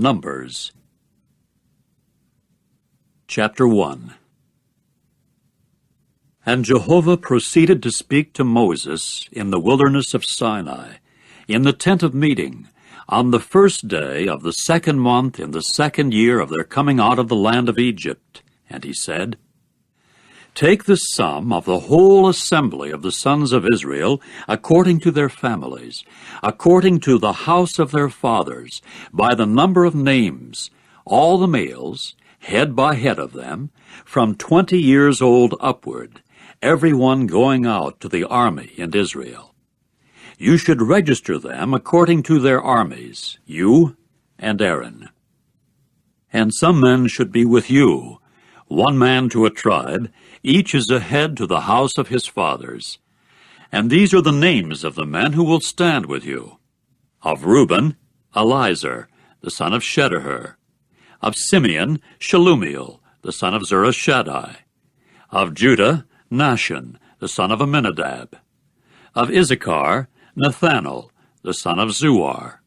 Numbers Chapter 1. And Jehovah proceeded to speak to Moses in the wilderness of Sinai, in the tent of meeting, on the first day of the second month in the second year of their coming out of the land of Egypt. And he said, Take the sum of the whole assembly of the sons of Israel, according to their families, according to the house of their fathers, by the number of names, all the males, head by head of them, from 20 years old upward, every one going out to the army in Israel. You should register them according to their armies, you and Aaron. And some men should be with you, one man to a tribe, each is a head to the house of his fathers. And these are the names of the men who will stand with you. Of Reuben, Elizur, the son of Shedeur. Of Simeon, Shelumiel, the son of Zurishaddai. Of Judah, Nahshon, the son of Amminadab. Of Issachar, Nathanael, the son of Zuar.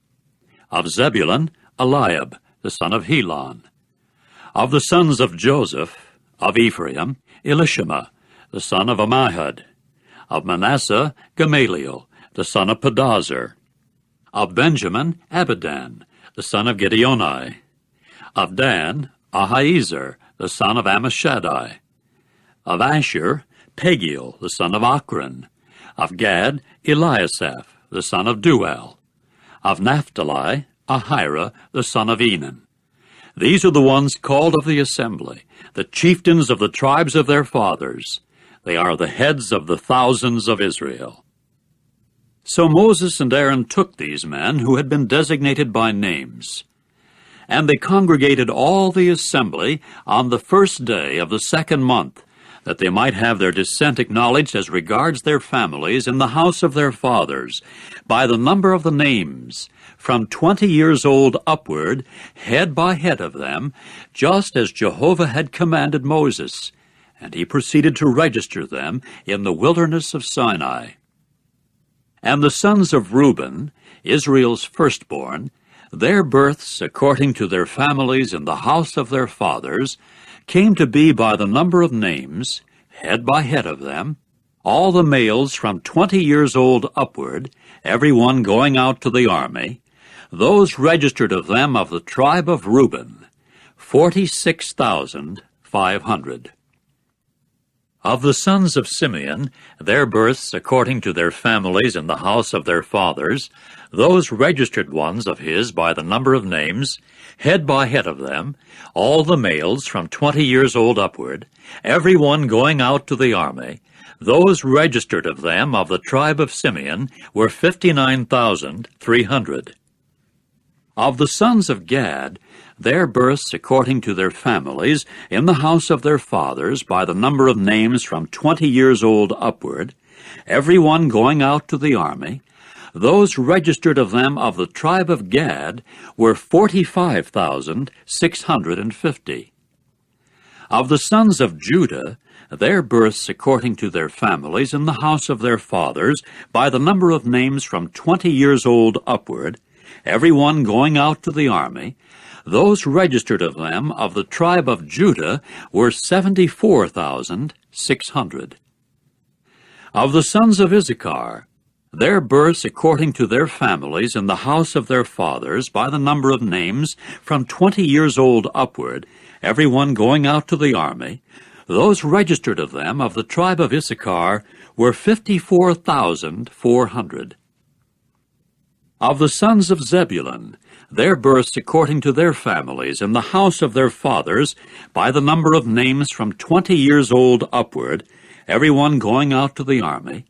Of Zebulun, Eliab, the son of Helon. Of the sons of Joseph, of Ephraim, Elishama, the son of Ammihud. Of Manasseh, Gamaliel, the son of Pedahzur. Of Benjamin, Abidan, the son of Gideoni. Of Dan, Ahiezer, the son of Ammishaddai. Of Asher, Pagiel, the son of Ochran. Of Gad, Eliasaph, the son of Duel. Of Naphtali, Ahira, the son of Enan. These are the ones called of the assembly, the chieftains of the tribes of their fathers. They are the heads of the thousands of Israel. So Moses and Aaron took these men who had been designated by names, and they congregated all the assembly on the first day of the second month, that they might have their descent acknowledged as regards their families in the house of their fathers, by the number of the names, from 20 years old upward, head by head of them, just as Jehovah had commanded Moses. And he proceeded to register them in the wilderness of Sinai. And the sons of Reuben, Israel's firstborn, their births according to their families in the house of their fathers, came to be by the number of names, head by head of them, all the males from 20 years old upward, every one going out to the army, those registered of them of the tribe of Reuben, 46,500. Of the sons of Simeon, their births according to their families in the house of their fathers, those registered ones of his by the number of names, head by head of them, all the males from 20 years old upward, every one going out to the army, those registered of them of the tribe of Simeon were 59,300. Of the sons of Gad, their births according to their families in the house of their fathers by the number of names from 20 years old upward, every one going out to the army, those registered of them of the tribe of Gad were 45,650. Of the sons of Judah, their births according to their families in the house of their fathers by the number of names from 20 years old upward, every one going out to the army, those registered of them of the tribe of Judah were 74,600. Of the sons of Issachar, their births according to their families in the house of their fathers by the number of names from 20 years old upward, every one going out to the army, those registered of them of the tribe of Issachar were 54,400. Of the sons of Zebulun, their births according to their families in the house of their fathers, by the number of names from 20 years old upward, every one going out to the army,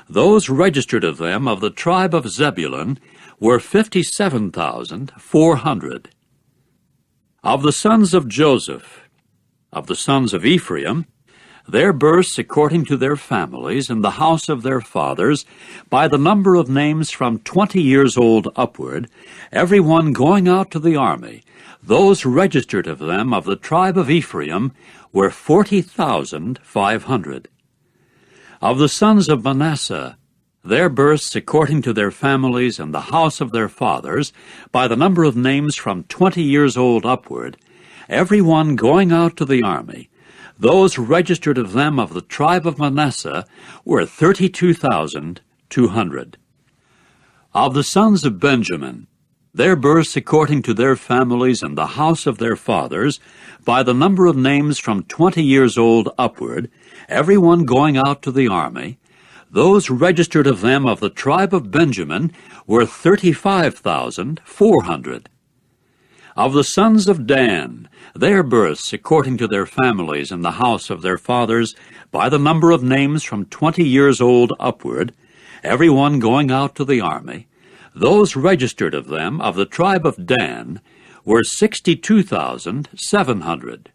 those registered of them of the tribe of Zebulun were 57,400. Of the sons of Joseph, of the sons of Ephraim, their births according to their families in the house of their fathers, by the number of names from 20 years old upward, every one going out to the army, those registered of them of the tribe of Ephraim were 40,500. Of the sons of Manasseh, their births according to their families and the house of their fathers, by the number of names from 20 years old upward, every one going out to the army, those registered of them of the tribe of Manasseh were 32,200. Of the sons of Benjamin, their births according to their families and the house of their fathers, by the number of names from 20 years old upward, every one going out to the army, those registered of them of the tribe of Benjamin were 35,400. Of the sons of Dan, their births according to their families and the house of their fathers, by the number of names from 20 years old upward, every one going out to the army, those registered of them of the tribe of Dan were 62,700.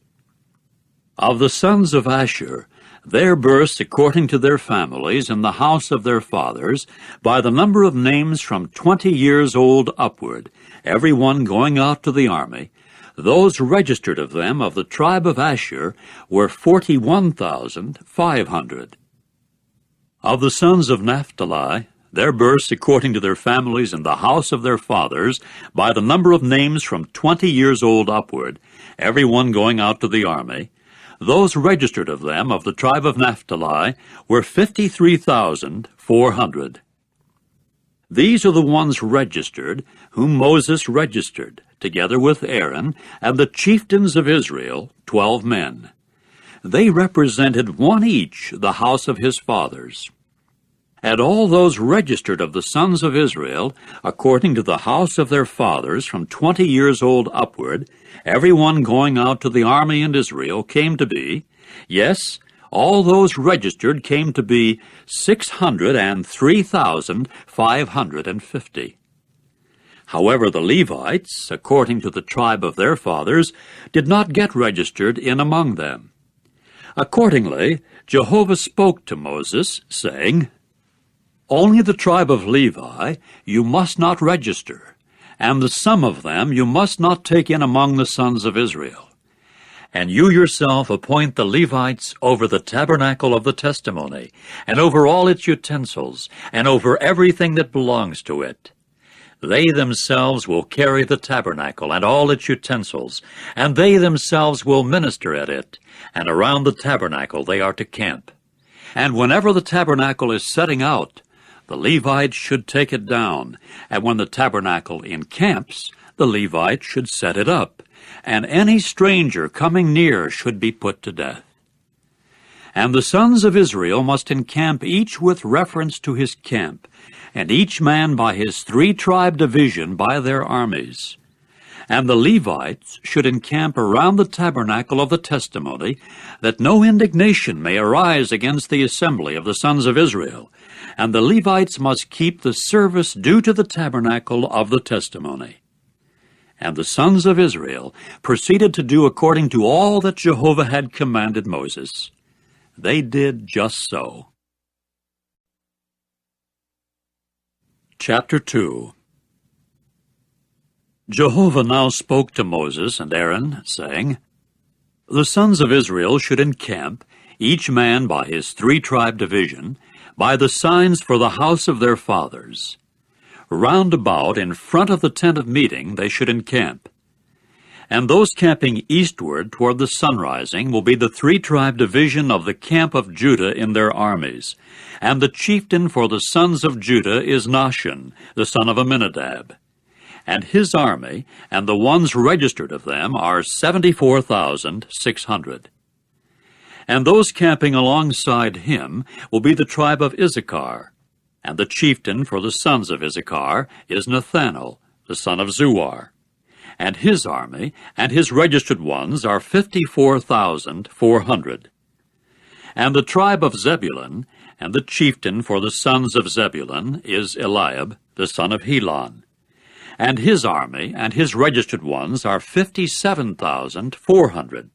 Of the sons of Asher, their births according to their families and the house of their fathers, by the number of names from 20 years old upward, every one going out to the army, those registered of them of the tribe of Asher were 41,500. Of the sons of Naphtali, their births according to their families and the house of their fathers, by the number of names from 20 years old upward, every one going out to the army, those registered of them of the tribe of Naphtali were 53,400. These are the ones registered, whom Moses registered, together with Aaron and the chieftains of Israel, 12 men. They represented one each the house of his fathers. And all those registered of the sons of Israel, according to the house of their fathers, from 20 years old upward, every one going out to the army in Israel, came to be, yes, all those registered came to be 603,550. However, the Levites, according to the tribe of their fathers, did not get registered in among them. Accordingly, Jehovah spoke to Moses, saying, Only the tribe of Levi you must not register, and the sum of them you must not take in among the sons of Israel. And you yourself appoint the Levites over the tabernacle of the testimony, and over all its utensils, and over everything that belongs to it. They themselves will carry the tabernacle and all its utensils, and they themselves will minister at it, and around the tabernacle they are to camp. And whenever the tabernacle is setting out, the Levites should take it down, and when the tabernacle encamps, the Levites should set it up, and any stranger coming near should be put to death. And the sons of Israel must encamp each with reference to his camp, and each man by his 3-tribe division by their armies. And the Levites should encamp around the tabernacle of the testimony, that no indignation may arise against the assembly of the sons of Israel. And the Levites must keep the service due to the tabernacle of the testimony. And the sons of Israel proceeded to do according to all that Jehovah had commanded Moses. They did just so. Chapter 2. Jehovah now spoke to Moses and Aaron, saying, The sons of Israel should encamp, each man by his 3-tribe division, by the signs for the house of their fathers. Round about in front of the tent of meeting they should encamp. And those camping eastward toward the sunrising will be the 3-tribe division of the camp of Judah in their armies. And the chieftain for the sons of Judah is Nahshon, the son of Amminadab. And his army, and the ones registered of them, are 74,600. And those camping alongside him will be the tribe of Issachar. And the chieftain for the sons of Issachar is Nathanael, the son of Zuar. And his army and his registered ones are 54,400. And the tribe of Zebulun, and the chieftain for the sons of Zebulun is Eliab, the son of Helon. And his army and his registered ones are 57,400.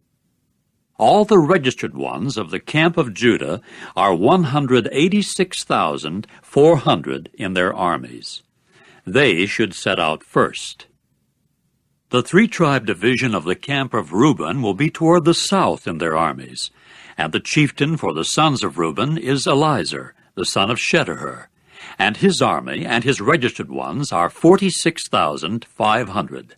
All the registered ones of the camp of Judah are 186,400 in their armies. They should set out first. The 3-tribe division of the camp of Reuben will be toward the south in their armies, and the chieftain for the sons of Reuben is Elizur, the son of Shedeur, and his army and his registered ones are 46,500.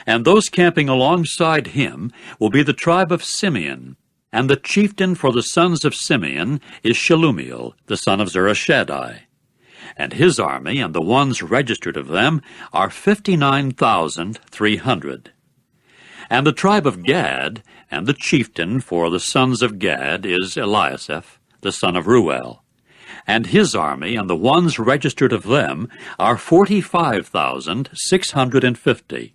And those camping alongside him will be the tribe of Simeon, and the chieftain for the sons of Simeon is Shelumiel, the son of Zurishaddai. And his army and the ones registered of them are 59,300. And the tribe of Gad, and the chieftain for the sons of Gad is Eliasaph, the son of Ruel. And his army and the ones registered of them are 45,650.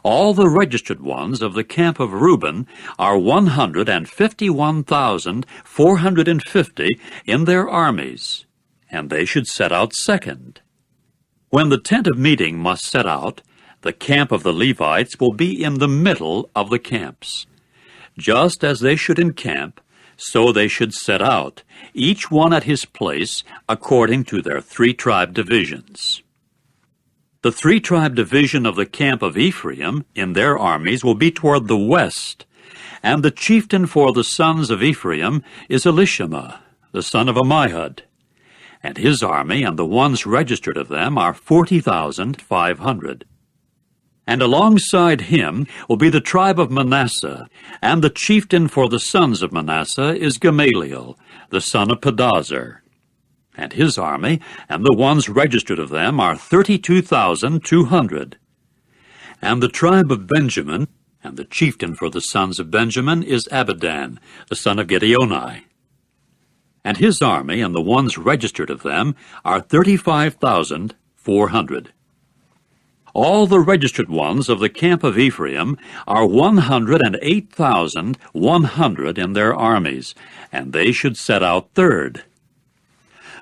All the registered ones of the camp of Reuben are 151,450 in their armies, and they should set out second. When the tent of meeting must set out, the camp of the Levites will be in the middle of the camps. Just as they should encamp, so they should set out, each one at his place, according to their three-tribe divisions. The three-tribe division of the camp of Ephraim in their armies will be toward the west, and the chieftain for the sons of Ephraim is Elishama, the son of Ammihud. And his army and the ones registered of them are 40,500. And alongside him will be the tribe of Manasseh, and the chieftain for the sons of Manasseh is Gamaliel, the son of Pedazur. And his army and the ones registered of them are 32,200. And the tribe of Benjamin, and the chieftain for the sons of Benjamin is Abidan, the son of Gideoni. And his army and the ones registered of them are 35,400. All the registered ones of the camp of Ephraim are 108,100 in their armies, and they should set out third.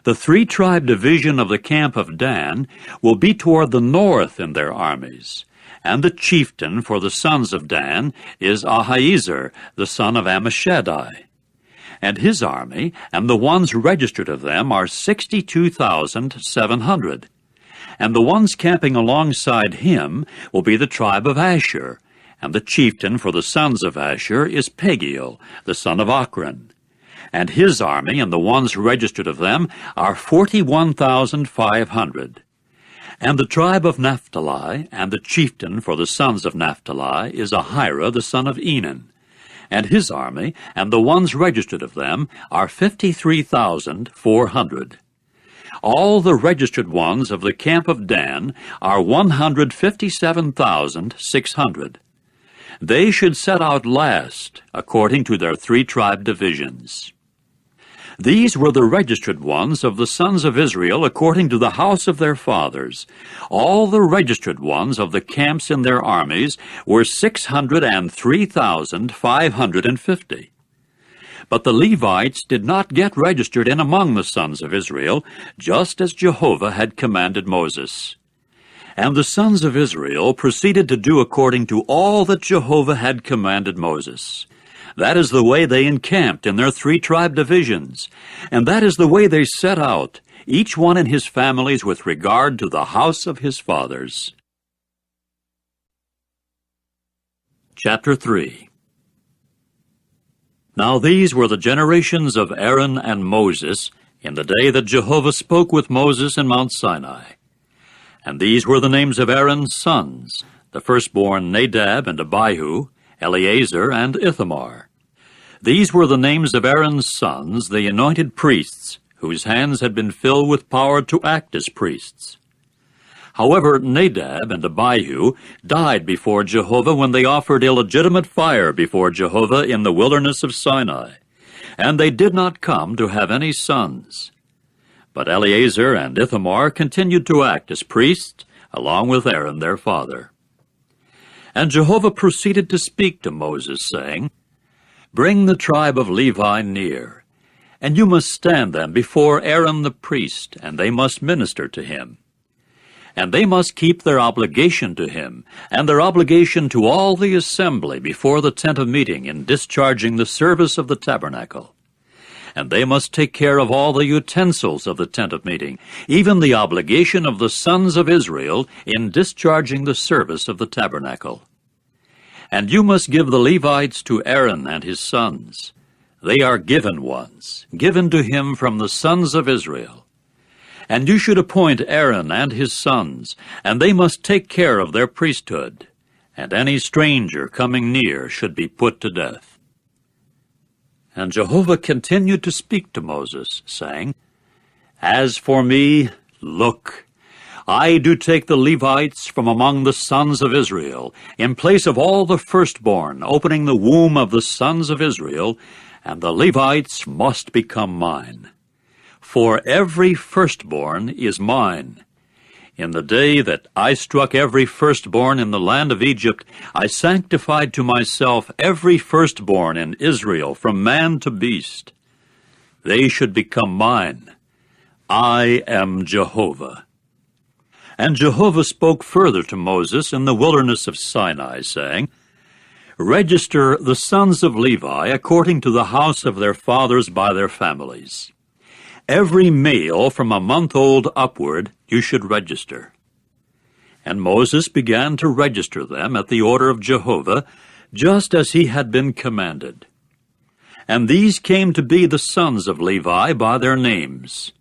The three-tribe division of the camp of Dan will be toward the north in their armies, and the chieftain for the sons of Dan is Ahiezer, the son of Ammishaddai. And his army and the ones registered of them are 62,700. And the ones camping alongside him will be the tribe of Asher, and the chieftain for the sons of Asher is Pagiel, the son of Ochran. And his army and the ones registered of them are 41,500. And the tribe of Naphtali, and the chieftain for the sons of Naphtali is Ahira, the son of Enan. And his army and the ones registered of them are 53,400. All the registered ones of the camp of Dan are 157,600. They should set out last, according to their three-tribe divisions. These were the registered ones of the sons of Israel according to the house of their fathers. All the registered ones of the camps in their armies were 603,550. But the Levites did not get registered in among the sons of Israel, just as Jehovah had commanded Moses. And the sons of Israel proceeded to do according to all that Jehovah had commanded Moses. That is the way they encamped in their three-tribe divisions, and that is the way they set out, each one in his families with regard to the house of his fathers. Chapter 3. Now these were the generations of Aaron and Moses in the day that Jehovah spoke with Moses in Mount Sinai. And these were the names of Aaron's sons, the firstborn Nadab and Abihu, Eleazar and Ithamar. These were the names of Aaron's sons, the anointed priests, whose hands had been filled with power to act as priests. However, Nadab and Abihu died before Jehovah when they offered illegitimate fire before Jehovah in the wilderness of Sinai, and they did not come to have any sons. But Eleazar and Ithamar continued to act as priests, along with Aaron their father. And Jehovah proceeded to speak to Moses, saying, "Bring the tribe of Levi near, and you must stand them before Aaron the priest, and they must minister to him. And they must keep their obligation to him, and their obligation to all the assembly before the tent of meeting in discharging the service of the tabernacle. And they must take care of all the utensils of the tent of meeting, even the obligation of the sons of Israel in discharging the service of the tabernacle. And you must give the Levites to Aaron and his sons. They are given ones, given to him from the sons of Israel. And you should appoint Aaron and his sons, and they must take care of their priesthood, and any stranger coming near should be put to death. And Jehovah continued to speak to Moses, saying, As for me, look, I do take the Levites from among the sons of Israel, in place of all the firstborn, opening the womb of the sons of Israel, and the Levites must become mine. For every firstborn is mine. In the day that I struck every firstborn in the land of Egypt, I sanctified to myself every firstborn in Israel, from man to beast. They should become mine. I am Jehovah. And Jehovah spoke further to Moses in the wilderness of Sinai, saying, Register the sons of Levi according to the house of their fathers by their families. Every male from a month old upward you should register. And Moses began to register them at the order of Jehovah, just as he had been commanded. And these came to be the sons of Levi by their names,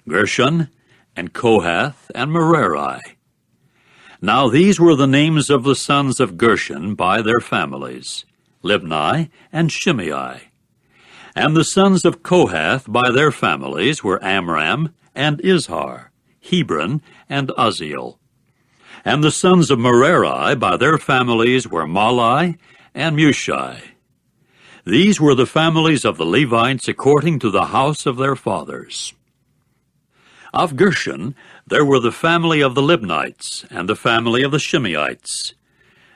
Gershon, and Kohath, and Merari. Now these were the names of the sons of Gershon by their families, Libni and Shimei. And the sons of Kohath by their families were Amram and Izhar, Hebron and Uzziel. And the sons of Merari by their families were Mahli and Mushi. These were the families of the Levites according to the house of their fathers. Of Gershon there were the family of the Libnites and the family of the Shimeites.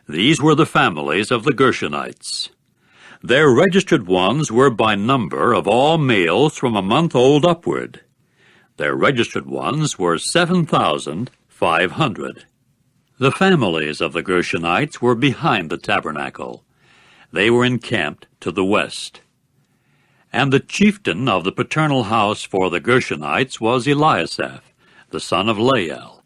These were the families of the Gershonites. Their registered ones were by number of all males from a month old upward. Their registered ones were 7,500. The families of the Gershonites were behind the tabernacle. They were encamped to the west. And the chieftain of the paternal house for the Gershonites was Eliasaph, the son of Lael.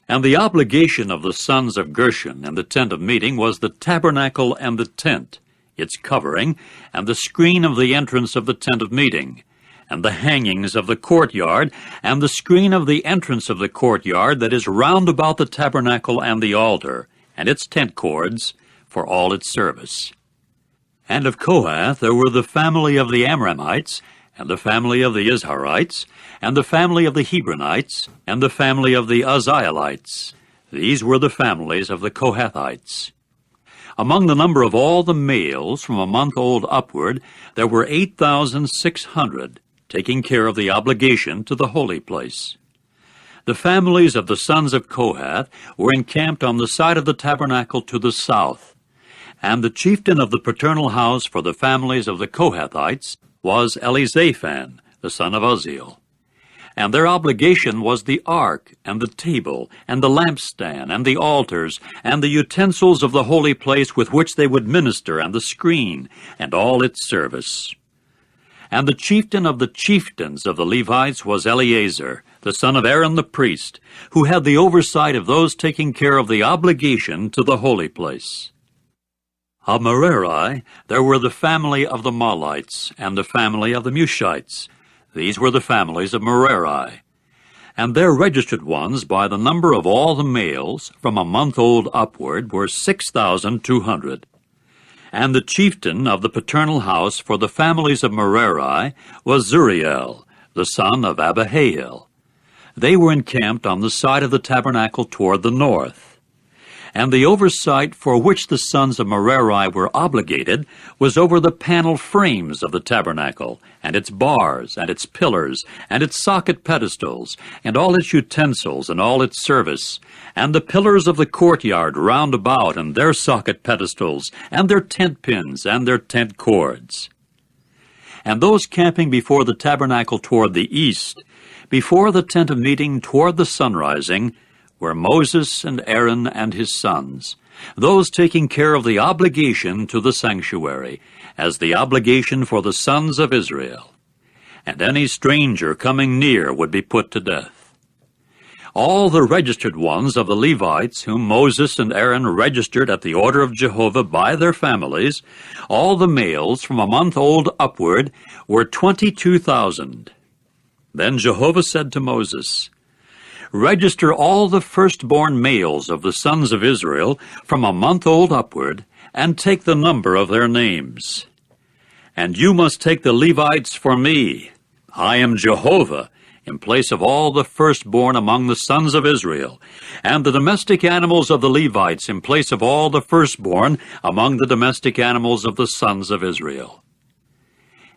And the obligation of the sons of Gershon and the tent of meeting was the tabernacle and the tent, its covering, and the screen of the entrance of the tent of meeting, and the hangings of the courtyard, and the screen of the entrance of the courtyard that is round about the tabernacle and the altar, and its tent cords, for all its service. And of Kohath there were the family of the Amramites, and the family of the Izharites, and the family of the Hebronites, and the family of the Uzzielites. These were the families of the Kohathites. Among the number of all the males from a month old upward, there were 8,600, taking care of the obligation to the holy place. The families of the sons of Kohath were encamped on the side of the tabernacle to the south. And the chieftain of the paternal house for the families of the Kohathites was Elizaphan, the son of Uzziel. And their obligation was the ark, and the table, and the lampstand, and the altars, and the utensils of the holy place with which they would minister, and the screen, and all its service. And the chieftain of the chieftains of the Levites was Eleazar, the son of Aaron the priest, who had the oversight of those taking care of the obligation to the holy place. Of Merari there were the family of the Mahlites, and the family of the Mushites. These were the families of Merari. And their registered ones by the number of all the males from a month old upward were 6,200. And the chieftain of the paternal house for the families of Merari was Zuriel, the son of Abihail. They were encamped on the side of the tabernacle toward the north. And the oversight for which the sons of Merari were obligated was over the panel frames of the tabernacle, and its bars, and its pillars, and its socket pedestals, and all its utensils, and all its service, and the pillars of the courtyard round about, and their socket pedestals, and their tent pins, and their tent cords. And those camping before the tabernacle toward the east, before the tent of meeting toward the sunrising, were Moses and Aaron and his sons, those taking care of the obligation to the sanctuary, as the obligation for the sons of Israel. And any stranger coming near would be put to death. All the registered ones of the Levites, whom Moses and Aaron registered at the order of Jehovah by their families, all the males from a month old upward, were 22,000. Then Jehovah said to Moses, "Register all the firstborn males of the sons of Israel from a month old upward, and take the number of their names. And you must take the Levites for me. I am Jehovah, in place of all the firstborn among the sons of Israel, and the domestic animals of the Levites in place of all the firstborn among the domestic animals of the sons of Israel."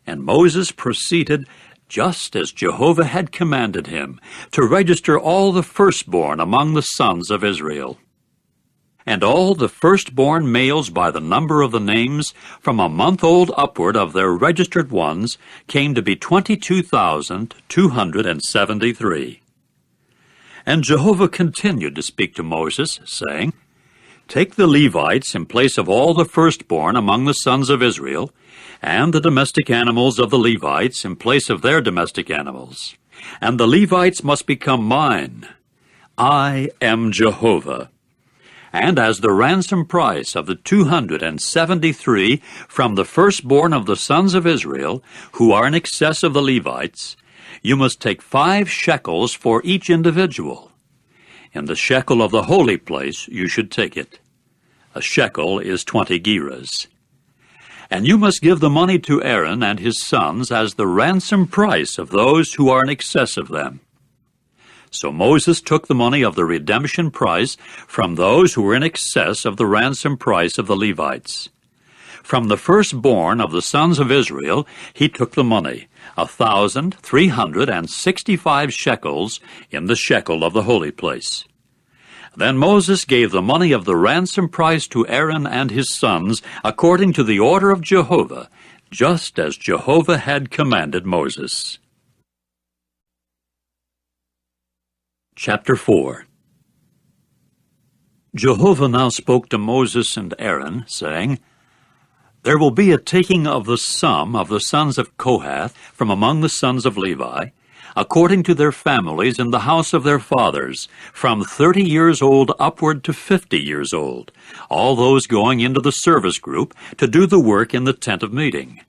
And Moses proceeded just as Jehovah had commanded him, to register all the firstborn among the sons of Israel. And all the firstborn males by the number of the names, from a month old upward of their registered ones, came to be 22,273. And Jehovah continued to speak to Moses, saying, "Take the Levites in place of all the firstborn among the sons of Israel, and the domestic animals of the Levites in place of their domestic animals. And the Levites must become mine. I am Jehovah. And as the ransom price of the 273 from the firstborn of the sons of Israel, who are in excess of the Levites, you must take 5 shekels for each individual. In the shekel of the holy place you should take it. A shekel is 20 gerahs. And you must give the money to Aaron and his sons as the ransom price of those who are in excess of them." So Moses took the money of the redemption price from those who were in excess of the ransom price of the Levites. From the firstborn of the sons of Israel he took the money, 1,365 shekels in the shekel of the holy place. Then Moses gave the money of the ransom price to Aaron and his sons according to the order of Jehovah, just as Jehovah had commanded Moses. Chapter 4. Jehovah now spoke to Moses and Aaron, saying, "There will be a taking of the sum of the sons of Kohath from among the sons of Levi, according to their families in the house of their fathers, from 30 years old upward to 50 years old, all those going into the service group to do the work in the tent of meeting.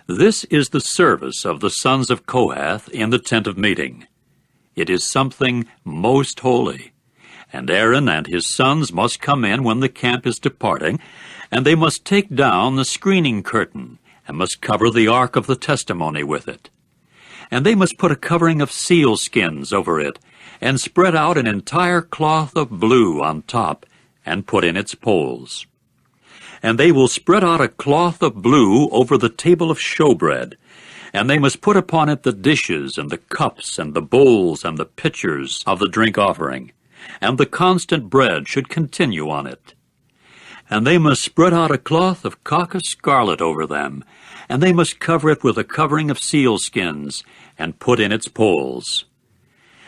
This is the service of the sons of Kohath in the tent of meeting. It is something most holy. And Aaron and his sons must come in when the camp is departing, and they must take down the screening curtain, and must cover the ark of the testimony with it. And they must put a covering of seal skins over it, and spread out an entire cloth of blue on top, and put in its poles. And they will spread out a cloth of blue over the table of showbread, and they must put upon it the dishes and the cups and the bowls and the pitchers of the drink offering, and the constant bread should continue on it. And they must spread out a cloth of caucus scarlet over them, and they must cover it with a covering of seal skins, and put in its poles.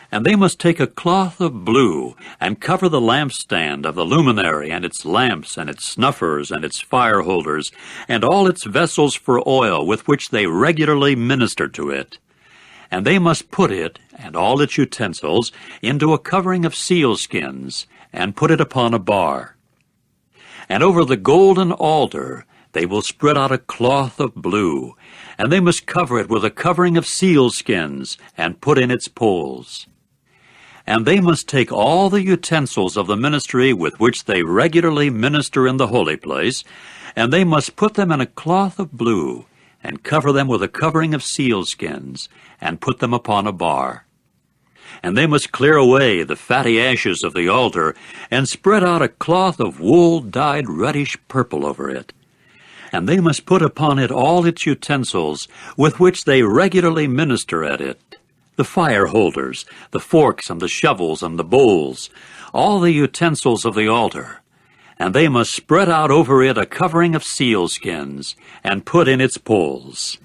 And they must take a cloth of blue, and cover the lampstand of the luminary, and its lamps, and its snuffers, and its fire holders, and all its vessels for oil with which they regularly minister to it. And they must put it, and all its utensils, into a covering of seal skins, and put it upon a bar. And over the golden altar they will spread out a cloth of blue, and they must cover it with a covering of seal skins, and put in its poles. And they must take all the utensils of the ministry with which they regularly minister in the holy place, and they must put them in a cloth of blue, and cover them with a covering of seal skins, and put them upon a bar. And they must clear away the fatty ashes of the altar, and spread out a cloth of wool dyed reddish purple over it. And they must put upon it all its utensils with which they regularly minister at it, the fire holders, the forks and the shovels and the bowls, all the utensils of the altar. And they must spread out over it a covering of seal skins, and put in its poles.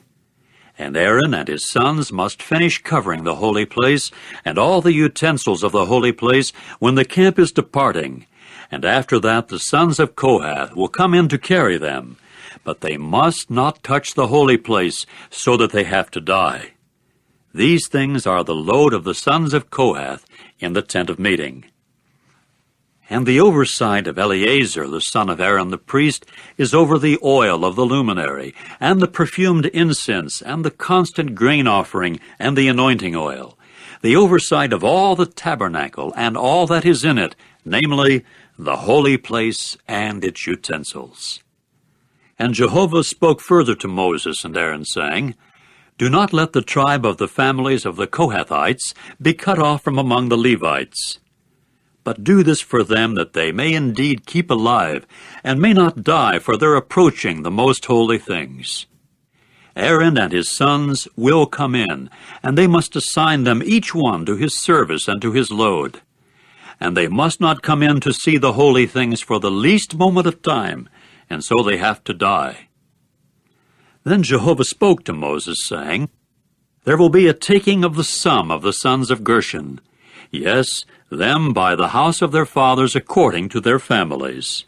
And Aaron and his sons must finish covering the holy place and all the utensils of the holy place when the camp is departing. And after that the sons of Kohath will come in to carry them. But they must not touch the holy place, so that they have to die. These things are the load of the sons of Kohath in the tent of meeting. And the oversight of Eleazar, the son of Aaron the priest, is over the oil of the luminary, and the perfumed incense, and the constant grain offering, and the anointing oil, the oversight of all the tabernacle, and all that is in it, namely, the holy place and its utensils. And Jehovah spoke further to Moses and Aaron, saying, Do not let the tribe of the families of the Kohathites be cut off from among the Levites, but do this for them, that they may indeed keep alive, and may not die for their approaching the most holy things. Aaron and his sons will come in, and they must assign them each one to his service and to his load. And they must not come in to see the holy things for the least moment of time, and so they have to die. Then Jehovah spoke to Moses, saying, There will be a taking of the sum of the sons of Gershon, yes, them by the house of their fathers according to their families.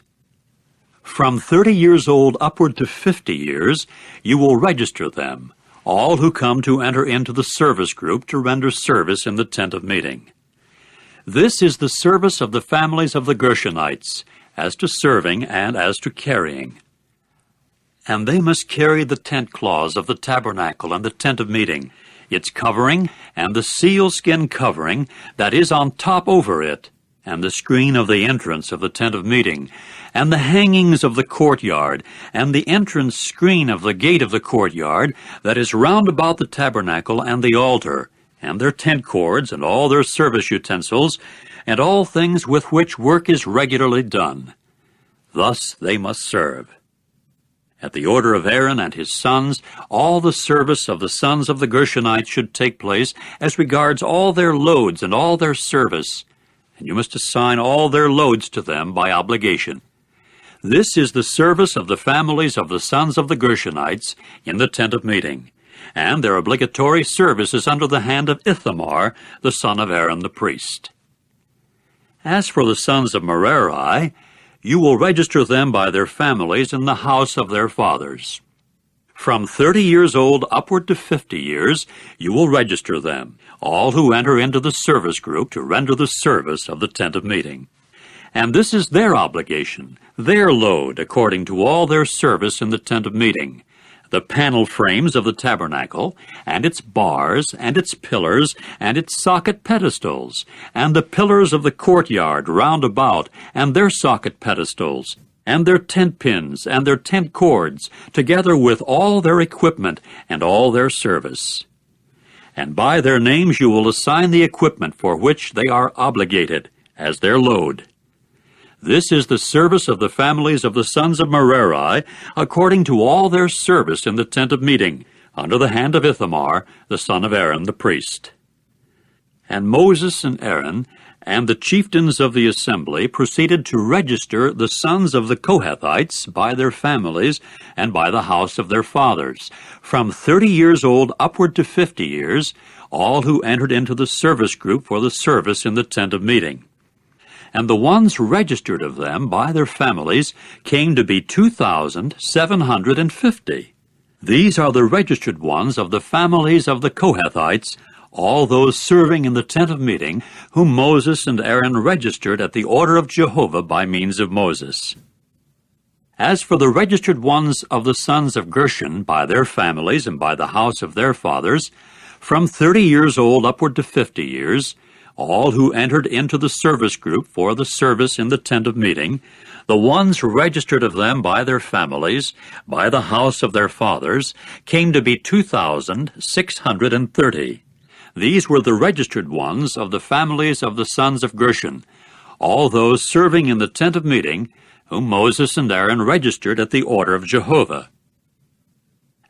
From 30 years old upward to 50 years, you will register them, all who come to enter into the service group to render service in the tent of meeting. This is the service of the families of the Gershonites, as to serving and as to carrying. And they must carry the tent cloths of the tabernacle and the tent of meeting, its covering, and the sealskin covering that is on top over it, and the screen of the entrance of the tent of meeting, and the hangings of the courtyard, and the entrance screen of the gate of the courtyard that is round about the tabernacle and the altar, and their tent cords, and all their service utensils, and all things with which work is regularly done. Thus they must serve. At the order of Aaron and his sons, all the service of the sons of the Gershonites should take place as regards all their loads and all their service, and you must assign all their loads to them by obligation. This is the service of the families of the sons of the Gershonites in the tent of meeting, and their obligatory service is under the hand of Ithamar, the son of Aaron the priest. As for the sons of Merari, you will register them by their families in the house of their fathers. From 30 years old upward to 50 years, you will register them, all who enter into the service group to render the service of the tent of meeting. And this is their obligation, their load, according to all their service in the tent of meeting, the panel frames of the tabernacle, and its bars, and its pillars, and its socket pedestals, and the pillars of the courtyard round about, and their socket pedestals, and their tent pins, and their tent cords, together with all their equipment, and all their service. And by their names you will assign the equipment for which they are obligated, as their load. This is the service of the families of the sons of Merari, according to all their service in the tent of meeting, under the hand of Ithamar, the son of Aaron the priest. And Moses and Aaron and the chieftains of the assembly proceeded to register the sons of the Kohathites by their families and by the house of their fathers, from 30 years old upward to 50 years, all who entered into the service group for the service in the tent of meeting. And the ones registered of them by their families came to be 2,750. These are the registered ones of the families of the Kohathites, all those serving in the tent of meeting, whom Moses and Aaron registered at the order of Jehovah by means of Moses. As for the registered ones of the sons of Gershon by their families and by the house of their fathers, from 30 years old upward to 50 years, all who entered into the service group for the service in the tent of meeting, the ones registered of them by their families, by the house of their fathers, came to be 2,630. These were the registered ones of the families of the sons of Gershon, all those serving in the tent of meeting, whom Moses and Aaron registered at the order of Jehovah.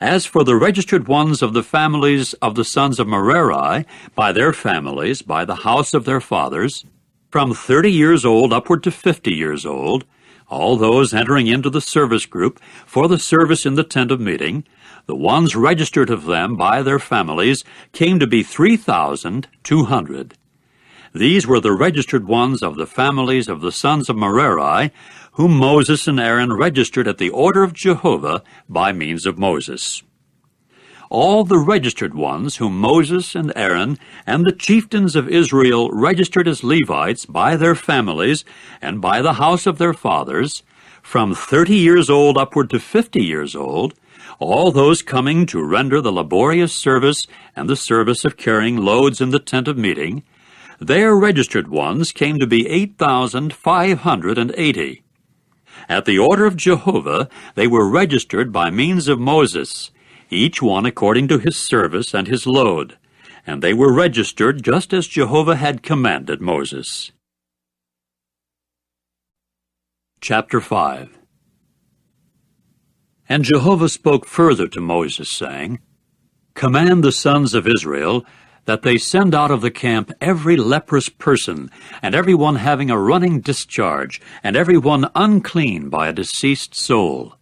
As for the registered ones of the families of the sons of Merari, by their families, by the house of their fathers, from 30 years old upward to 50 years old, all those entering into the service group for the service in the tent of meeting, the ones registered of them by their families came to be 3,200. These were the registered ones of the families of the sons of Merari, whom Moses and Aaron registered at the order of Jehovah by means of Moses. all the registered ones whom Moses and Aaron and the chieftains of Israel registered as Levites by their families and by the house of their fathers, from 30 years old upward to 50 years old, all those coming to render the laborious service and the service of carrying loads in the tent of meeting, their registered ones came to be 8,580. At the order of Jehovah, they were registered by means of Moses, each one according to his service and his load, and they were registered just as Jehovah had commanded Moses. Chapter 5. And Jehovah spoke further to Moses, saying, Command the sons of Israel that they send out of the camp every leprous person, and every one having a running discharge, and every one unclean by a deceased soul.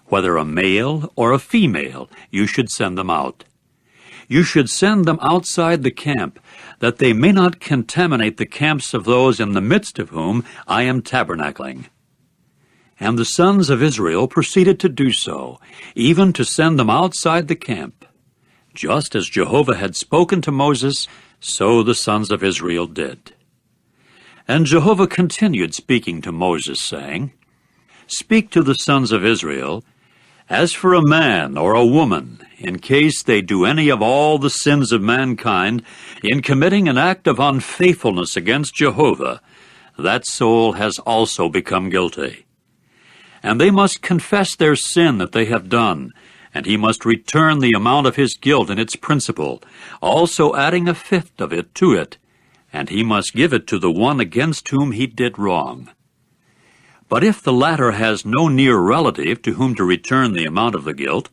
Whether a male or a female, you should send them out. You should send them outside the camp, that they may not contaminate the camps of those in the midst of whom I am tabernacling. And the sons of Israel proceeded to do so, even to send them outside the camp. Just as Jehovah had spoken to Moses, so the sons of Israel did. And Jehovah continued speaking to Moses, saying, Speak to the sons of Israel, as for a man or a woman, in case they do any of all the sins of mankind, in committing an act of unfaithfulness against Jehovah, that soul has also become guilty. And they must confess their sin that they have done, and he must return the amount of his guilt in its principal, also adding a fifth of it to it, and he must give it to the one against whom he did wrong. But if the latter has no near relative to whom to return the amount of the guilt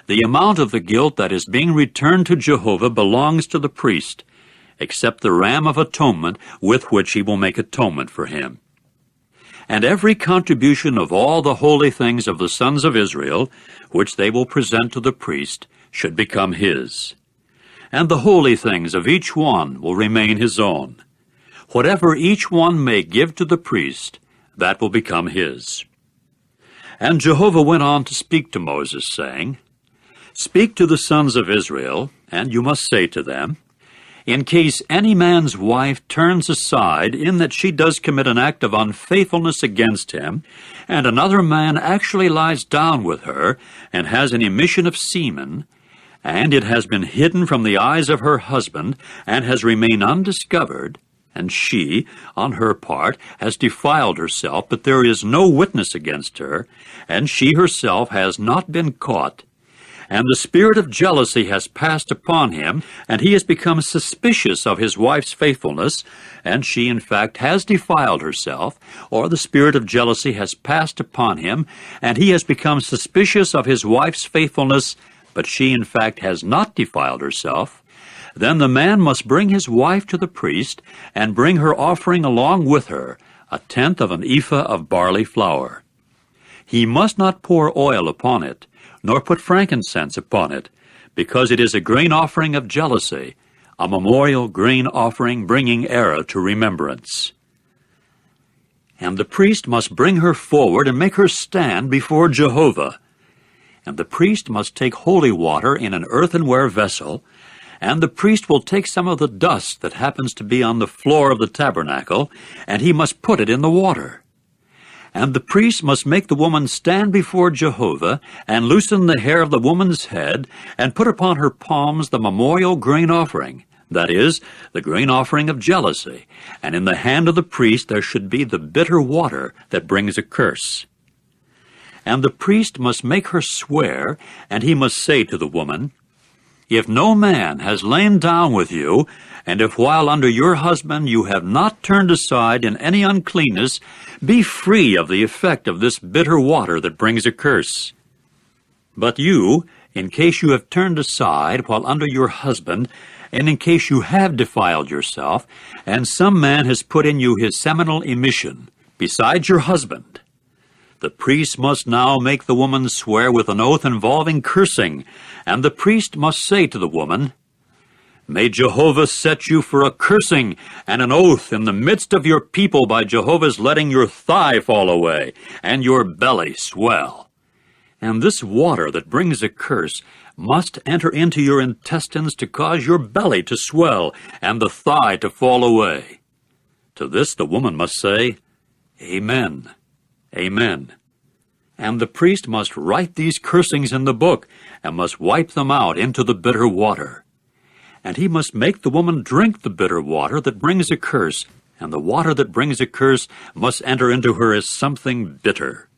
that is being returned to Jehovah belongs to the priest, except the ram of atonement with which he will make atonement for him. And every contribution of all the holy things of the sons of Israel, which they will present to the priest, should become his. And the holy things of each one will remain his own. Whatever each one may give to the priest, that will become his. And Jehovah went on to speak to Moses, saying, Speak to the sons of Israel, and you must say to them, In case any man's wife turns aside in that she does commit an act of unfaithfulness against him, and another man actually lies down with her and has an emission of semen, and it has been hidden from the eyes of her husband and has remained undiscovered, and she, on her part, has defiled herself, but there is no witness against her, and she herself has not been caught, and the spirit of jealousy has passed upon him, and he has become suspicious of his wife's faithfulness, and she in fact has defiled herself, or the spirit of jealousy has passed upon him, and he has become suspicious of his wife's faithfulness, but she in fact has not defiled herself, then the man must bring his wife to the priest, and bring her offering along with her, 1/10 of an ephah of barley flour. He must not pour oil upon it, nor put frankincense upon it, because it is a grain offering of jealousy, a memorial grain offering bringing error to remembrance. And the priest must bring her forward and make her stand before Jehovah. And the priest must take holy water in an earthenware vessel, and the priest will take some of the dust that happens to be on the floor of the tabernacle, and he must put it in the water. And the priest must make the woman stand before Jehovah, and loosen the hair of the woman's head, and put upon her palms the memorial grain offering, that is, the grain offering of jealousy, and in the hand of the priest there should be the bitter water that brings a curse. And the priest must make her swear, and he must say to the woman, If no man has lain down with you, and if while under your husband you have not turned aside in any uncleanness, be free of the effect of this bitter water that brings a curse. But you, in case you have turned aside while under your husband, and in case you have defiled yourself, and some man has put in you his seminal emission, besides your husband, the priest must now make the woman swear with an oath involving cursing, and the priest must say to the woman, May Jehovah set you for a cursing and an oath in the midst of your people by Jehovah's letting your thigh fall away and your belly swell. And this water that brings a curse must enter into your intestines to cause your belly to swell and the thigh to fall away. To this the woman must say, Amen, Amen. And the priest must write these cursings in the book, and must wipe them out into the bitter water. And he must make the woman drink the bitter water that brings a curse, and the water that brings a curse must enter into her as something bitter.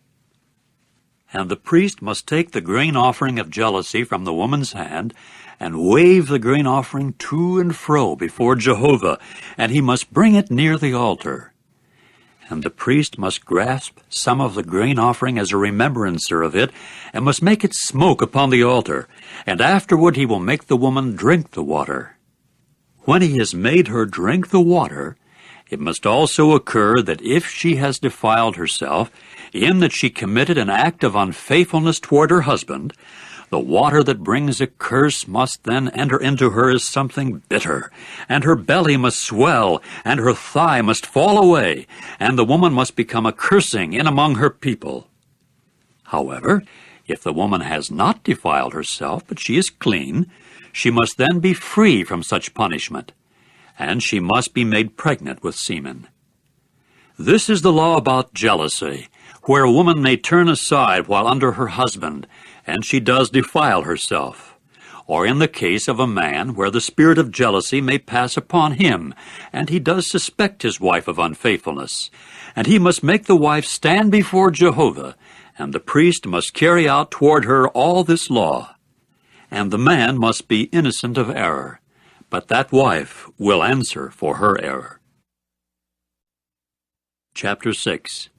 And the priest must take the grain offering of jealousy from the woman's hand, and wave the grain offering to and fro before Jehovah, and he must bring it near the altar. And the priest must grasp some of the grain offering as a remembrancer of it, and must make it smoke upon the altar, and afterward he will make the woman drink the water. When he has made her drink the water, it must also occur that if she has defiled herself, in that she committed an act of unfaithfulness toward her husband, the water that brings a curse must then enter into her as something bitter, and her belly must swell, and her thigh must fall away, and the woman must become a cursing in among her people. However, if the woman has not defiled herself, but she is clean, she must then be free from such punishment, and she must be made pregnant with semen. This is the law about jealousy, where a woman may turn aside while under her husband, and she does defile herself, or in the case of a man where the spirit of jealousy may pass upon him, and he does suspect his wife of unfaithfulness, and he must make the wife stand before Jehovah, and the priest must carry out toward her all this law. And the man must be innocent of error, but that wife will answer for her error. Chapter 6.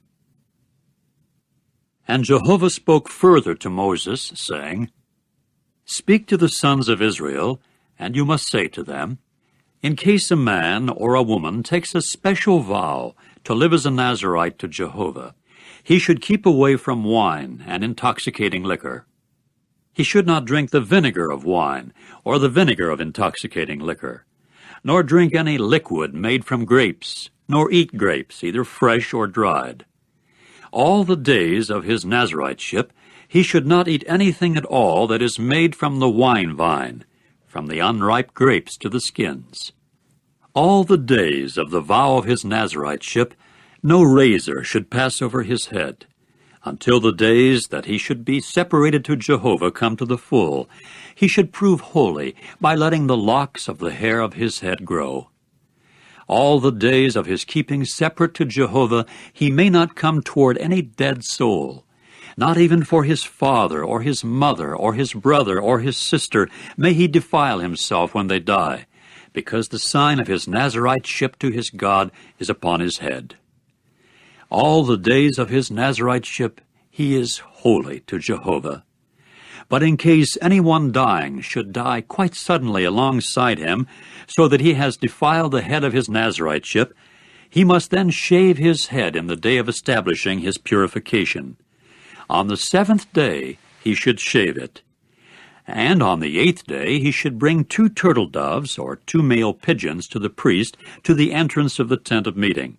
And Jehovah spoke further to Moses, saying, Speak to the sons of Israel, and you must say to them, In case a man or a woman takes a special vow to live as a Nazirite to Jehovah, he should keep away from wine and intoxicating liquor. He should not drink the vinegar of wine or the vinegar of intoxicating liquor, nor drink any liquid made from grapes, nor eat grapes, either fresh or dried. All the days of his Naziriteship he should not eat anything at all that is made from the wine vine, from the unripe grapes to the skins. All the days of the vow of his Naziriteship no razor should pass over his head, until the days that he should be separated to Jehovah come to the full. He should prove holy by letting the locks of the hair of his head grow. All the days of his keeping separate to Jehovah he may not come toward any dead soul. Not even for his father or his mother or his brother or his sister may he defile himself when they die, because the sign of his Naziriteship to his God is upon his head. All the days of his Naziriteship he is holy to Jehovah. But in case anyone dying should die quite suddenly alongside him, so that he has defiled the head of his Naziriteship, he must then shave his head in the day of establishing his purification. On the 7th day he should shave it. And on the 8th day he should bring 2 turtle doves or 2 male pigeons to the priest to the entrance of the tent of meeting.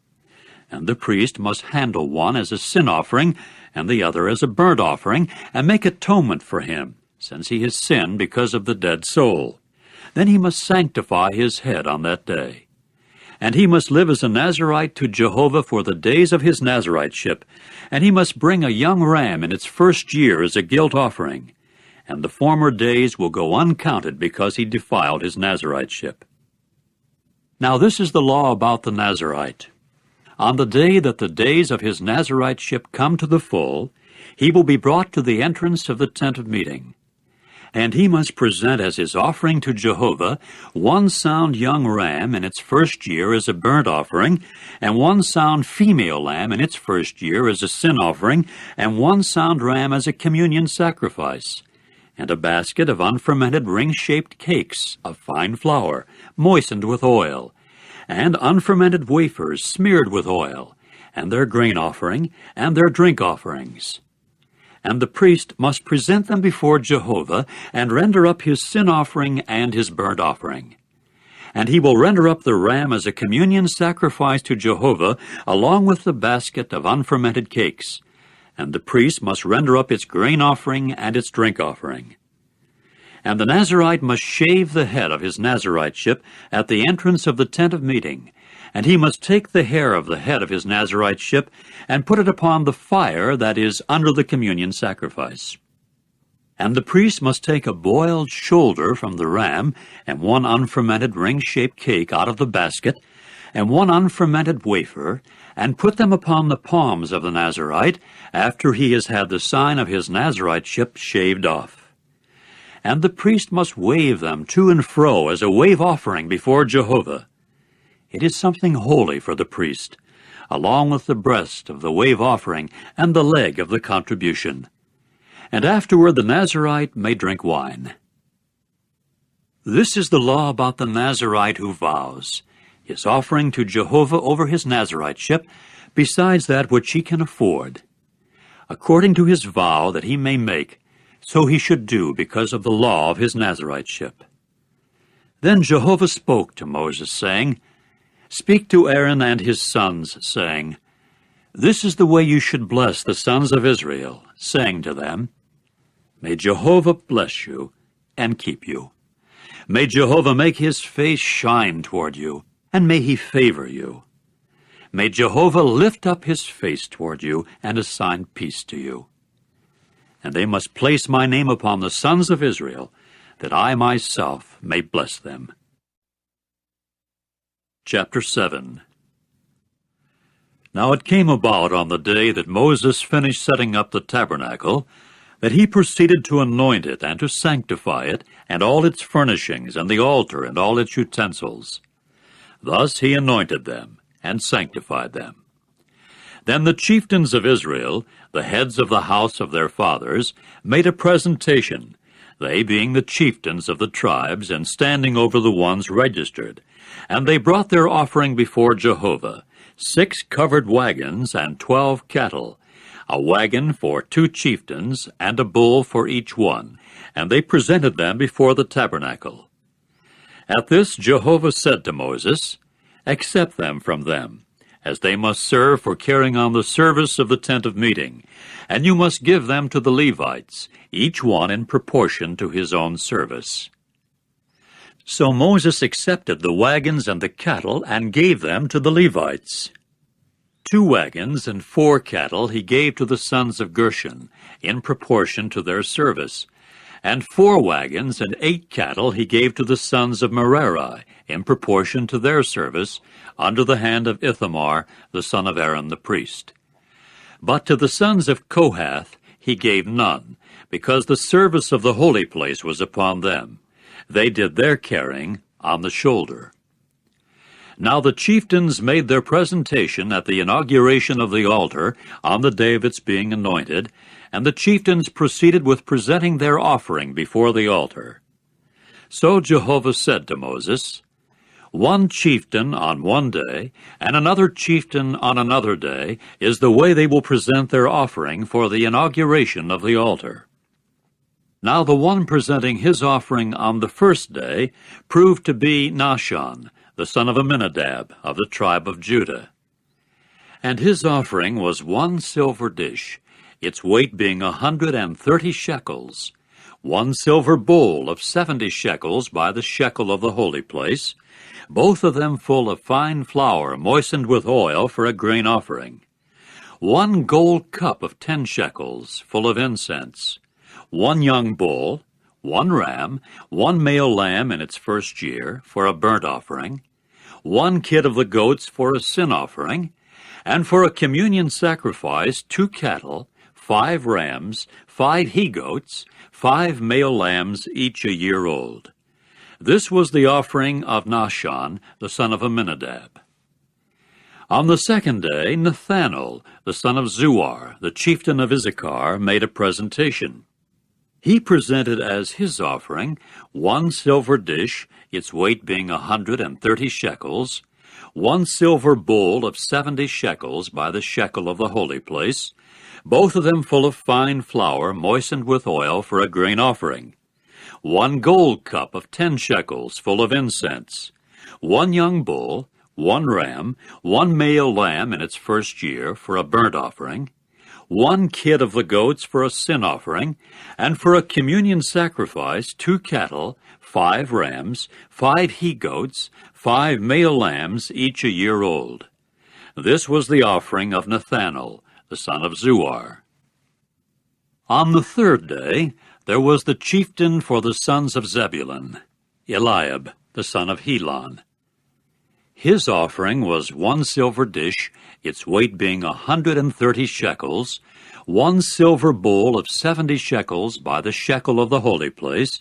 And the priest must handle one as a sin offering, and the other as a burnt offering, and make atonement for him, since he has sinned because of the dead soul. Then he must sanctify his head on that day. And he must live as a Nazirite to Jehovah for the days of his Naziriteship, and he must bring a young ram in its first year as a guilt offering, and the former days will go uncounted because he defiled his Naziriteship. Now this is the law about the Nazirite. On the day that the days of his Naziriteship come to the full, he will be brought to the entrance of the tent of meeting. And he must present as his offering to Jehovah 1 sound young ram in its first year as a burnt offering, and 1 sound female lamb in its first year as a sin offering, and 1 sound ram as a communion sacrifice, and a basket of unfermented ring-shaped cakes of fine flour, moistened with oil, and unfermented wafers smeared with oil, and their grain offering, and their drink offerings. And the priest must present them before Jehovah, and render up his sin offering and his burnt offering. And he will render up the ram as a communion sacrifice to Jehovah, along with the basket of unfermented cakes. and the priest must render up its grain offering and its drink offering. And the Nazirite must shave the head of his Naziriteship at the entrance of the tent of meeting, and he must take the hair of the head of his Naziriteship and put it upon the fire that is under the communion sacrifice. And the priest must take a boiled shoulder from the ram, and one unfermented ring-shaped cake out of the basket, and one unfermented wafer, and put them upon the palms of the Nazirite, after he has had the sign of his Naziriteship shaved off. And the priest must wave them to and fro as a wave offering before Jehovah. It is something holy for the priest, along with the breast of the wave offering and the leg of the contribution. And afterward the Nazirite may drink wine. This is the law about the Nazirite who vows, his offering to Jehovah over his Naziriteship, besides that which he can afford, according to his vow that he may make, so he should do because of the law of his Naziriteship. Then Jehovah spoke to Moses, saying, Speak to Aaron and his sons, saying, This is the way you should bless the sons of Israel, saying to them, May Jehovah bless you and keep you. May Jehovah make his face shine toward you, and may he favor you. May Jehovah lift up his face toward you and assign peace to you. And they must place my name upon the sons of Israel, that I myself may bless them. Chapter 7. Now it came about on the day that Moses finished setting up the tabernacle, that he proceeded to anoint it and to sanctify it, and all its furnishings, and the altar, and all its utensils. Thus he anointed them, and sanctified them. Then the chieftains of Israel, the heads of the house of their fathers, made a presentation, they being the chieftains of the tribes, and standing over the ones registered. And they brought their offering before Jehovah, 6 covered wagons and 12 cattle, a wagon for 2 chieftains, and a bull for each one, and they presented them before the tabernacle. At this Jehovah said to Moses, Accept them from them, as they must serve for carrying on the service of the tent of meeting, and you must give them to the Levites, each one in proportion to his own service. So Moses accepted the wagons and the cattle, and gave them to the Levites. 2 wagons and 4 cattle he gave to the sons of Gershon, in proportion to their service, and 4 wagons and 8 cattle he gave to the sons of Merari, in proportion to their service, under the hand of Ithamar, the son of Aaron the priest. But to the sons of Kohath he gave none, because the service of the holy place was upon them. They did their carrying on the shoulder. Now the chieftains made their presentation at the inauguration of the altar on the day of its being anointed, and the chieftains proceeded with presenting their offering before the altar. So Jehovah said to Moses, One chieftain on one day, and another chieftain on another day, is the way they will present their offering for the inauguration of the altar. Now the one presenting his offering on the first day proved to be Nahshon, the son of Amminadab, of the tribe of Judah. And his offering was 1 silver dish, its weight being 130 shekels, 1 silver bowl of 70 shekels by the shekel of the holy place, both of them full of fine flour moistened with oil for a grain offering, 1 gold cup of 10 shekels, full of incense, 1 young bull, 1 ram, 1 male lamb in its first year, for a burnt offering, 1 kid of the goats for a sin offering, and for a communion sacrifice 2 cattle, 5 rams, 5 he-goats, 5 male lambs, each a year old. This was the offering of Nahshon, the son of Amminadab. On the second day, Nethanel, the son of Zuar, the chieftain of Issachar, made a presentation. He presented as his offering 1 silver dish, its weight being 130 shekels, 1 silver bowl of 70 shekels by the shekel of the holy place, both of them full of fine flour moistened with oil for a grain offering, 1 gold cup of 10 shekels full of incense, 1 young bull, 1 ram, 1 male lamb in its first year for a burnt offering, one kid of the goats for a sin offering, and for a communion sacrifice 2 cattle, 5 rams, 5 he-goats, 5 male lambs, each a year old. This was the offering of Nathanael, the son of Zuar. On the 3rd day there was the chieftain for the sons of Zebulun, Eliab, the son of Helon. His offering was 1 silver dish, its weight being 130 shekels, 1 silver bowl of 70 shekels by the shekel of the holy place,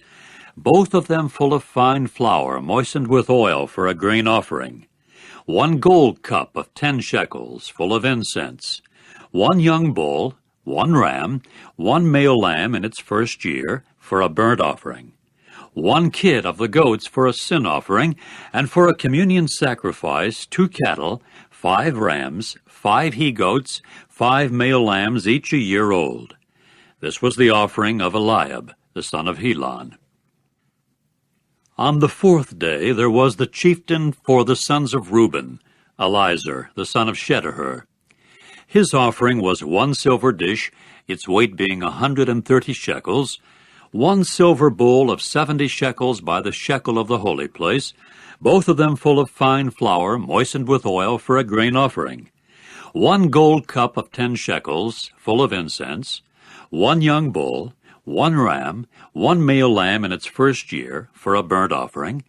both of them full of fine flour moistened with oil for a grain offering, 1 gold cup of 10 shekels full of incense, 1 young bull, 1 ram, 1 male lamb in its first year for a burnt offering, 1 kid of the goats for a sin offering, and for a communion sacrifice 2 cattle, 5 rams, 5 he-goats, 5 male lambs, each a year old. This was the offering of Eliab, the son of Helon. On the 4th day there was the chieftain for the sons of Reuben, Elizur, the son of Shedeur. His offering was 1 silver dish, its weight being 130 shekels, 1 silver bowl of 70 shekels by the shekel of the holy place, both of them full of fine flour moistened with oil for a grain offering, 1 gold cup of 10 shekels full of incense, 1 young bull, 1 ram, 1 male lamb in its first year for a burnt offering,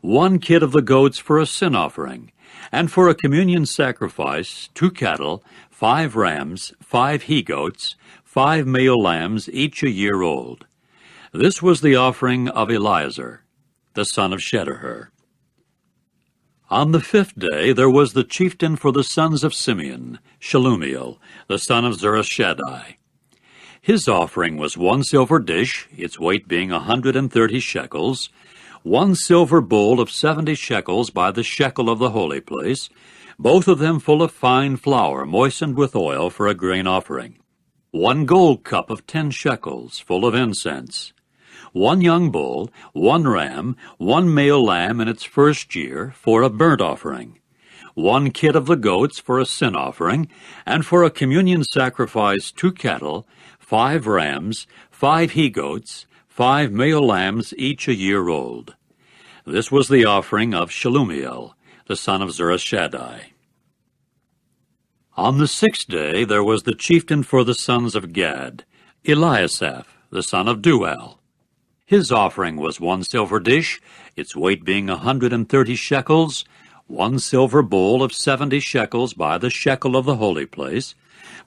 1 kid of the goats for a sin offering, and for a communion sacrifice 2 cattle, 5 rams, 5 he-goats, 5 male lambs, each a year old. This was the offering of Elizur, the son of Shedeur. On the 5th day there was the chieftain for the sons of Simeon, Shelumiel, the son of Zurishaddai. His offering was 1 silver dish, its weight being 130 shekels, 1 silver bowl of 70 shekels by the shekel of the holy place, both of them full of fine flour moistened with oil for a grain offering, 1 gold cup of 10 shekels full of incense, 1 young bull, 1 ram, 1 male lamb in its first year for a burnt offering, 1 kid of the goats for a sin offering, and for a communion sacrifice 2 cattle, 5 rams, 5 he-goats, 5 male lambs, each a year old. This was the offering of Shelumiel, the son of Zurishaddai. On the 6th day there was the chieftain for the sons of Gad, Eliasaph, the son of Dual. His offering was 1 silver dish, its weight being 130 shekels, 1 silver bowl of 70 shekels by the shekel of the holy place,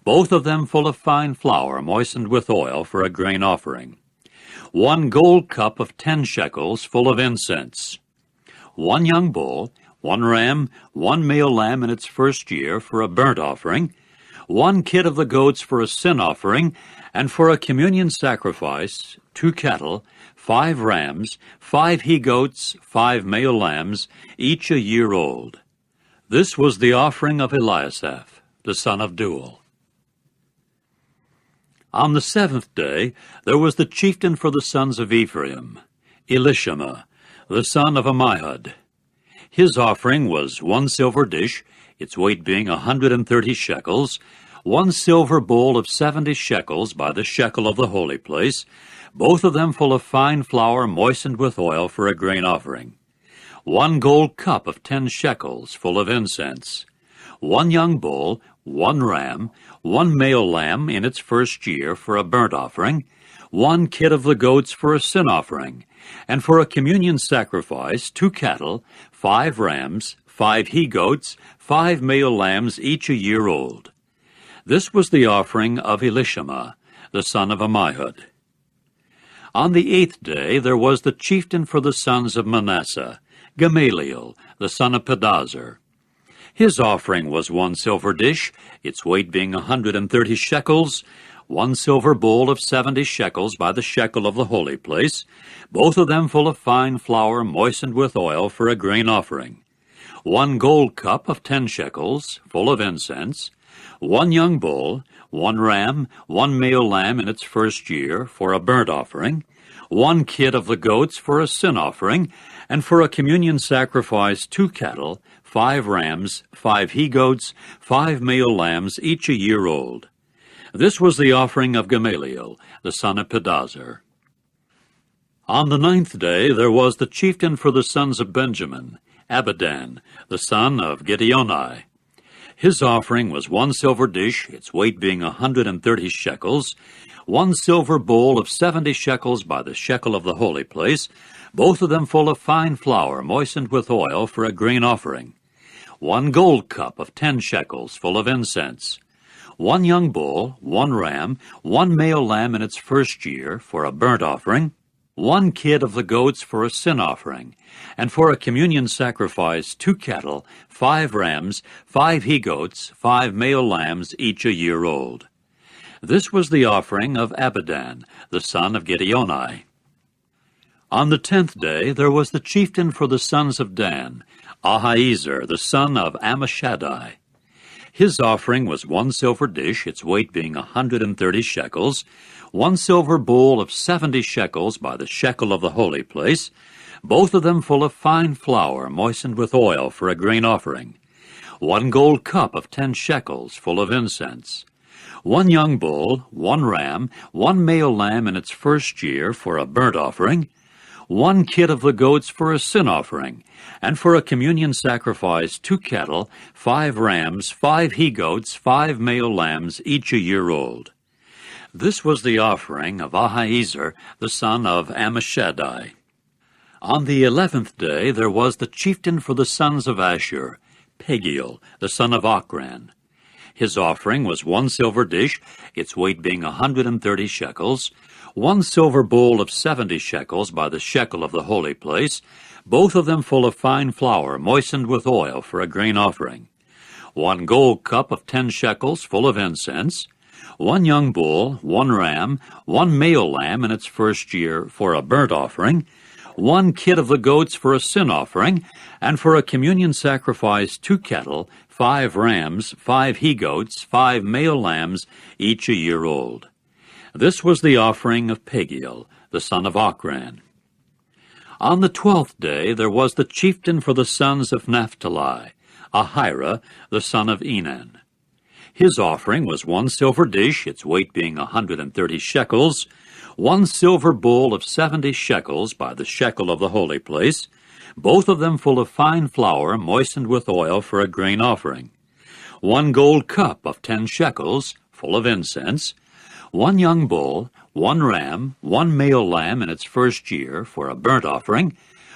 both of them full of fine flour moistened with oil for a grain offering, 1 gold cup of 10 shekels full of incense, 1 young bull, 1 ram, 1 male lamb in its first year for a burnt offering, 1 kid of the goats for a sin offering, and for a communion sacrifice 2 cattle, 5 rams, 5 he-goats, 5 male lambs, each a year old. This was the offering of Eliasaph, the son of Dual. On the 7th day there was the chieftain for the sons of Ephraim, Elishama, the son of Ammihud. His offering was 1 silver dish, its weight being 130 shekels, 1 silver bowl of 70 shekels by the shekel of the holy place, both of them full of fine flour moistened with oil for a grain offering, 1 gold cup of 10 shekels full of incense, 1 young bull, 1 ram, 1 male lamb in its first year for a burnt offering, 1 kid of the goats for a sin offering, and for a communion sacrifice 2 cattle, 5 rams, 5 he-goats, 5 male lambs, each a year old. This was the offering of Elishama, the son of Ammihud. On the 8th day there was the chieftain for the sons of Manasseh, Gamaliel, the son of Pedazur. His offering was 1 silver dish, its weight being 130 shekels, 1 silver bowl of 70 shekels by the shekel of the holy place, both of them full of fine flour moistened with oil for a grain offering, 1 gold cup of 10 shekels full of incense, 1 young bull, 1 ram, 1 male lamb in its first year for a burnt offering, 1 kid of the goats for a sin offering, and for a communion sacrifice 2 cattle, 5 rams, 5 he-goats, 5 male lambs, each a year old. This was the offering of Gamaliel, the son of Pedazur. On the 9th day there was the chieftain for the sons of Benjamin, Abidan, the son of Gideoni. His offering was 1 silver dish, its weight being 130 shekels, 1 silver bowl of 70 shekels by the shekel of the holy place, both of them full of fine flour moistened with oil for a grain offering, 1 gold cup of 10 shekels full of incense, 1 young bull, 1 ram, 1 male lamb in its first year for a burnt offering, 1 kid of the goats for a sin offering, and for a communion sacrifice 2 cattle, 5 rams, 5 he-goats, 5 male lambs, each a year old. This was the offering of Abidan, the son of Gideoni. On the 10th day there was the chieftain for the sons of Dan, Ahiezer, the son of Ammishaddai. His offering was 1 silver dish, its weight being 130 shekels, 1 silver bowl of 70 shekels by the shekel of the holy place, both of them full of fine flour moistened with oil for a grain offering, 1 gold cup of 10 shekels full of incense, 1 young bull, 1 ram, 1 male lamb in its first year for a burnt offering, 1 kid of the goats for a sin offering, and for a communion sacrifice 2 cattle, 5 rams, 5 he-goats, 5 male lambs, each a year old. This was the offering of Ahiezer, the son of Ammishaddai. On the 11th day there was the chieftain for the sons of Asher, Pagiel, the son of Ochran. His offering was 1 silver dish, its weight being 130 shekels, 1 silver bowl of 70 shekels by the shekel of the holy place, both of them full of fine flour moistened with oil for a grain offering, 1 gold cup of 10 shekels full of incense, 1 young bull, 1 ram, 1 male lamb in its first year for a burnt offering, 1 kid of the goats for a sin offering, and for a communion sacrifice 2 cattle, 5 rams, 5 he-goats, 5 male lambs, each a year old. This was the offering of Pagiel, the son of Ochran. On the 12th day there was the chieftain for the sons of Naphtali, Ahira, the son of Enan. His offering was 1 silver dish, its weight being 130 shekels, 1 silver bowl of 70 shekels by the shekel of the holy place, both of them full of fine flour moistened with oil for a grain offering, 1 gold cup of 10 shekels, full of incense, 1 young bull, 1 ram, 1 male lamb in its first year for a burnt offering,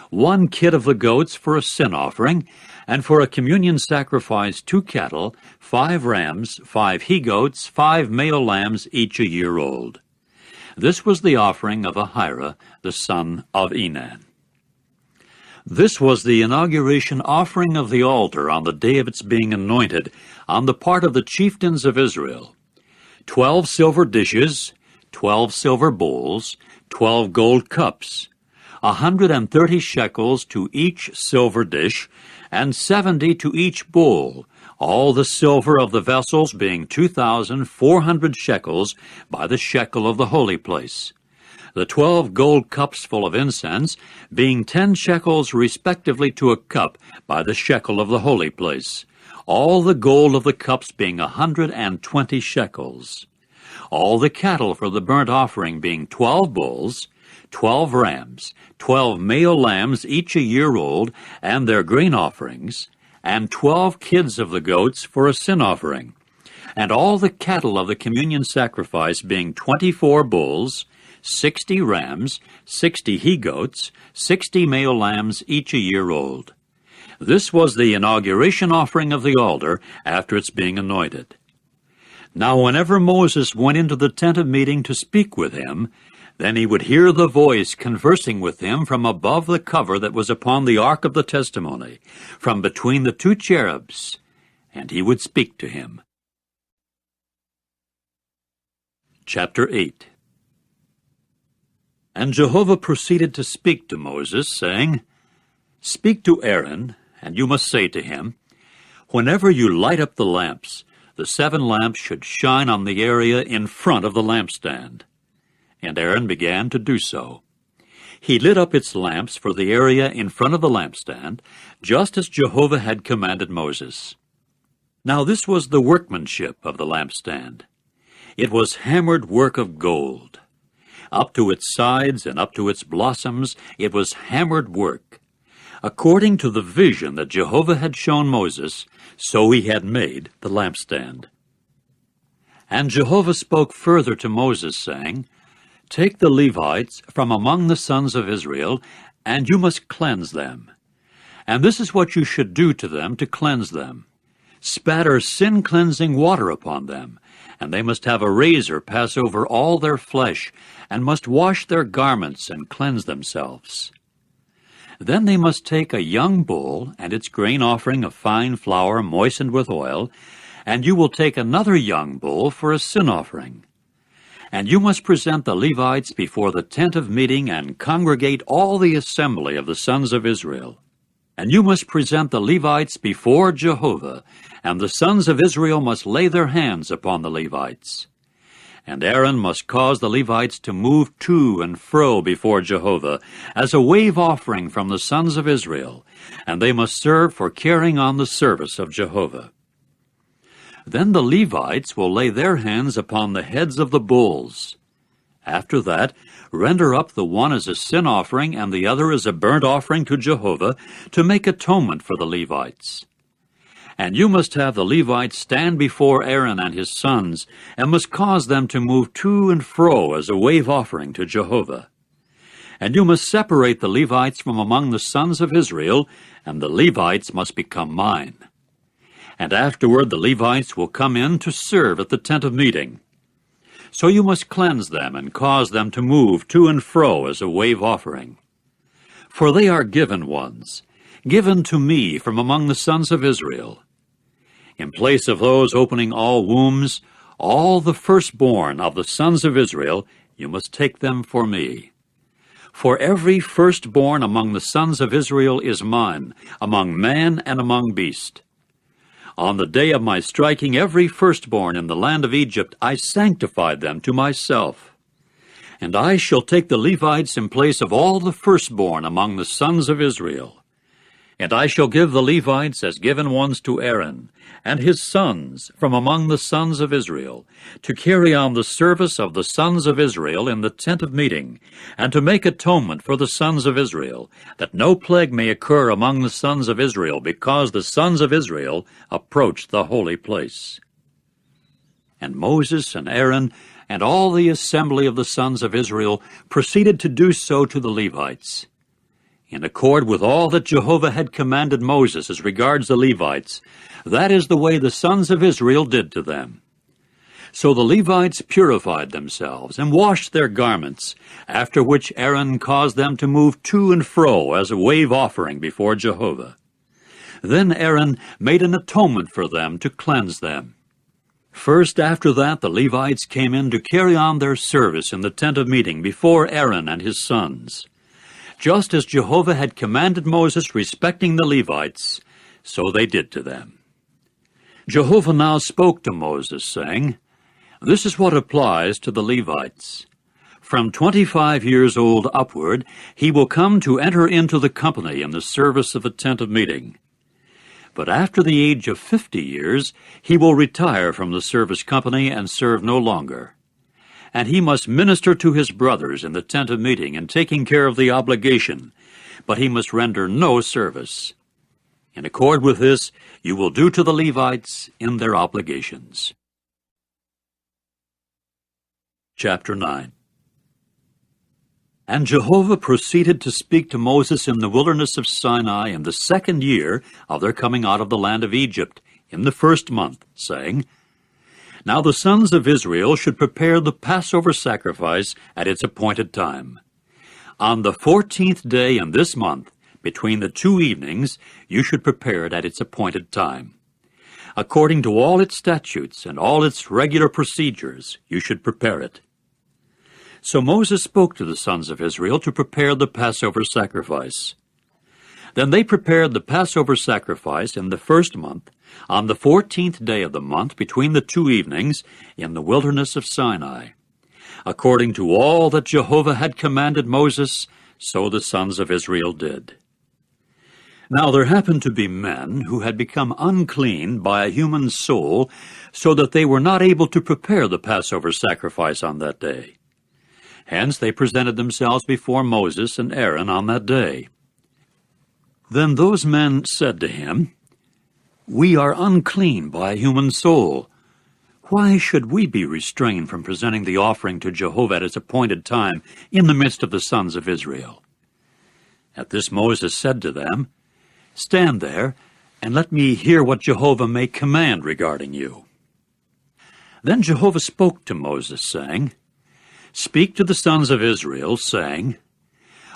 1 kid of the goats for a sin offering, and for a communion sacrifice 2 cattle, 5 rams, 5 he-goats, 5 male lambs, each a year old. This was the offering of Ahira, the son of Enan. This was the inauguration offering of the altar on the day of its being anointed on the part of the chieftains of Israel. 12 silver dishes, 12 silver bowls, 12 gold cups, 130 shekels to each silver dish, and 70 to each bowl, all the silver of the vessels being 2,400 shekels by the shekel of the holy place. The 12 gold cups full of incense being 10 shekels respectively to a cup by the shekel of the holy place, all the gold of the cups being 120 shekels. All the cattle for the burnt offering being 12 bulls, 12 rams, 12 male lambs, each a year old, and their grain offerings, and 12 kids of the goats for a sin offering, and all the cattle of the communion sacrifice being 24 bulls, 60 rams, 60 he-goats, 60 male lambs, each a year old. This was the inauguration offering of the altar after its being anointed. Now whenever Moses went into the tent of meeting to speak with him, then he would hear the voice conversing with him from above the cover that was upon the ark of the testimony, from between the 2 cherubs, and he would speak to him. Chapter 8. And Jehovah proceeded to speak to Moses, saying, Speak to Aaron, and you must say to him, Whenever you light up the lamps, the 7 lamps should shine on the area in front of the lampstand. And Aaron began to do so. He lit up its lamps for the area in front of the lampstand, just as Jehovah had commanded Moses. Now this was the workmanship of the lampstand. It was hammered work of gold. Up to its sides and up to its blossoms, it was hammered work. According to the vision that Jehovah had shown Moses, so he had made the lampstand. And Jehovah spoke further to Moses, saying, Take the Levites from among the sons of Israel, and you must cleanse them. And this is what you should do to them to cleanse them. Spatter sin-cleansing water upon them, and they must have a razor pass over all their flesh, and must wash their garments and cleanse themselves. Then they must take a young bull and its grain offering of fine flour moistened with oil, and you will take another young bull for a sin offering. And you must present the Levites before the tent of meeting and congregate all the assembly of the sons of Israel. And you must present the Levites before Jehovah, and the sons of Israel must lay their hands upon the Levites. And Aaron must cause the Levites to move to and fro before Jehovah as a wave offering from the sons of Israel, and they must serve for carrying on the service of Jehovah. Then the Levites will lay their hands upon the heads of the bulls. After that, render up the one as a sin offering and the other as a burnt offering to Jehovah, to make atonement for the Levites. And you must have the Levites stand before Aaron and his sons, and must cause them to move to and fro as a wave offering to Jehovah. And you must separate the Levites from among the sons of Israel, and the Levites must become mine. And afterward the Levites will come in to serve at the tent of meeting. So you must cleanse them and cause them to move to and fro as a wave offering. For they are given ones, given to me from among the sons of Israel. In place of those opening all wombs, all the firstborn of the sons of Israel, you must take them for me. For every firstborn among the sons of Israel is mine, among man and among beast. On the day of my striking every firstborn in the land of Egypt, I sanctified them to myself. And I shall take the Levites in place of all the firstborn among the sons of Israel. And I shall give the Levites as given ones to Aaron, and his sons from among the sons of Israel, to carry on the service of the sons of Israel in the tent of meeting, and to make atonement for the sons of Israel, that no plague may occur among the sons of Israel, because the sons of Israel approach the holy place. And Moses and Aaron and all the assembly of the sons of Israel proceeded to do so to the Levites. In accord with all that Jehovah had commanded Moses as regards the Levites, that is the way the sons of Israel did to them. So the Levites purified themselves and washed their garments, after which Aaron caused them to move to and fro as a wave offering before Jehovah. Then Aaron made an atonement for them to cleanse them. First after that the Levites came in to carry on their service in the tent of meeting before Aaron and his sons. Just as Jehovah had commanded Moses respecting the Levites, so they did to them. Jehovah now spoke to Moses, saying, This is what applies to the Levites. From 25 years old upward, he will come to enter into the company in the service of the tent of meeting. But after the age of 50 years, he will retire from the service company and serve no longer. And he must minister to his brothers in the tent of meeting in taking care of the obligation, but he must render no service. In accord with this, you will do to the Levites in their obligations. Chapter 9. And Jehovah proceeded to speak to Moses in the wilderness of Sinai in the 2nd year of their coming out of the land of Egypt, in the 1st month, saying, Now the sons of Israel should prepare the Passover sacrifice at its appointed time. On the 14th day in this month, between the 2 evenings, you should prepare it at its appointed time. According to all its statutes and all its regular procedures, you should prepare it. So Moses spoke to the sons of Israel to prepare the Passover sacrifice. Then they prepared the Passover sacrifice in the 1st month, on the 14th day of the month, between the 2 evenings, in the wilderness of Sinai. According to all that Jehovah had commanded Moses, so the sons of Israel did. Now there happened to be men who had become unclean by a human soul, so that they were not able to prepare the Passover sacrifice on that day. Hence they presented themselves before Moses and Aaron on that day. Then those men said to him, "We are unclean by a human soul. Why should we be restrained from presenting the offering to Jehovah at its appointed time in the midst of the sons of Israel?" At this Moses said to them, "Stand there, and let me hear what Jehovah may command regarding you." Then Jehovah spoke to Moses, saying, "Speak to the sons of Israel, saying,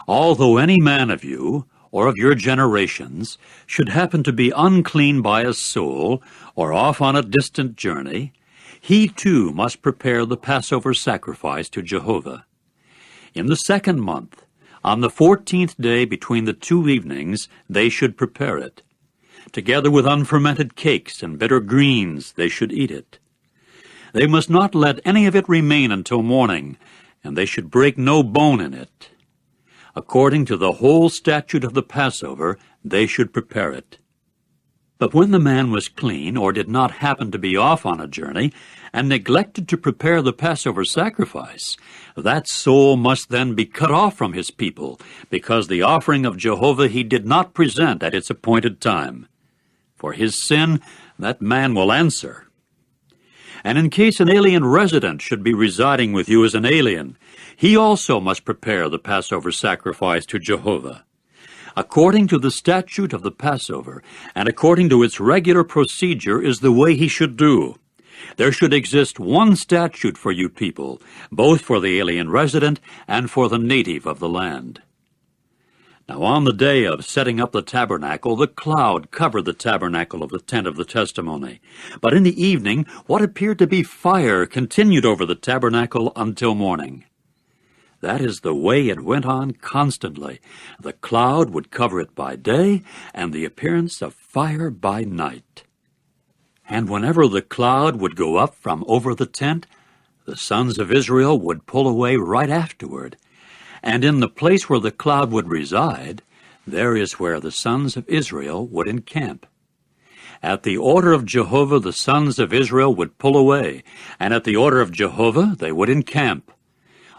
Although any man of you, or of your generations, should happen to be unclean by a soul, or off on a distant journey, he too must prepare the Passover sacrifice to Jehovah. In the 2nd month, on the 14th day between the 2 evenings, they should prepare it. Together with unfermented cakes and bitter greens, they should eat it. They must not let any of it remain until morning, and they should break no bone in it. According to the whole statute of the Passover, they should prepare it. But when the man was clean, or did not happen to be off on a journey, and neglected to prepare the Passover sacrifice, that soul must then be cut off from his people, because the offering of Jehovah he did not present at its appointed time. For his sin, that man will answer. And in case an alien resident should be residing with you as an alien, he also must prepare the Passover sacrifice to Jehovah. According to the statute of the Passover, and according to its regular procedure, is the way he should do. There should exist one statute for you people, both for the alien resident and for the native of the land. Now on the day of setting up the tabernacle, the cloud covered the tabernacle of the tent of the testimony. But in the evening, what appeared to be fire continued over the tabernacle until morning. That is the way it went on constantly. The cloud would cover it by day, and the appearance of fire by night. And whenever the cloud would go up from over the tent, the sons of Israel would pull away right afterward. And in the place where the cloud would reside, there is where the sons of Israel would encamp. At the order of Jehovah, the sons of Israel would pull away, and at the order of Jehovah, they would encamp.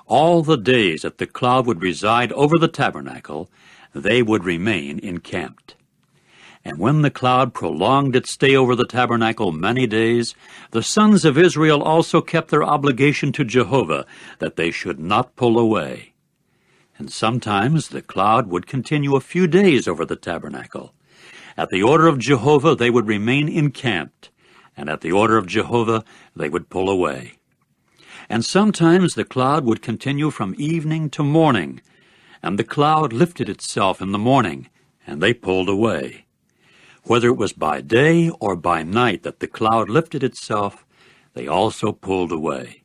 All the days that the cloud would reside over the tabernacle, they would remain encamped. And when the cloud prolonged its stay over the tabernacle many days, the sons of Israel also kept their obligation to Jehovah, that they should not pull away. And sometimes the cloud would continue a few days over the tabernacle. At the order of Jehovah they would remain encamped, and at the order of Jehovah they would pull away. And sometimes the cloud would continue from evening to morning, and the cloud lifted itself in the morning, and they pulled away. Whether it was by day or by night that the cloud lifted itself, they also pulled away.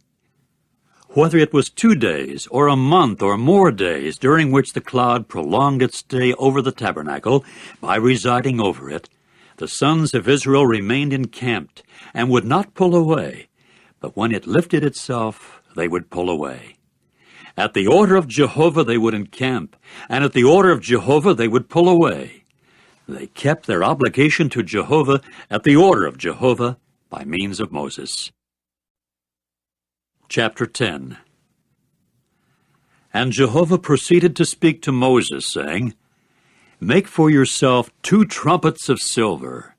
Whether it was 2 days or a month or more days during which the cloud prolonged its stay over the tabernacle by residing over it, the sons of Israel remained encamped and would not pull away, but when it lifted itself, they would pull away. At the order of Jehovah they would encamp, and at the order of Jehovah they would pull away. They kept their obligation to Jehovah at the order of Jehovah by means of Moses. Chapter 10. And Jehovah proceeded to speak to Moses, saying, "Make for yourself 2 trumpets of silver.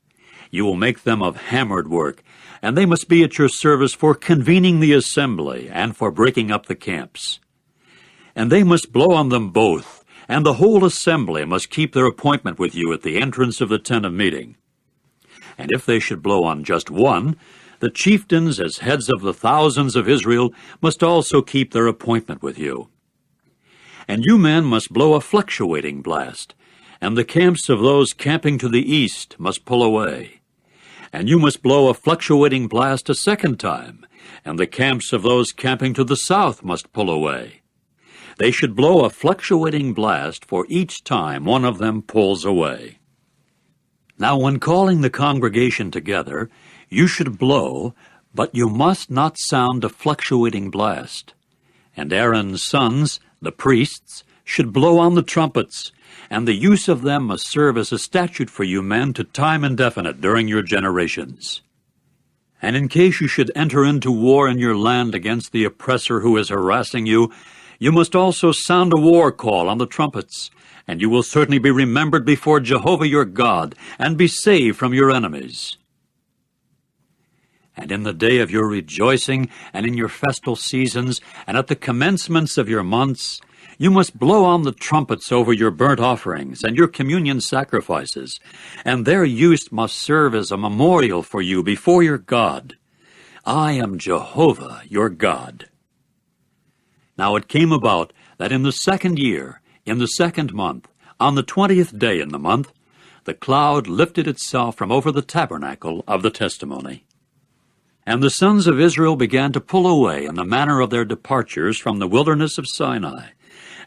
You will make them of hammered work, and they must be at your service for convening the assembly and for breaking up the camps. And they must blow on them both, and the whole assembly must keep their appointment with you at the entrance of the tent of meeting. And if they should blow on just one, the chieftains, as heads of the thousands of Israel, must also keep their appointment with you. And you men must blow a fluctuating blast, and the camps of those camping to the east must pull away. And you must blow a fluctuating blast a 2nd time, and the camps of those camping to the south must pull away. They should blow a fluctuating blast for each time one of them pulls away. Now when calling the congregation together, you should blow, but you must not sound a fluctuating blast. And Aaron's sons, the priests, should blow on the trumpets, and the use of them must serve as a statute for you men to time indefinite during your generations. And in case you should enter into war in your land against the oppressor who is harassing you, you must also sound a war call on the trumpets, and you will certainly be remembered before Jehovah your God, and be saved from your enemies. And in the day of your rejoicing, and in your festal seasons, and at the commencements of your months, you must blow on the trumpets over your burnt offerings and your communion sacrifices, and their use must serve as a memorial for you before your God. I am Jehovah your God. Now it came about that in the 2nd year, in the 2nd month, on the 20th day in the month, the cloud lifted itself from over the tabernacle of the testimony. And the sons of Israel began to pull away in the manner of their departures from the wilderness of Sinai,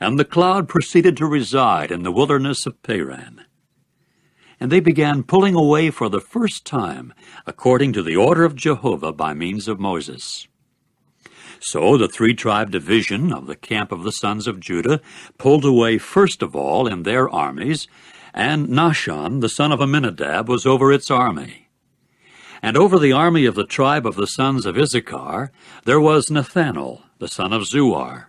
and the cloud proceeded to reside in the wilderness of Paran. And they began pulling away for the first time, according to the order of Jehovah by means of Moses. So the 3-tribe division of the camp of the sons of Judah pulled away first of all in their armies, and Nahshon, the son of Amminadab, was over its army. And over the army of the tribe of the sons of Issachar there was Nethanel, the son of Zuar.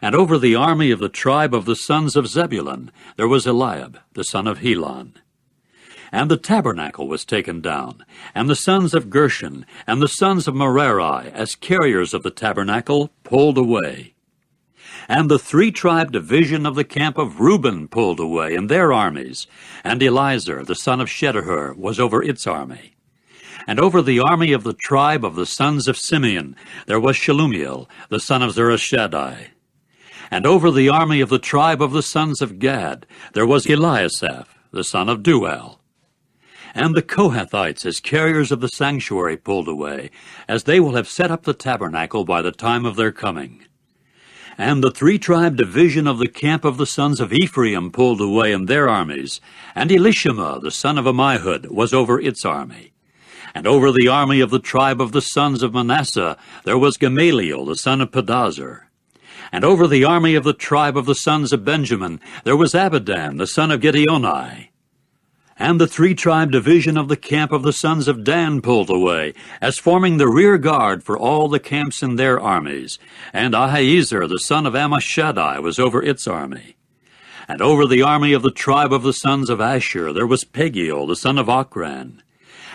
And over the army of the tribe of the sons of Zebulun there was Eliab, the son of Helon. And the tabernacle was taken down, and the sons of Gershon and the sons of Merari, as carriers of the tabernacle, pulled away. And the 3-tribe division of the camp of Reuben pulled away in their armies, and Elizur, the son of Shedehur, was over its army. And over the army of the tribe of the sons of Simeon there was Shelumiel, the son of Zurishaddai. And over the army of the tribe of the sons of Gad there was Eliasaph, the son of Duel. And the Kohathites as carriers of the sanctuary pulled away, as they will have set up the tabernacle by the time of their coming. And the 3-tribe division of the camp of the sons of Ephraim pulled away in their armies, and Elishama, the son of Ammihud, was over its army. And over the army of the tribe of the sons of Manasseh there was Gamaliel, the son of Pedazur. And over the army of the tribe of the sons of Benjamin there was Abidan, the son of Gideoni. And the 3-tribe division of the camp of the sons of Dan pulled away, as forming the rear guard for all the camps in their armies. And Ahiezer, the son of Ammishaddai, was over its army. And over the army of the tribe of the sons of Asher there was Pagiel, the son of Ochran.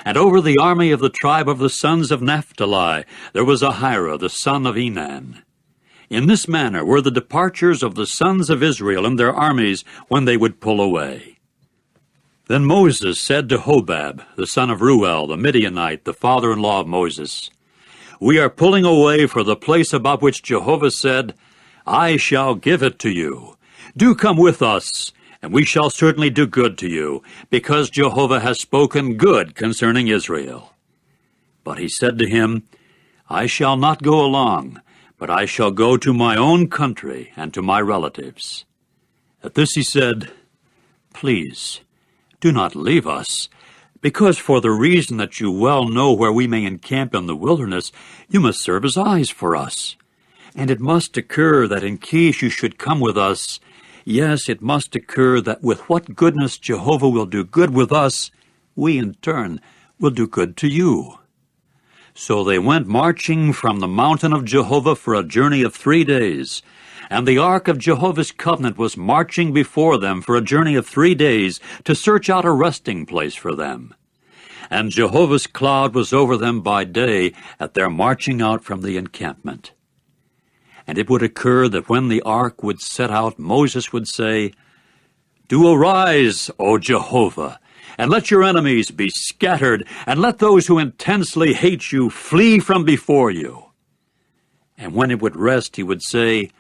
And over the army of the tribe of the sons of Naphtali there was Ahira, the son of Enan. In this manner were the departures of the sons of Israel and their armies when they would pull away. Then Moses said to Hobab, the son of Ruel, the Midianite, the father-in-law of Moses, "We are pulling away for the place about which Jehovah said, 'I shall give it to you.' Do come with us, and we shall certainly do good to you, because Jehovah has spoken good concerning Israel." But he said to him, "I shall not go along, but I shall go to my own country and to my relatives." At this he said, "Please, do not leave us, because for the reason that you well know where we may encamp in the wilderness, you must serve as eyes for us. And it must occur that in case you should come with us, yes, it must occur that with what goodness Jehovah will do good with us, we in turn will do good to you." So they went marching from the mountain of Jehovah for a journey of 3 days, and the ark of Jehovah's covenant was marching before them for a journey of 3 days to search out a resting place for them. And Jehovah's cloud was over them by day at their marching out from the encampment. And it would occur that when the ark would set out, Moses would say, "Do arise, O Jehovah, and let your enemies be scattered, and let those who intensely hate you flee from before you." And when it would rest, he would say,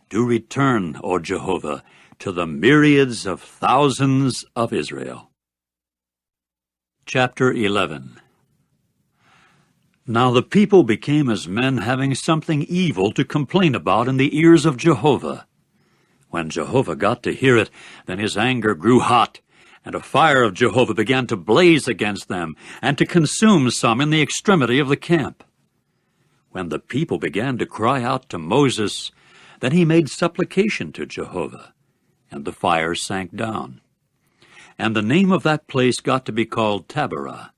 "Do return, O Jehovah, to the myriads of thousands of Israel." Chapter 11. Now the people became as men having something evil to complain about in the ears of Jehovah. When Jehovah got to hear it, then his anger grew hot, and a fire of Jehovah began to blaze against them, and to consume some in the extremity of the camp. When the people began to cry out to Moses, then he made supplication to Jehovah, and the fire sank down. And the name of that place got to be called Taberah,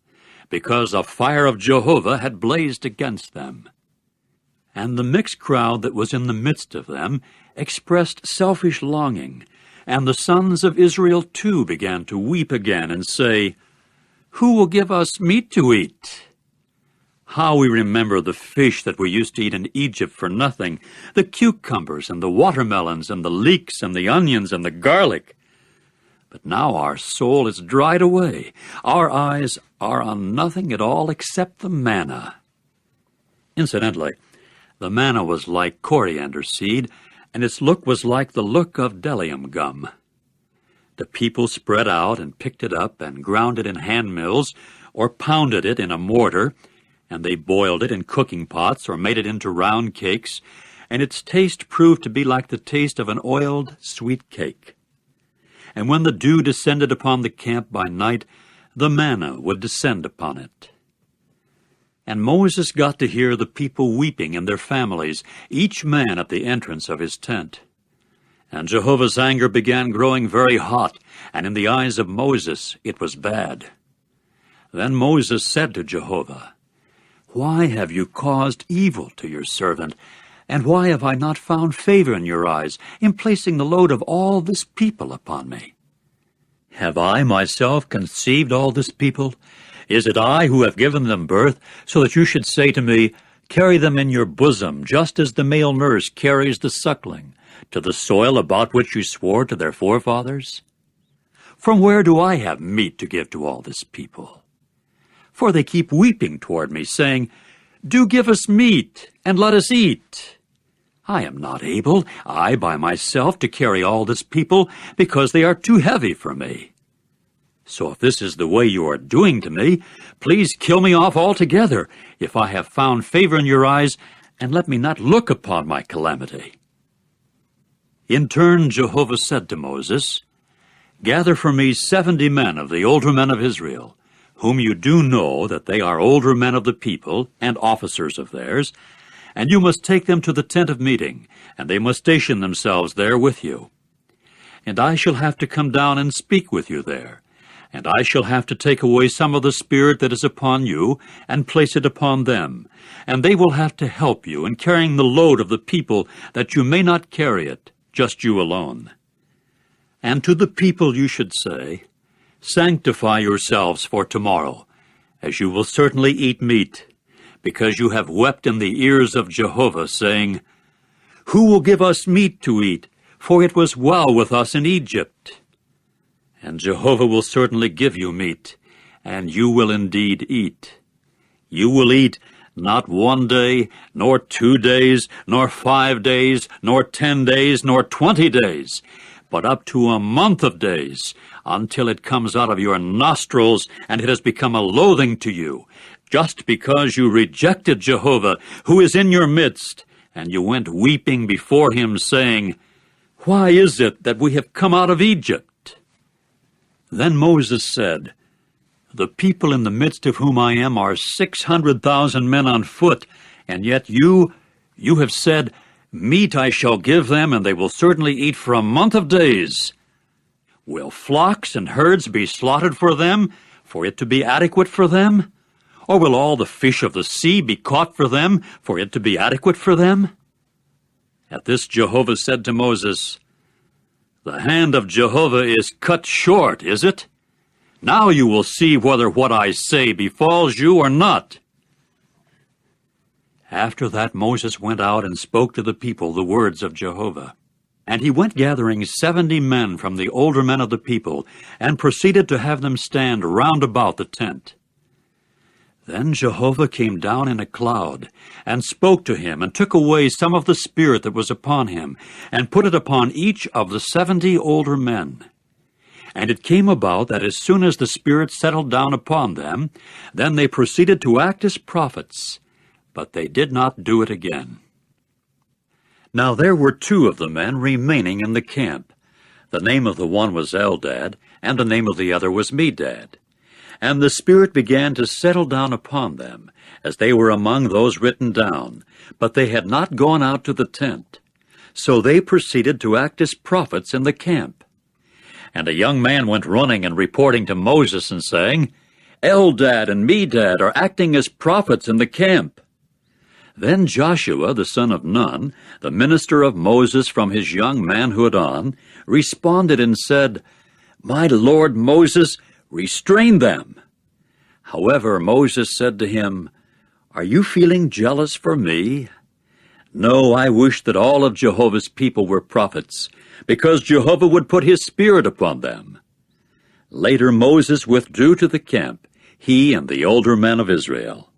because a fire of Jehovah had blazed against them. And the mixed crowd that was in the midst of them expressed selfish longing, and the sons of Israel too began to weep again and say, "Who will give us meat to eat?" How we remember the fish that we used to eat in Egypt for nothing, the cucumbers and the watermelons and the leeks and the onions and the garlic. But now our soul is dried away. Our eyes are on nothing at all except the manna. Incidentally, the manna was like coriander seed, and its look was like the look of bdellium gum. The people spread out and picked it up and ground it in hand mills or pounded it in a mortar, and they boiled it in cooking pots or made it into round cakes, and its taste proved to be like the taste of an oiled sweet cake. And when the dew descended upon the camp by night, the manna would descend upon it. And Moses got to hear the people weeping in their families, each man at the entrance of his tent. And Jehovah's anger began growing very hot, and in the eyes of Moses it was bad. Then Moses said to Jehovah, "Why have you caused evil to your servant? And why have I not found favor in your eyes in placing the load of all this people upon me? Have I myself conceived all this people? Is it I who have given them birth, so that you should say to me, 'Carry them in your bosom, just as the male nurse carries the suckling, to the soil about which you swore to their forefathers?' From where do I have meat to give to all this people? For they keep weeping toward me, saying, 'Do give us meat, and let us eat.' I am not able, I by myself, to carry all this people, because they are too heavy for me. So if this is the way you are doing to me, please kill me off altogether, if I have found favor in your eyes, and let me not look upon my calamity." In turn Jehovah said to Moses, "Gather for me 70 men of the older men of Israel, whom you do know that they are older men of the people and officers of theirs, and you must take them to the tent of meeting, and they must station themselves there with you. And I shall have to come down and speak with you there, and I shall have to take away some of the spirit that is upon you and place it upon them, and they will have to help you in carrying the load of the people, that you may not carry it, just you alone. And to the people you should say, 'Sanctify yourselves for tomorrow, as you will certainly eat meat, because you have wept in the ears of Jehovah, saying, Who will give us meat to eat? For it was well with us in Egypt.' And Jehovah will certainly give you meat, and you will indeed eat. You will eat not 1 day, nor 2 days, nor 5 days, nor 10 days, nor 20 days, but up to a month of days, until it comes out of your nostrils, and it has become a loathing to you, just because you rejected Jehovah, who is in your midst, and you went weeping before him, saying, 'Why is it that we have come out of Egypt?' Then Moses said, 'The people in the midst of whom I am are 600,000 men on foot, and yet you have said, Meat I shall give them, and they will certainly eat for a month of days. Will flocks and herds be slaughtered for them, for it to be adequate for them? Or will all the fish of the sea be caught for them, for it to be adequate for them?' At this Jehovah said to Moses, 'The hand of Jehovah is cut short, is it? Now you will see whether what I say befalls you or not.' After that Moses went out and spoke to the people the words of Jehovah. And he went gathering 70 men from the older men of the people, and proceeded to have them stand round about the tent. Then Jehovah came down in a cloud, and spoke to him, and took away some of the spirit that was upon him, and put it upon each of the 70 older men. And it came about that as soon as the spirit settled down upon them, then they proceeded to act as prophets, but they did not do it again. Now there were 2 of the men remaining in the camp. The name of the one was Eldad, and the name of the other was Medad. And the Spirit began to settle down upon them, as they were among those written down, but they had not gone out to the tent. So they proceeded to act as prophets in the camp. And a young man went running and reporting to Moses and saying, Eldad and Medad are acting as prophets in the camp. Then Joshua, the son of Nun, the minister of Moses from his young manhood on, responded and said, My lord Moses, restrain them. However, Moses said to him, Are you feeling jealous for me? No, I wish that all of Jehovah's people were prophets, because Jehovah would put his spirit upon them. Later Moses withdrew to the camp, he and the older men of Israel.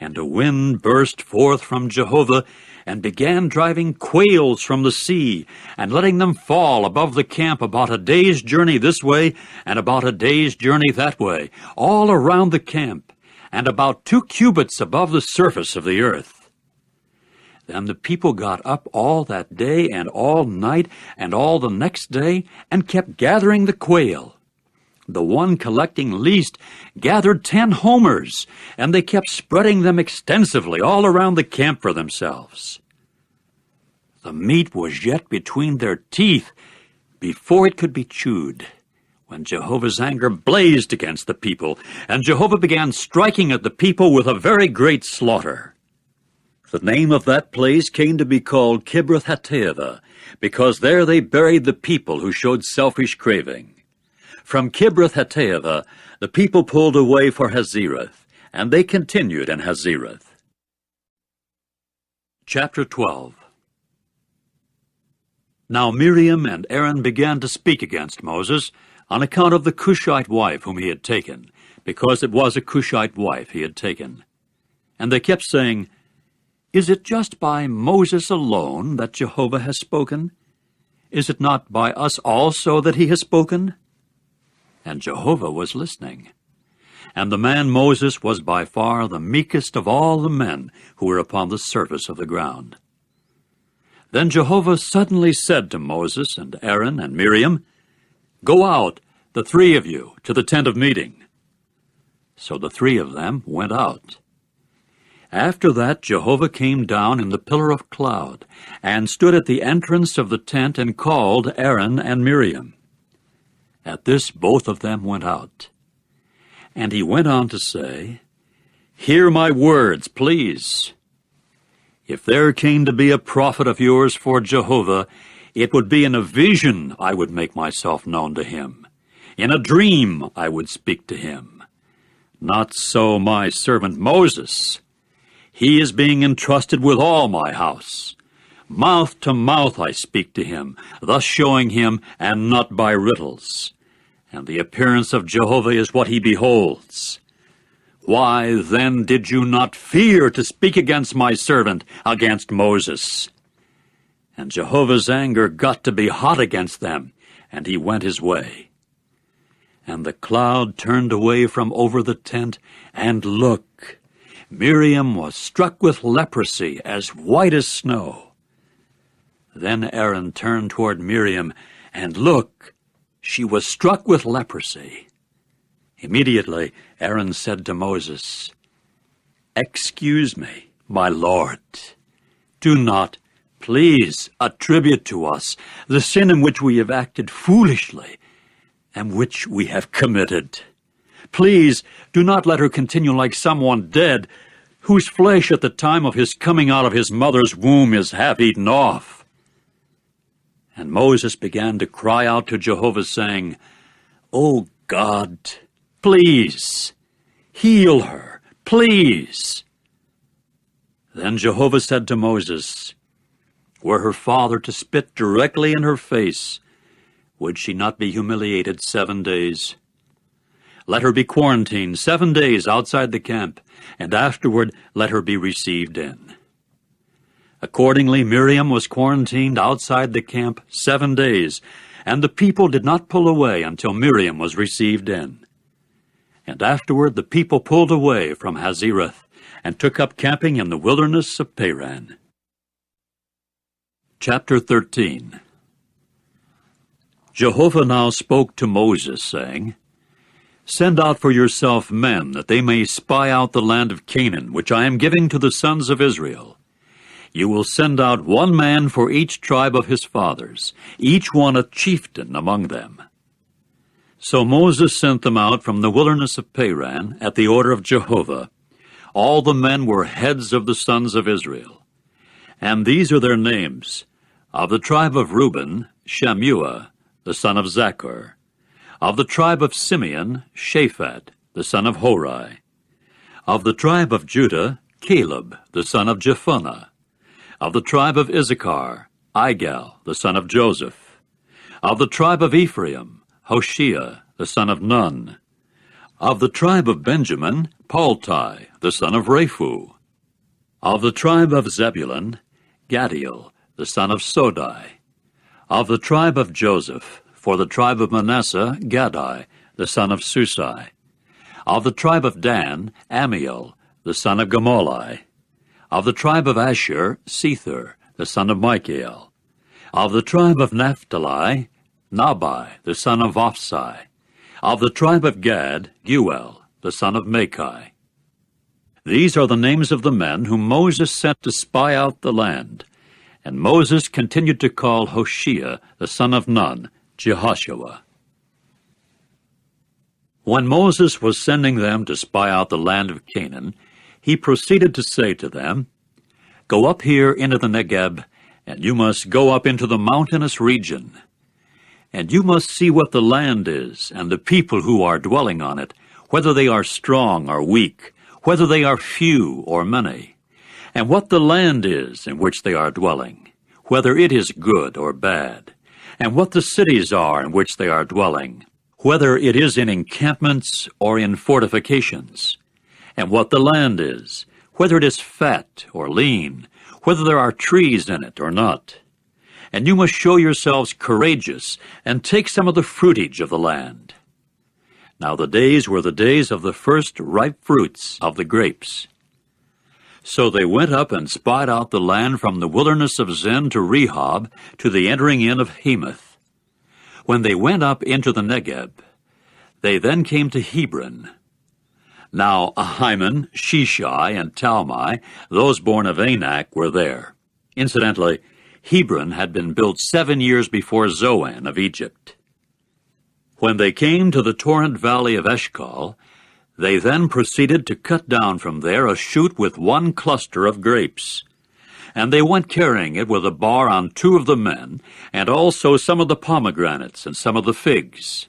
And a wind burst forth from Jehovah, and began driving quails from the sea, and letting them fall above the camp about a day's journey this way, and about a day's journey that way, all around the camp, and about 2 cubits above the surface of the earth. Then the people got up all that day and all night and all the next day, and kept gathering the quail. The one collecting least gathered 10 homers, and they kept spreading them extensively all around the camp for themselves. The meat was yet between their teeth before it could be chewed, when Jehovah's anger blazed against the people, and Jehovah began striking at the people with a very great slaughter. The name of that place came to be called Kibroth-Hattaavah, because there they buried the people who showed selfish craving. From Kibroth-Hattaavah, the people pulled away for Hazerath, and they continued in Hazerath. Chapter 12. Now Miriam and Aaron began to speak against Moses on account of the Cushite wife whom he had taken, because it was a Cushite wife he had taken. And they kept saying, Is it just by Moses alone that Jehovah has spoken? Is it not by us also that he has spoken? And Jehovah was listening. And the man Moses was by far the meekest of all the men who were upon the surface of the ground. Then Jehovah suddenly said to Moses and Aaron and Miriam, Go out, the 3 of you, to the tent of meeting. So the 3 of them went out. After that Jehovah came down in the pillar of cloud, and stood at the entrance of the tent and called Aaron and Miriam. At this both of them went out. And he went on to say, Hear my words, please. If there came to be a prophet of yours for Jehovah, it would be in a vision I would make myself known to him. In a dream I would speak to him. Not so my servant Moses. He is being entrusted with all my house. Mouth to mouth I speak to him, thus showing him, and not by riddles. And the appearance of Jehovah is what he beholds. Why then did you not fear to speak against my servant, against Moses? And Jehovah's anger got to be hot against them, and he went his way. And the cloud turned away from over the tent, and look, Miriam was struck with leprosy, as white as snow. Then Aaron turned toward Miriam, and look, she was struck with leprosy. Immediately Aaron said to Moses, Excuse me, my Lord. Do not, please, attribute to us the sin in which we have acted foolishly, and which we have committed. Please, do not let her continue like someone dead, whose flesh at the time of his coming out of his mother's womb is half eaten off. And Moses began to cry out to Jehovah, saying, O God, please, heal her, please. Then Jehovah said to Moses, Were her father to spit directly in her face, would she not be humiliated 7 days? Let her be quarantined 7 days outside the camp, and afterward let her be received in. Accordingly, Miriam was quarantined outside the camp 7 days, and the people did not pull away until Miriam was received in. And afterward the people pulled away from Hazerath, and took up camping in the wilderness of Paran. Chapter 13. Jehovah now spoke to Moses, saying, Send out for yourself men, that they may spy out the land of Canaan, which I am giving to the sons of Israel. You will send out 1 man for each tribe of his fathers, each one a chieftain among them. So Moses sent them out from the wilderness of Paran at the order of Jehovah. All the men were heads of the sons of Israel. And these are their names. Of the tribe of Reuben, Shammua, the son of Zachar. Of the tribe of Simeon, Shaphat, the son of Hori. Of the tribe of Judah, Caleb, the son of Jephunneh. Of the tribe of Issachar, Igal, the son of Joseph. Of the tribe of Ephraim, Hoshea, the son of Nun. Of the tribe of Benjamin, Paltai, the son of Raphu. Of the tribe of Zebulun, Gadiel, the son of Sodai. Of the tribe of Joseph, for the tribe of Manasseh, Gadai, the son of Susai. Of the tribe of Dan, Amiel, the son of Gamoli. Of the tribe of Asher, Sethur, the son of Michael. Of the tribe of Naphtali, Nabai, the son of Vophsi. Of the tribe of Gad, Guel, the son of Machi. These are the names of the men whom Moses sent to spy out the land. And Moses continued to call Hoshea, the son of Nun, Jehoshua. When Moses was sending them to spy out the land of Canaan, he proceeded to say to them, "Go up here into the Negeb, and you must go up into the mountainous region. And you must see what the land is, and the people who are dwelling on it, whether they are strong or weak, whether they are few or many, and what the land is in which they are dwelling, whether it is good or bad, and what the cities are in which they are dwelling, whether it is in encampments or in fortifications, and what the land is, whether it is fat or lean, whether there are trees in it or not. And you must show yourselves courageous, and take some of the fruitage of the land." Now the days were the days of the first ripe fruits of the grapes. So they went up and spied out the land from the wilderness of Zin to Rehob, to the entering in of Hamath. When they went up into the Negeb, they then came to Hebron. Now Ahiman, Sheshai, and Talmai, those born of Anak, were there. Incidentally, Hebron had been built 7 years before Zoan of Egypt. When they came to the torrent valley of Eshcol, they then proceeded to cut down from there a shoot with one cluster of grapes. And they went carrying it with a bar on 2 of the men, and also some of the pomegranates and some of the figs.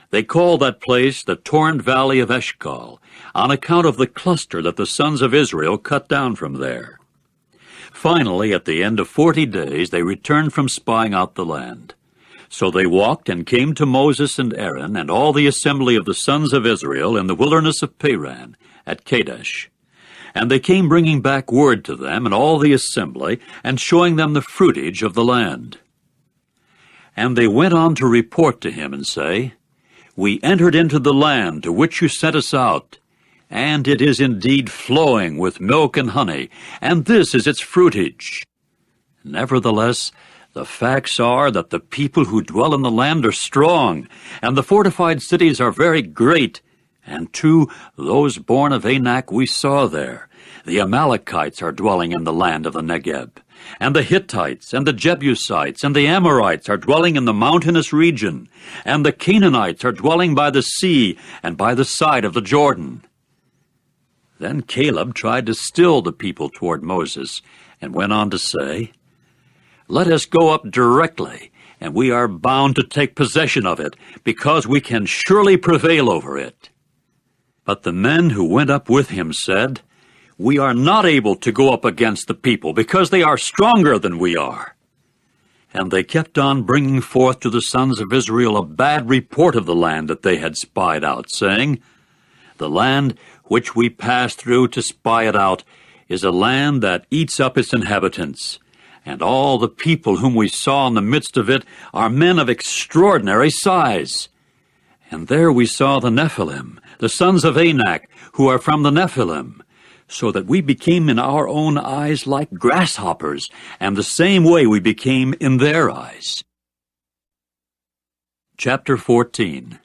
They called that place the torrent valley of Eshcol, on account of the cluster that the sons of Israel cut down from there. Finally, at the end of 40 days, they returned from spying out the land. So they walked and came to Moses and Aaron and all the assembly of the sons of Israel in the wilderness of Paran at Kadesh. And they came bringing back word to them and all the assembly, and showing them the fruitage of the land. And they went on to report to him and say, "We entered into the land to which you sent us out, and it is indeed flowing with milk and honey, and this is its fruitage." Nevertheless, the facts are that the people who dwell in the land are strong, and the fortified cities are very great, and too, those born of Anak we saw there. The Amalekites are dwelling in the land of the Negeb, and the Hittites, and the Jebusites, and the Amorites are dwelling in the mountainous region, and the Canaanites are dwelling by the sea and by the side of the Jordan. Then Caleb tried to still the people toward Moses, and went on to say, "Let us go up directly, and we are bound to take possession of it, because we can surely prevail over it." But the men who went up with him said, "We are not able to go up against the people, because they are stronger than we are." And they kept on bringing forth to the sons of Israel a bad report of the land that they had spied out, saying, "The land which we passed through to spy it out is a land that eats up its inhabitants, and all the people whom we saw in the midst of it are men of extraordinary size. And there we saw the Nephilim, the sons of Anak, who are from the Nephilim, so that we became in our own eyes like grasshoppers, and the same way we became in their eyes." Chapter 14.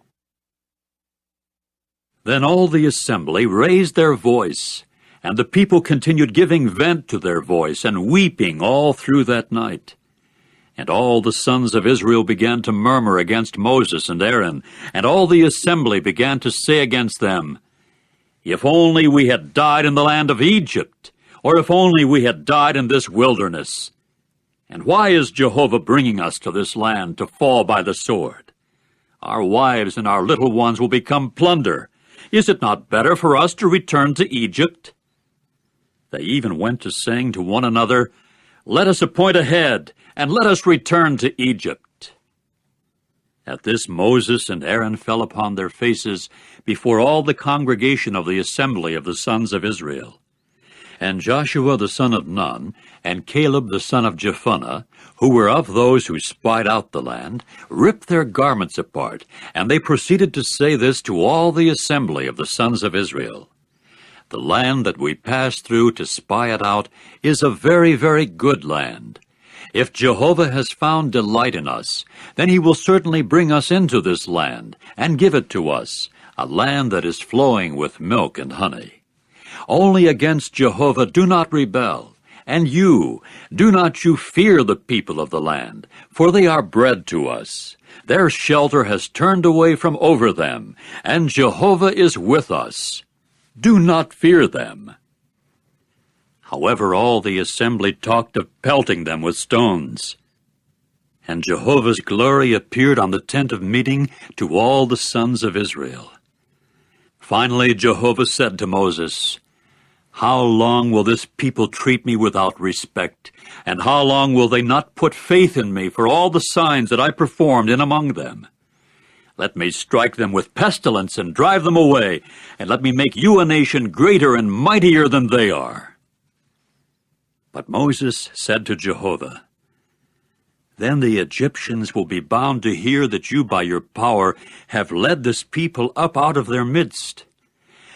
Then all the assembly raised their voice, and the people continued giving vent to their voice and weeping all through that night. And all the sons of Israel began to murmur against Moses and Aaron, and all the assembly began to say against them, "If only we had died in the land of Egypt, or if only we had died in this wilderness. And why is Jehovah bringing us to this land to fall by the sword? Our wives and our little ones will become plunder. Is it not better for us to return to Egypt?" They even went to saying to one another, "Let us appoint a head, and let us return to Egypt." At this Moses and Aaron fell upon their faces before all the congregation of the assembly of the sons of Israel. And Joshua the son of Nun, and Caleb the son of Jephunneh, who were of those who spied out the land, ripped their garments apart, and they proceeded to say this to all the assembly of the sons of Israel: "The land that we passed through to spy it out is a very, very good land. If Jehovah has found delight in us, then he will certainly bring us into this land and give it to us, a land that is flowing with milk and honey. Only against Jehovah do not rebel, and do not you fear the people of the land, for they are bread to us. Their shelter has turned away from over them, and Jehovah is with us. Do not fear them." However, all the assembly talked of pelting them with stones. And Jehovah's glory appeared on the tent of meeting to all the sons of Israel. Finally, Jehovah said to Moses, "How long will this people treat me without respect? And how long will they not put faith in me for all the signs that I performed in among them? Let me strike them with pestilence and drive them away, and let me make you a nation greater and mightier than they are." But Moses said to Jehovah, "Then the Egyptians will be bound to hear that you by your power have led this people up out of their midst.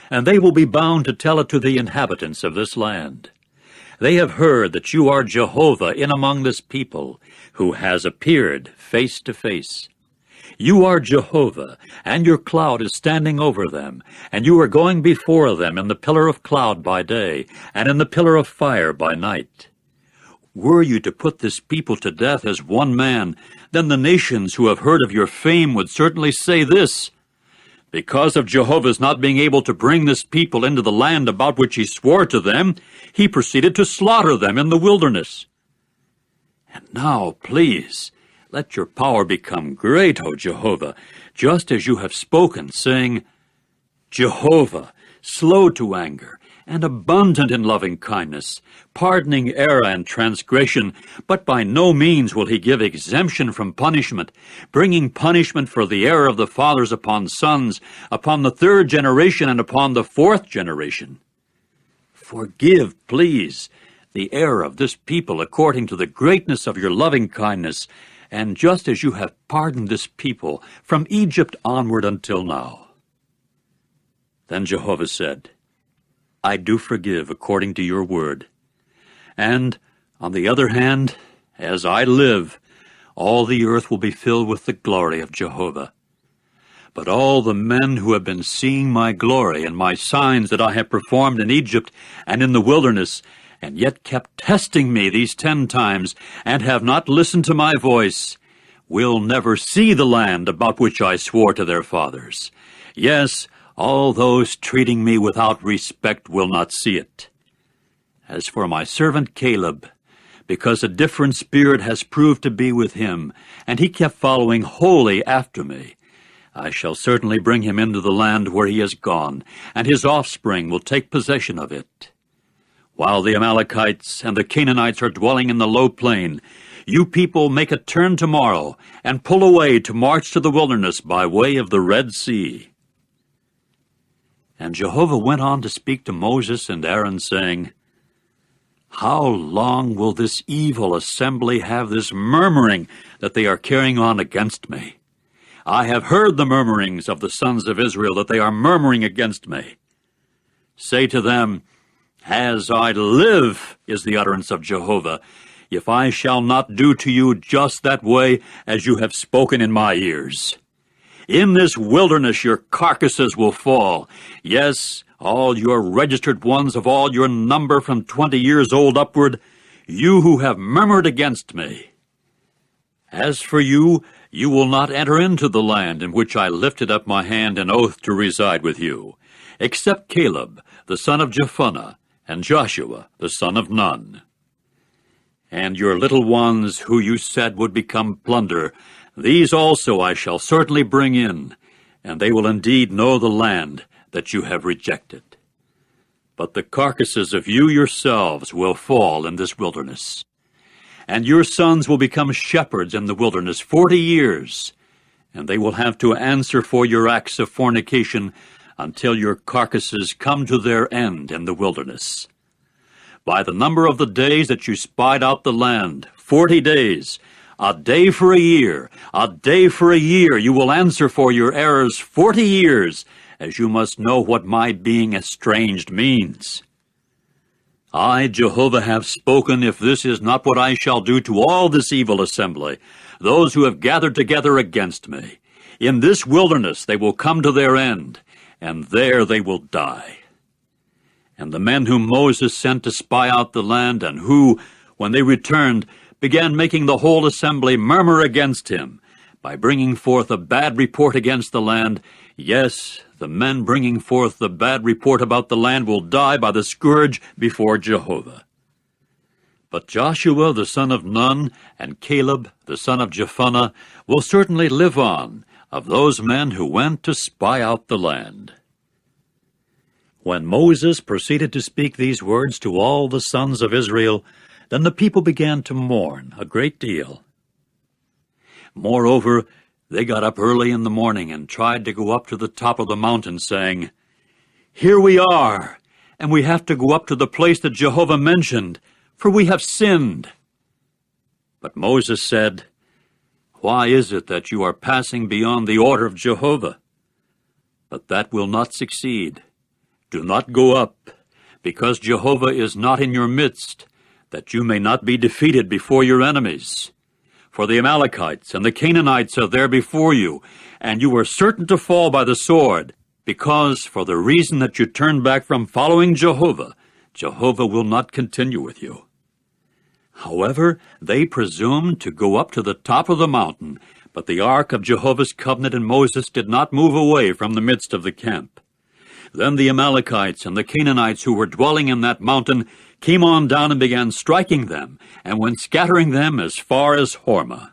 And they will be bound to tell it to the inhabitants of this land. They have heard that you are Jehovah in among this people, who has appeared face to face. You are Jehovah, and your cloud is standing over them, and you are going before them in the pillar of cloud by day, and in the pillar of fire by night. Were you to put this people to death as one man, then the nations who have heard of your fame would certainly say this: because of Jehovah's not being able to bring this people into the land about which he swore to them, he proceeded to slaughter them in the wilderness. And now, please, let your power become great, O Jehovah, just as you have spoken, saying, 'Jehovah, slow to anger, and abundant in loving kindness, pardoning error and transgression, but by no means will he give exemption from punishment, bringing punishment for the error of the fathers upon sons, upon the third generation and upon the fourth generation. Forgive, please, the error of this people according to the greatness of your loving kindness, and just as you have pardoned this people from Egypt onward until now.' Then Jehovah said, 'I do forgive according to your word. And, on the other hand, as I live, all the earth will be filled with the glory of Jehovah. But all the men who have been seeing my glory and my signs that I have performed in Egypt and in the wilderness, and yet kept testing me these 10 times, and have not listened to my voice, will never see the land about which I swore to their fathers. Yes, all those treating me without respect will not see it. As for my servant Caleb, because a different spirit has proved to be with him, and he kept following wholly after me, I shall certainly bring him into the land where he has gone, and his offspring will take possession of it. While the Amalekites and the Canaanites are dwelling in the low plain, you people make a turn tomorrow, and pull away to march to the wilderness by way of the Red Sea.' And Jehovah went on to speak to Moses and Aaron, saying, 'How long will this evil assembly have this murmuring that they are carrying on against me? I have heard the murmurings of the sons of Israel, that they are murmuring against me. Say to them, As I live, is the utterance of Jehovah, if I shall not do to you just that way as you have spoken in my ears. In this wilderness your carcasses will fall. Yes, all your registered ones of all your number from 20 years old upward, you who have murmured against me. As for you, you will not enter into the land in which I lifted up my hand in oath to reside with you, except Caleb, the son of Jephunneh, and Joshua, the son of Nun. And your little ones, who you said would become plunder, these also I shall certainly bring in, and they will indeed know the land that you have rejected. But the carcasses of you yourselves will fall in this wilderness, and your sons will become shepherds in the wilderness 40 years, and they will have to answer for your acts of fornication until your carcasses come to their end in the wilderness. By the number of the days that you spied out the land, 40 days, a day for a year, a day for a year, you will answer for your errors 40 years, as you must know what my being estranged means. I, Jehovah, have spoken. If this is not what I shall do to all this evil assembly, those who have gathered together against me, in this wilderness they will come to their end, and there they will die. And the men whom Moses sent to spy out the land, and who, when they returned, began making the whole assembly murmur against him, by bringing forth a bad report against the land, yes, the men bringing forth the bad report about the land will die by the scourge before Jehovah. But Joshua the son of Nun and Caleb the son of Jephunneh will certainly live on, of those men who went to spy out the land. When Moses proceeded to speak these words to all the sons of Israel, then the people began to mourn a great deal. Moreover, they got up early in the morning and tried to go up to the top of the mountain, saying, "Here we are, and we have to go up to the place that Jehovah mentioned, for we have sinned." But Moses said, "Why is it that you are passing beyond the order of Jehovah? But that will not succeed. Do not go up, because Jehovah is not in your midst, that you may not be defeated before your enemies. For the Amalekites and the Canaanites are there before you, and you are certain to fall by the sword, because for the reason that you turned back from following Jehovah, Jehovah will not continue with you." However, they presumed to go up to the top of the mountain, but the ark of Jehovah's covenant and Moses did not move away from the midst of the camp. Then the Amalekites and the Canaanites who were dwelling in that mountain came on down and began striking them, and went scattering them as far as Hormah.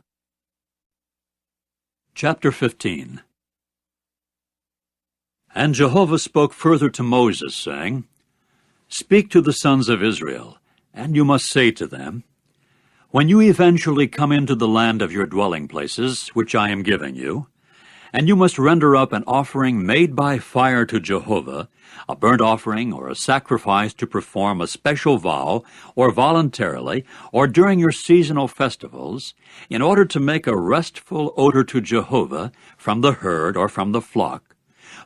Chapter 15. And Jehovah spoke further to Moses, saying, "Speak to the sons of Israel, and you must say to them, When you eventually come into the land of your dwelling places, which I am giving you, and you must render up an offering made by fire to Jehovah, a burnt offering or a sacrifice to perform a special vow, or voluntarily, or during your seasonal festivals, in order to make a restful odor to Jehovah from the herd or from the flock,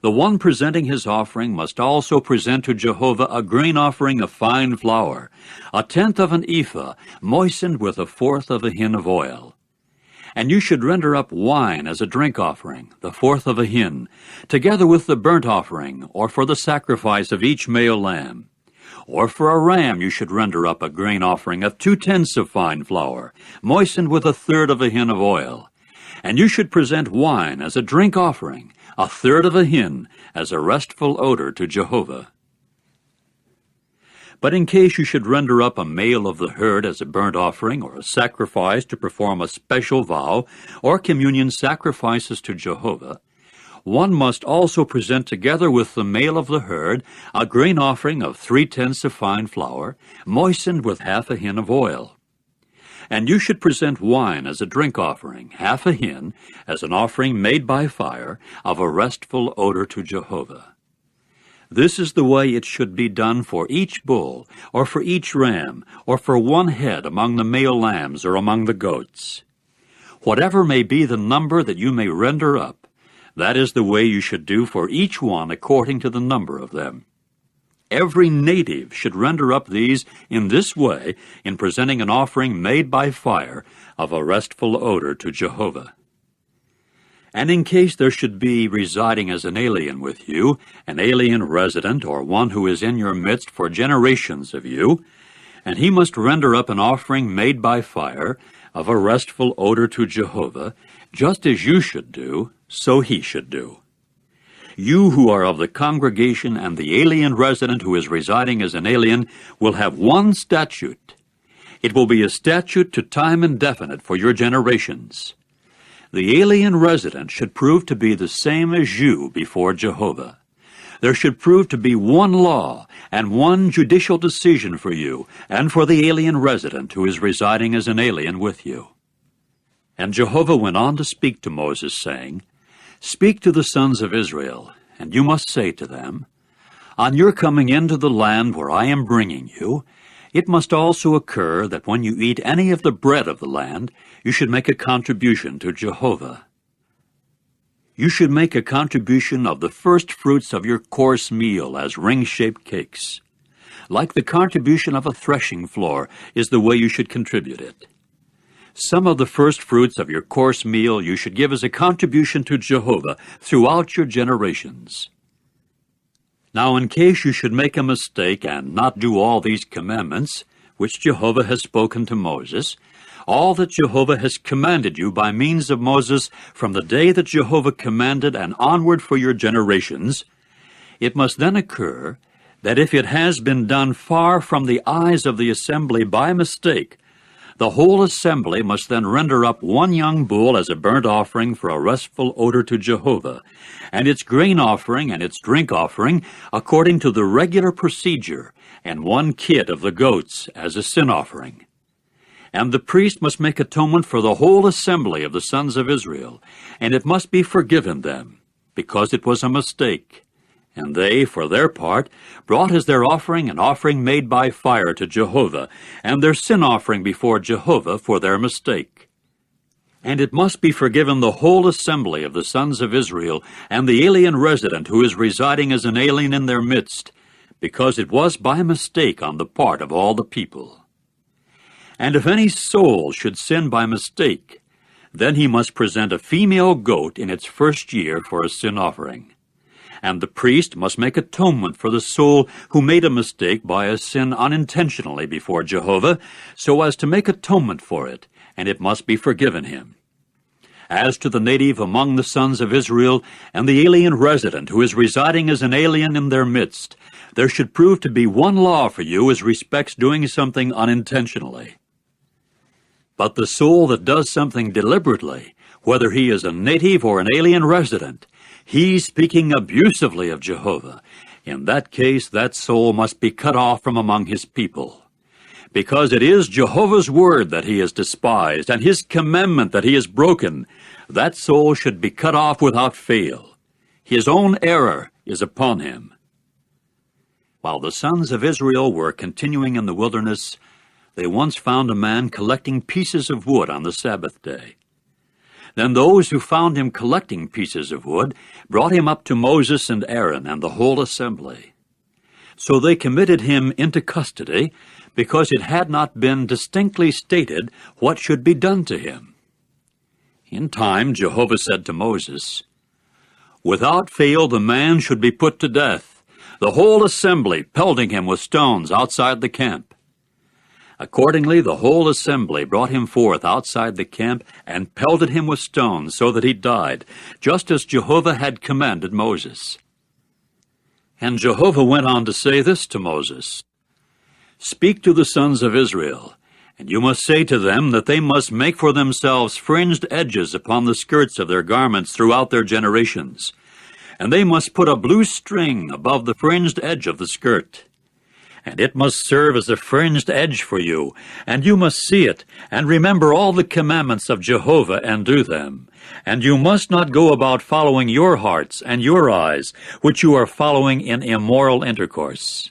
the one presenting his offering must also present to Jehovah a grain offering of fine flour, 1/10 of an ephah, moistened with 1/4 of a hin of oil. And you should render up wine as a drink offering, 1/4 of a hin, together with the burnt offering, or for the sacrifice of each male lamb. Or for a ram you should render up a grain offering of 2/10 of fine flour, moistened with 1/3 of a hin of oil. And you should present wine as a drink offering, 1/3 of a hin, as a restful odor to Jehovah. But in case you should render up a male of the herd as a burnt offering or a sacrifice to perform a special vow or communion sacrifices to Jehovah, one must also present together with the male of the herd a grain offering of 3/10 of fine flour, moistened with 1/2 a hin of oil. And you should present wine as a drink offering, 1/2 a hin, as an offering made by fire, of a restful odor to Jehovah. This is the way it should be done for each bull, or for each ram, or for one head among the male lambs or among the goats. Whatever may be the number that you may render up, that is the way you should do for each one according to the number of them. Every native should render up these in this way in presenting an offering made by fire of a restful odor to Jehovah. And in case there should be residing as an alien with you, an alien resident, or one who is in your midst for generations of you, and he must render up an offering made by fire, of a restful odor to Jehovah, just as you should do, so he should do. You who are of the congregation and the alien resident who is residing as an alien will have one statute. It will be a statute to time indefinite for your generations. The alien resident should prove to be the same as you before Jehovah. There should prove to be one law and one judicial decision for you and for the alien resident who is residing as an alien with you. And Jehovah went on to speak to Moses, saying, Speak to the sons of Israel, and you must say to them, On your coming into the land where I am bringing you, it must also occur that when you eat any of the bread of the land, you should make a contribution to Jehovah. You should make a contribution of the first fruits of your course meal as ring-shaped cakes. Like the contribution of a threshing floor is the way you should contribute it. Some of the first fruits of your course meal you should give as a contribution to Jehovah throughout your generations. Now, in case you should make a mistake and not do all these commandments, which Jehovah has spoken to Moses, all that Jehovah has commanded you by means of Moses from the day that Jehovah commanded and onward for your generations, it must then occur that if it has been done far from the eyes of the assembly by mistake, the whole assembly must then render up one young bull as a burnt offering for a restful odor to Jehovah, and its grain offering and its drink offering according to the regular procedure, and one kid of the goats as a sin offering. And the priest must make atonement for the whole assembly of the sons of Israel, and it must be forgiven them, because it was a mistake. And they, for their part, brought as their offering an offering made by fire to Jehovah, and their sin offering before Jehovah for their mistake. And it must be forgiven the whole assembly of the sons of Israel, and the alien resident who is residing as an alien in their midst, because it was by mistake on the part of all the people. And if any soul should sin by mistake, then he must present a female goat in its first year for a sin offering. And the priest must make atonement for the soul who made a mistake by a sin unintentionally before Jehovah, so as to make atonement for it, and it must be forgiven him. As to the native among the sons of Israel, and the alien resident who is residing as an alien in their midst, there should prove to be one law for you as respects doing something unintentionally. But the soul that does something deliberately, whether he is a native or an alien resident, he speaking abusively of Jehovah, in that case that soul must be cut off from among his people. Because it is Jehovah's word that he has despised, and his commandment that he has broken, that soul should be cut off without fail. His own error is upon him. While the sons of Israel were continuing in the wilderness, they once found a man collecting pieces of wood on the Sabbath day. Then those who found him collecting pieces of wood brought him up to Moses and Aaron and the whole assembly. So they committed him into custody, because it had not been distinctly stated what should be done to him. In time Jehovah said to Moses, Without fail the man should be put to death, the whole assembly pelting him with stones outside the camp. Accordingly, the whole assembly brought him forth outside the camp and pelted him with stones so that he died, just as Jehovah had commanded Moses. And Jehovah went on to say this to Moses, Speak to the sons of Israel, and you must say to them that they must make for themselves fringed edges upon the skirts of their garments throughout their generations, and they must put a blue string above the fringed edge of the skirt. And it must serve as a fringed edge for you, and you must see it, and remember all the commandments of Jehovah, and do them. And you must not go about following your hearts and your eyes, which you are following in immoral intercourse.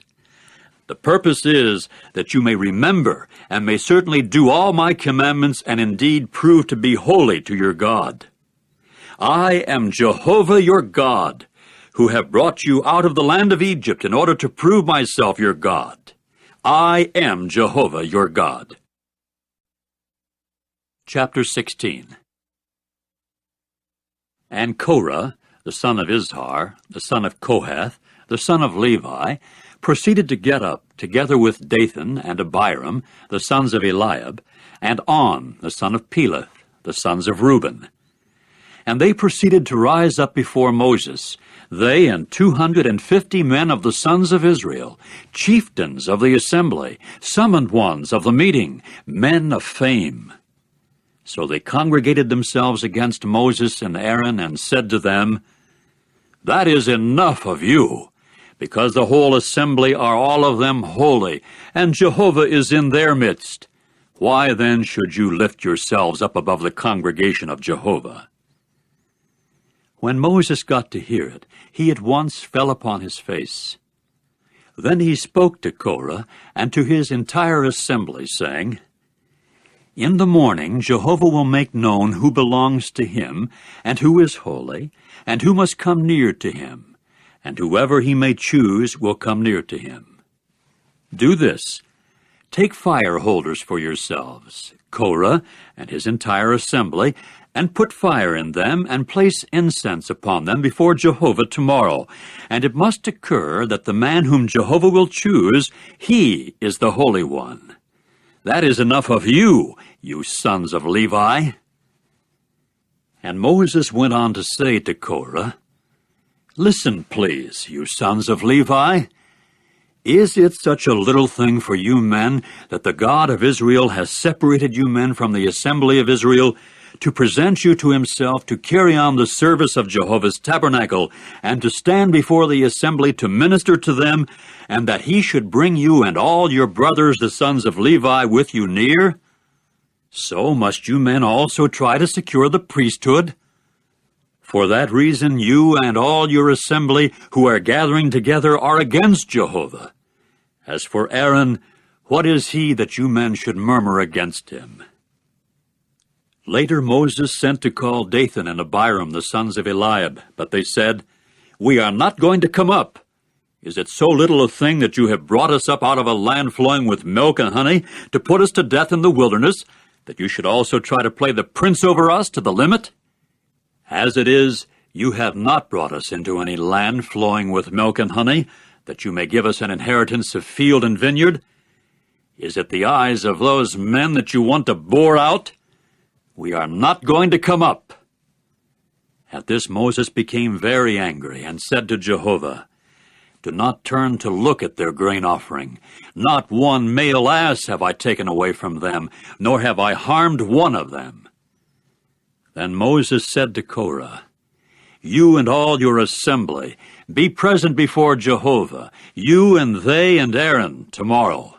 The purpose is that you may remember, and may certainly do all my commandments, and indeed prove to be holy to your God. I am Jehovah your God, who have brought you out of the land of Egypt in order to prove myself your God. I am Jehovah your God. Chapter 16. And Korah, the son of Izhar, the son of Kohath, the son of Levi, proceeded to get up together with Dathan and Abiram, the sons of Eliab, and On, the son of Peleth, the sons of Reuben. And they proceeded to rise up before Moses, they and 250 men of the sons of Israel, chieftains of the assembly, summoned ones of the meeting, men of fame. So they congregated themselves against Moses and Aaron and said to them, "That is enough of you, because the whole assembly are all of them holy, and Jehovah is in their midst. Why then should you lift yourselves up above the congregation of Jehovah?" When Moses got to hear it, he at once fell upon his face. Then he spoke to Korah and to his entire assembly, saying, "In the morning Jehovah will make known who belongs to him, and who is holy, and who must come near to him, and whoever he may choose will come near to him. Do this, take fire holders for yourselves, Korah and his entire assembly, and put fire in them, and place incense upon them before Jehovah tomorrow. And it must occur that the man whom Jehovah will choose, he is the Holy One. That is enough of you, you sons of Levi." And Moses went on to say to Korah, "Listen, please, you sons of Levi. Is it such a little thing for you men that the God of Israel has separated you men from the assembly of Israel to present you to himself, to carry on the service of Jehovah's tabernacle, and to stand before the assembly to minister to them, and that he should bring you and all your brothers, the sons of Levi, with you near? So must you men also try to secure the priesthood. For that reason you and all your assembly who are gathering together are against Jehovah. As for Aaron, what is he that you men should murmur against him?" Later Moses sent to call Dathan and Abiram, the sons of Eliab, but they said, "We are not going to come up. Is it so little a thing that you have brought us up out of a land flowing with milk and honey to put us to death in the wilderness, that you should also try to play the prince over us to the limit? As it is, you have not brought us into any land flowing with milk and honey, that you may give us an inheritance of field and vineyard. Is it the eyes of those men that you want to bore out? We are not going to come up." At this Moses became very angry and said to Jehovah, "Do not turn to look at their grain offering. Not one male ass have I taken away from them, nor have I harmed one of them." Then Moses said to Korah, "You and all your assembly, be present before Jehovah, you and they and Aaron, tomorrow.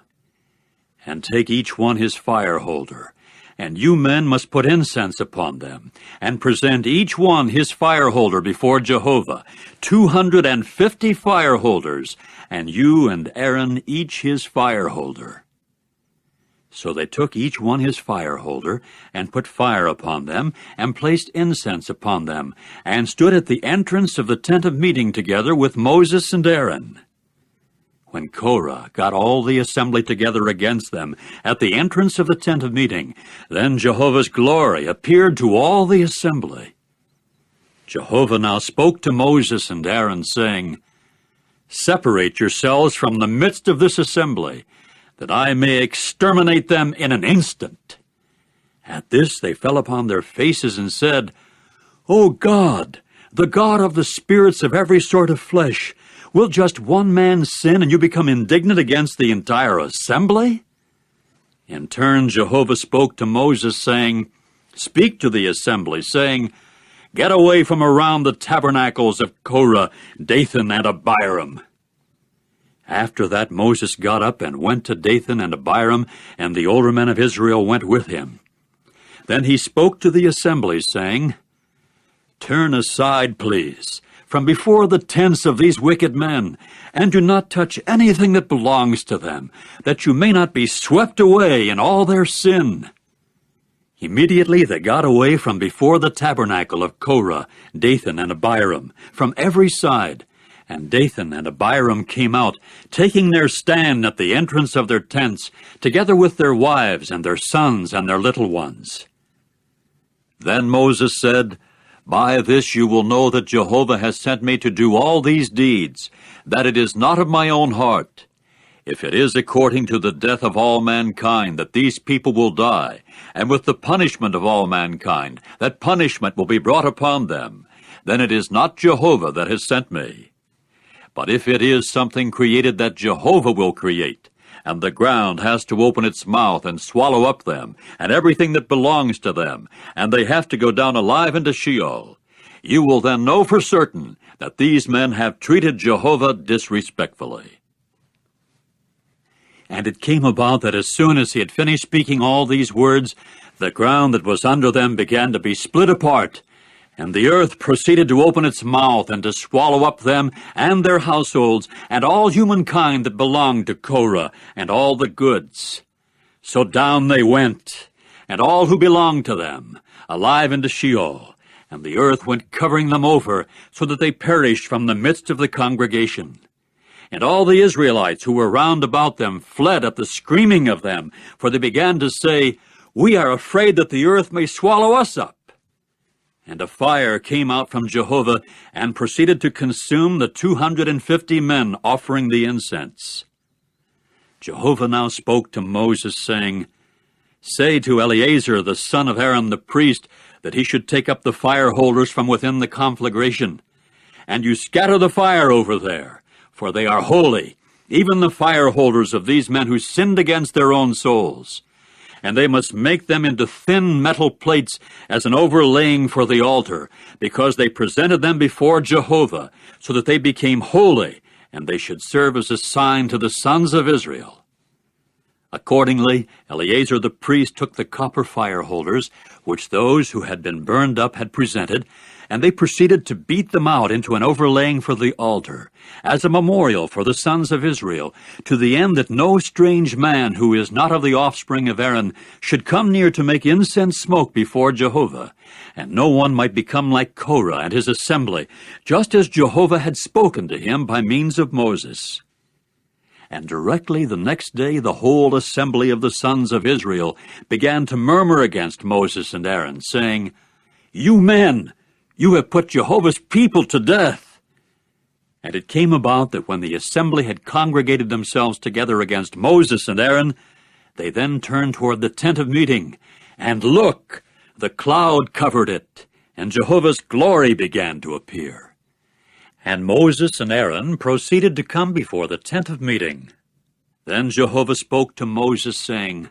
And take each one his fire holder, and you men must put incense upon them, and present each one his fire holder before Jehovah, 250 fire holders, and you and Aaron each his fire holder." So they took each one his fire holder, and put fire upon them, and placed incense upon them, and stood at the entrance of the tent of meeting together with Moses and Aaron. When Korah got all the assembly together against them at the entrance of the tent of meeting, then Jehovah's glory appeared to all the assembly. Jehovah now spoke to Moses and Aaron, saying, "Separate yourselves from the midst of this assembly, that I may exterminate them in an instant." At this they fell upon their faces and said, "O God, the God of the spirits of every sort of flesh, will just one man sin and you become indignant against the entire assembly?" In turn Jehovah spoke to Moses, saying, "Speak to the assembly, saying, Get away from around the tabernacles of Korah, Dathan, and Abiram." After that Moses got up and went to Dathan and Abiram, and the older men of Israel went with him. Then he spoke to the assembly, saying, "Turn aside, please, from before the tents of these wicked men, and do not touch anything that belongs to them, that you may not be swept away in all their sin." Immediately they got away from before the tabernacle of Korah, Dathan, and Abiram, from every side, and Dathan and Abiram came out, taking their stand at the entrance of their tents, together with their wives and their sons and their little ones. Then Moses said, "By this you will know that Jehovah has sent me to do all these deeds, that it is not of my own heart. If it is according to the death of all mankind that these people will die, and with the punishment of all mankind, that punishment will be brought upon them, then it is not Jehovah that has sent me. But if it is something created that Jehovah will create, and the ground has to open its mouth and swallow up them, and everything that belongs to them, and they have to go down alive into Sheol, you will then know for certain that these men have treated Jehovah disrespectfully. And it came about that as soon as he had finished speaking all these words, the ground that was under them began to be split apart, and the earth proceeded to open its mouth and to swallow up them and their households and all humankind that belonged to Korah and all the goods. So down they went, and all who belonged to them, alive into Sheol, and the earth went covering them over, so that they perished from the midst of the congregation. And all the Israelites who were round about them fled at the screaming of them, for they began to say, "We are afraid that the earth may swallow us up." And a fire came out from Jehovah and proceeded to consume the 250 men offering the incense. Jehovah now spoke to Moses, saying, "Say to Eleazar the son of Aaron the priest that he should take up the fire holders from within the conflagration, and you scatter the fire over there, for they are holy, even the fire holders of these men who sinned against their own souls. And they must make them into thin metal plates as an overlaying for the altar, because they presented them before Jehovah, so that they became holy, and they should serve as a sign to the sons of Israel." Accordingly, Eleazar the priest took the copper fire holders, which those who had been burned up had presented, and they proceeded to beat them out into an overlaying for the altar, as a memorial for the sons of Israel, to the end that no strange man who is not of the offspring of Aaron should come near to make incense smoke before Jehovah, and no one might become like Korah and his assembly, just as Jehovah had spoken to him by means of Moses. And directly the next day the whole assembly of the sons of Israel began to murmur against Moses and Aaron, saying, "You men, you have put Jehovah's people to death." And it came about that when the assembly had congregated themselves together against Moses and Aaron, they then turned toward the tent of meeting, and look, the cloud covered it, and Jehovah's glory began to appear. And Moses and Aaron proceeded to come before the tent of meeting. Then Jehovah spoke to Moses, saying,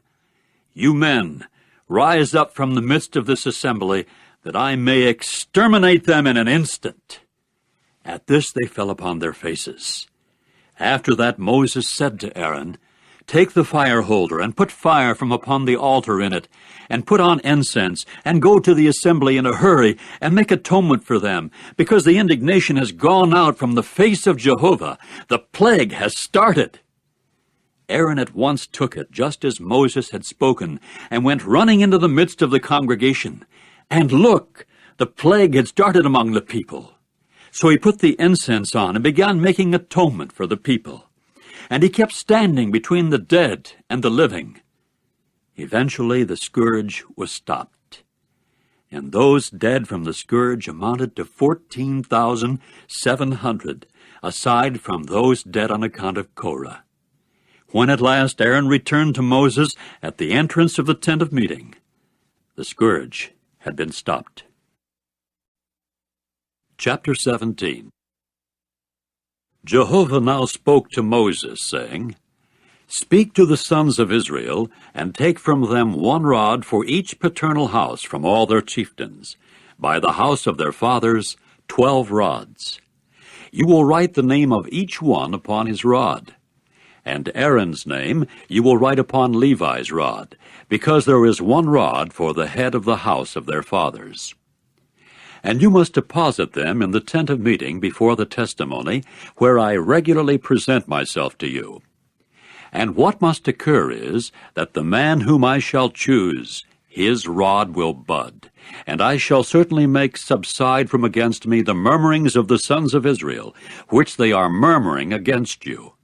"You men, rise up from the midst of this assembly, that I may exterminate them in an instant." At this they fell upon their faces. After that Moses said to Aaron, "Take the fire holder, and put fire from upon the altar in it, and put on incense, and go to the assembly in a hurry, and make atonement for them, because the indignation has gone out from the face of Jehovah. The plague has started." Aaron at once took it, just as Moses had spoken, and went running into the midst of the congregation. And look, the plague had started among the people. So he put the incense on and began making atonement for the people. And he kept standing between the dead and the living. Eventually the scourge was stopped. And those dead from the scourge amounted to 14,700, aside from those dead on account of Korah. When at last Aaron returned to Moses at the entrance of the tent of meeting, the scourge had been stopped. Chapter 17. Jehovah now spoke to Moses, saying, "Speak to the sons of Israel, and take from them 1 rod for each paternal house from all their chieftains, by the house of their fathers 12 rods. You will write the name of each one upon his rod. And Aaron's name you will write upon Levi's rod, because there is 1 rod for the head of the house of their fathers. And you must deposit them in the tent of meeting before the testimony, where I regularly present myself to you. And what must occur is that the man whom I shall choose, his rod will bud, and I shall certainly make subside from against me the murmurings of the sons of Israel, which they are murmuring against you."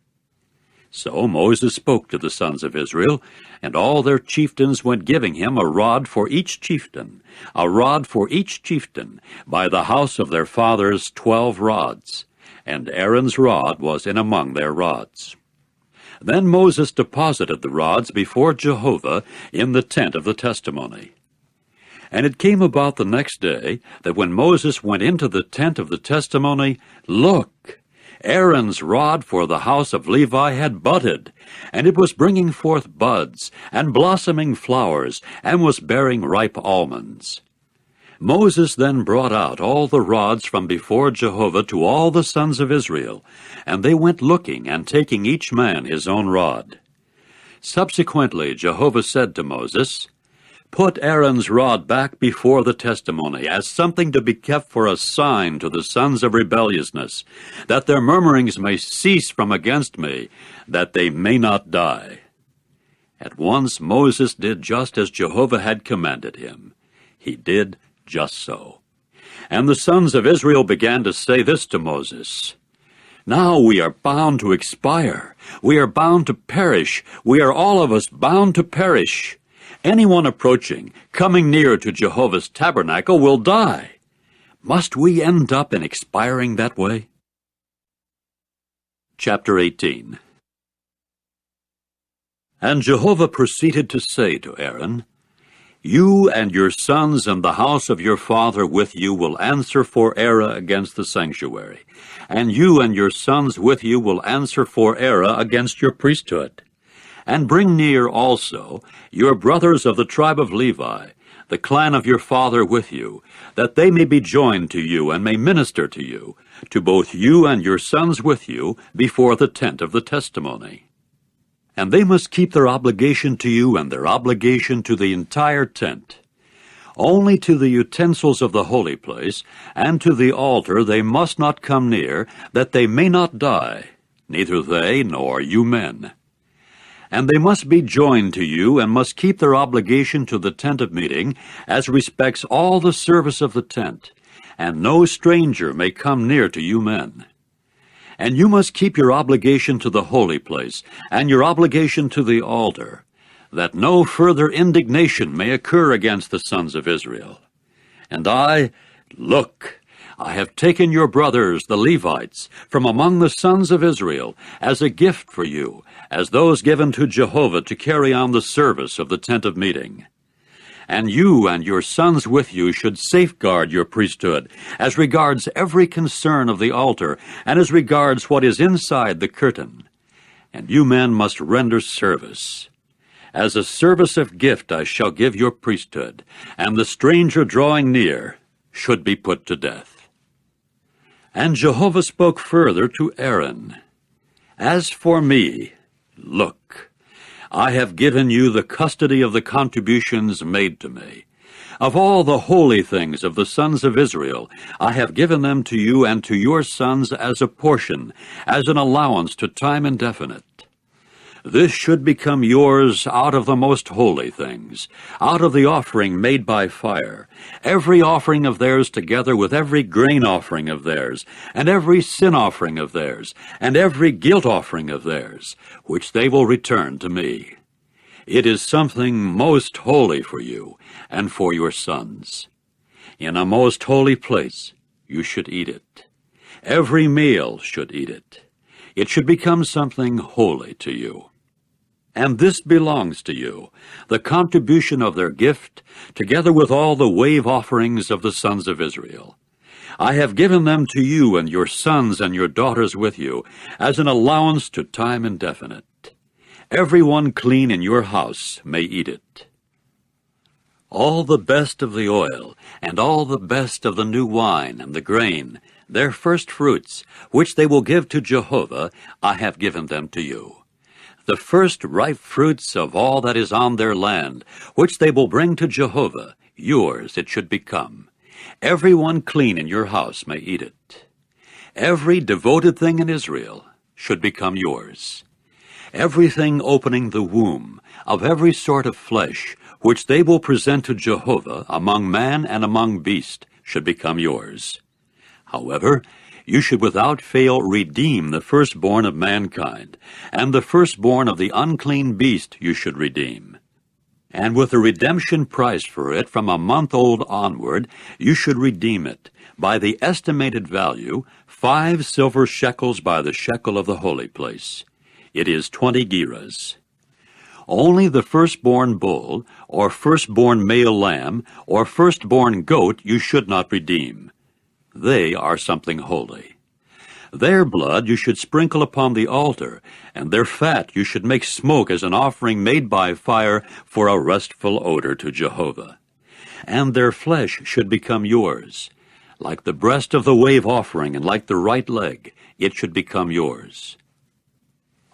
So Moses spoke to the sons of Israel, and all their chieftains went giving him a rod for each chieftain, a rod for each chieftain, by the house of their fathers 12 rods, and Aaron's rod was in among their rods. Then Moses deposited the rods before Jehovah in the tent of the testimony. And it came about the next day that when Moses went into the tent of the testimony, look, Aaron's rod for the house of Levi had budded, and it was bringing forth buds and blossoming flowers, and was bearing ripe almonds. Moses then brought out all the rods from before Jehovah to all the sons of Israel, and they went looking and taking each man his own rod. Subsequently Jehovah said to Moses, Put Aaron's rod back before the testimony as something to be kept for a sign to the sons of rebelliousness, that their murmurings may cease from against me, that they may not die. At once Moses did just as Jehovah had commanded him. He did just so. And the sons of Israel began to say this to Moses, Now we are bound to expire. We are bound to perish. We are all of us bound to perish. Anyone approaching, coming near to Jehovah's tabernacle will die. Must we end up in expiring that way? Chapter 18. And Jehovah proceeded to say to Aaron, You and your sons and the house of your father with you will answer for error against the sanctuary, and you and your sons with you will answer for error against your priesthood. And bring near also your brothers of the tribe of Levi, the clan of your father with you, that they may be joined to you and may minister to you, to both you and your sons with you, before the tent of the testimony. And they must keep their obligation to you and their obligation to the entire tent. Only to the utensils of the holy place and to the altar they must not come near, that they may not die, neither they nor you men. And they must be joined to you, and must keep their obligation to the tent of meeting, as respects all the service of the tent, and no stranger may come near to you men. And you must keep your obligation to the holy place, and your obligation to the altar, that no further indignation may occur against the sons of Israel. And look, I have taken your brothers, the Levites, from among the sons of Israel, as a gift for you, as those given to Jehovah to carry on the service of the tent of meeting. And you and your sons with you should safeguard your priesthood, as regards every concern of the altar, and as regards what is inside the curtain. And you men must render service. As a service of gift I shall give your priesthood, and the stranger drawing near should be put to death. And Jehovah spoke further to Aaron, As for me, look, I have given you the custody of the contributions made to me. Of all the holy things of the sons of Israel, I have given them to you and to your sons as a portion, as an allowance to time indefinite. This should become yours out of the most holy things, out of the offering made by fire, every offering of theirs together with every grain offering of theirs, and every sin offering of theirs, and every guilt offering of theirs, which they will return to me. It is something most holy for you and for your sons. In a most holy place you should eat it. Every meal should eat it. It should become something holy to you. And this belongs to you, the contribution of their gift, together with all the wave offerings of the sons of Israel. I have given them to you and your sons and your daughters with you, as an allowance to time indefinite. Every one clean in your house may eat it. All the best of the oil, and all the best of the new wine and the grain, their first fruits, which they will give to Jehovah, I have given them to you. The first ripe fruits of all that is on their land, which they will bring to Jehovah, yours it should become. Every one clean in your house may eat it. Every devoted thing in Israel should become yours. Everything opening the womb, of every sort of flesh, which they will present to Jehovah among man and among beast, should become yours. However, you should without fail redeem the firstborn of mankind, and the firstborn of the unclean beast you should redeem. And with a redemption price for it from a month old onward, you should redeem it, by the estimated value, 5 silver shekels by the shekel of the holy place. it is 20 gerahs. Only the firstborn bull, or firstborn male lamb, or firstborn goat you should not redeem. They are something holy. Their blood you should sprinkle upon the altar, and their fat you should make smoke as an offering made by fire for a restful odor to Jehovah. And their flesh should become yours. Like the breast of the wave offering and like the right leg, it should become yours.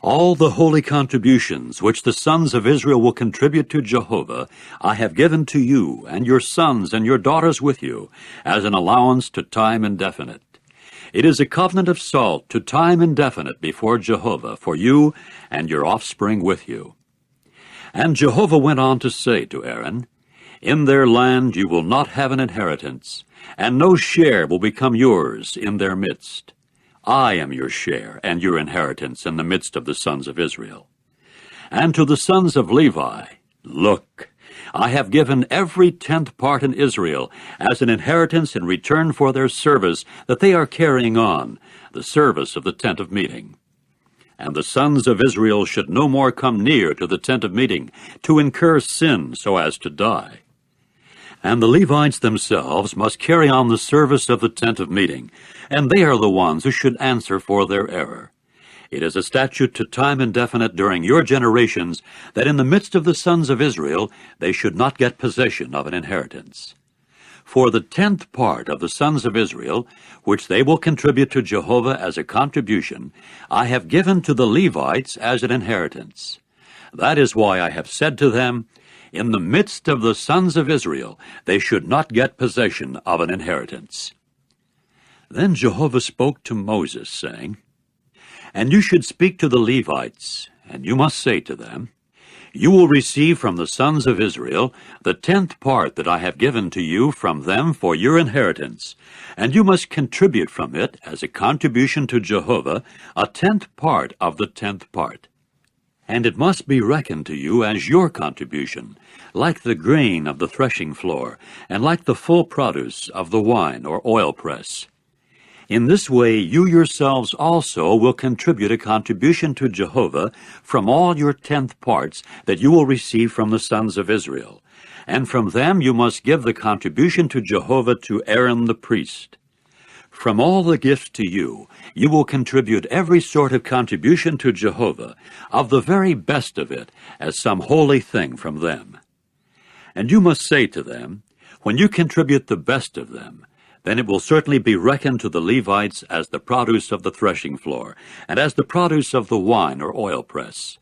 All the holy contributions which the sons of Israel will contribute to Jehovah, I have given to you and your sons and your daughters with you, as an allowance to time indefinite. It is a covenant of salt to time indefinite before Jehovah for you and your offspring with you. And Jehovah went on to say to Aaron, In their land you will not have an inheritance, and no share will become yours in their midst. I am your share and your inheritance in the midst of the sons of Israel. And to the sons of Levi, Look, I have given every 10th part in Israel as an inheritance in return for their service that they are carrying on, the service of the tent of meeting. And the sons of Israel should no more come near to the tent of meeting to incur sin so as to die. And the Levites themselves must carry on the service of the tent of meeting, and they are the ones who should answer for their error. It is a statute to time indefinite during your generations that in the midst of the sons of Israel they should not get possession of an inheritance. For the 10th part of the sons of Israel, which they will contribute to Jehovah as a contribution, I have given to the Levites as an inheritance. That is why I have said to them, In the midst of the sons of Israel they should not get possession of an inheritance. Then Jehovah spoke to Moses, saying, And you should speak to the Levites, and you must say to them, You will receive from the sons of Israel the 10th part that I have given to you from them for your inheritance, and you must contribute from it as a contribution to Jehovah a 10th part of the 10th part. And it must be reckoned to you as your contribution, like the grain of the threshing floor, and like the full produce of the wine or oil press. In this way you yourselves also will contribute a contribution to Jehovah from all your 10th parts that you will receive from the sons of Israel. And from them you must give the contribution to Jehovah to Aaron the priest. From all the gifts to you, you will contribute every sort of contribution to Jehovah, of the very best of it, as some holy thing from them. And you must say to them, When you contribute the best of them, then it will certainly be reckoned to the Levites as the produce of the threshing floor, and as the produce of the wine or oil press.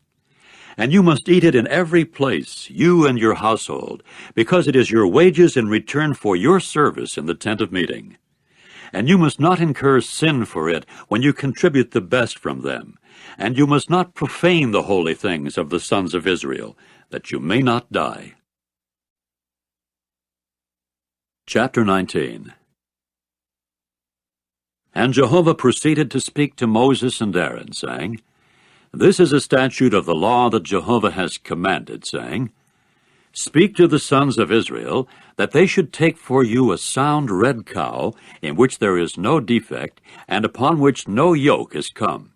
And you must eat it in every place, you and your household, because it is your wages in return for your service in the tent of meeting. And you must not incur sin for it when you contribute the best from them, and you must not profane the holy things of the sons of Israel, that you may not die. Chapter 19. And Jehovah proceeded to speak to Moses and Aaron, saying, This is a statute of the law that Jehovah has commanded, saying, Speak to the sons of Israel, that they should take for you a sound red cow, in which there is no defect, and upon which no yoke is come.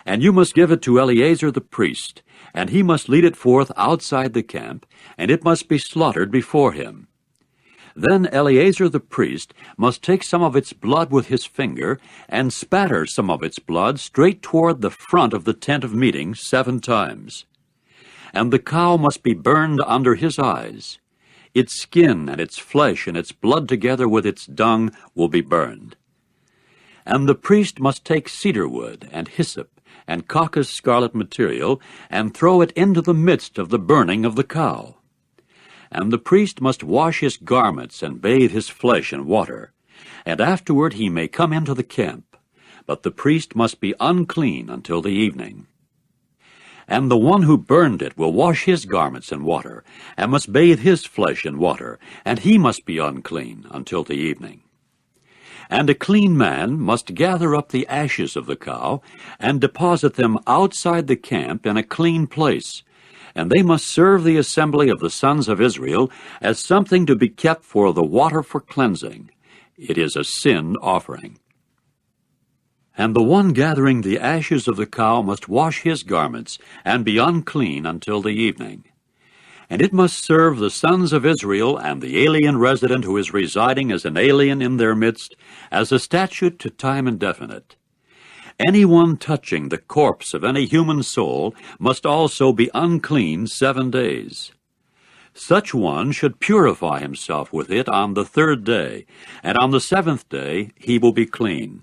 And you must give it to Eleazar the priest, and he must lead it forth outside the camp, and it must be slaughtered before him. Then Eleazar the priest must take some of its blood with his finger, and spatter some of its blood straight toward the front of the tent of meeting 7 times. And the cow must be burned under his eyes. Its skin and its flesh and its blood together with its dung will be burned. And the priest must take cedar wood and hyssop and caucus scarlet material, and throw it into the midst of the burning of the cow. And the priest must wash his garments and bathe his flesh in water, and afterward he may come into the camp, but the priest must be unclean until the evening. And the one who burned it will wash his garments in water, and must bathe his flesh in water, and he must be unclean until the evening. And a clean man must gather up the ashes of the cow, and deposit them outside the camp in a clean place, and they must serve the assembly of the sons of Israel as something to be kept for the water for cleansing. It is a sin offering. And the one gathering the ashes of the cow must wash his garments, and be unclean until the evening. And it must serve the sons of Israel and the alien resident who is residing as an alien in their midst as a statute to time indefinite. Anyone touching the corpse of any human soul must also be unclean 7 days. Such one should purify himself with it on the 3rd day, and on the 7th day he will be clean.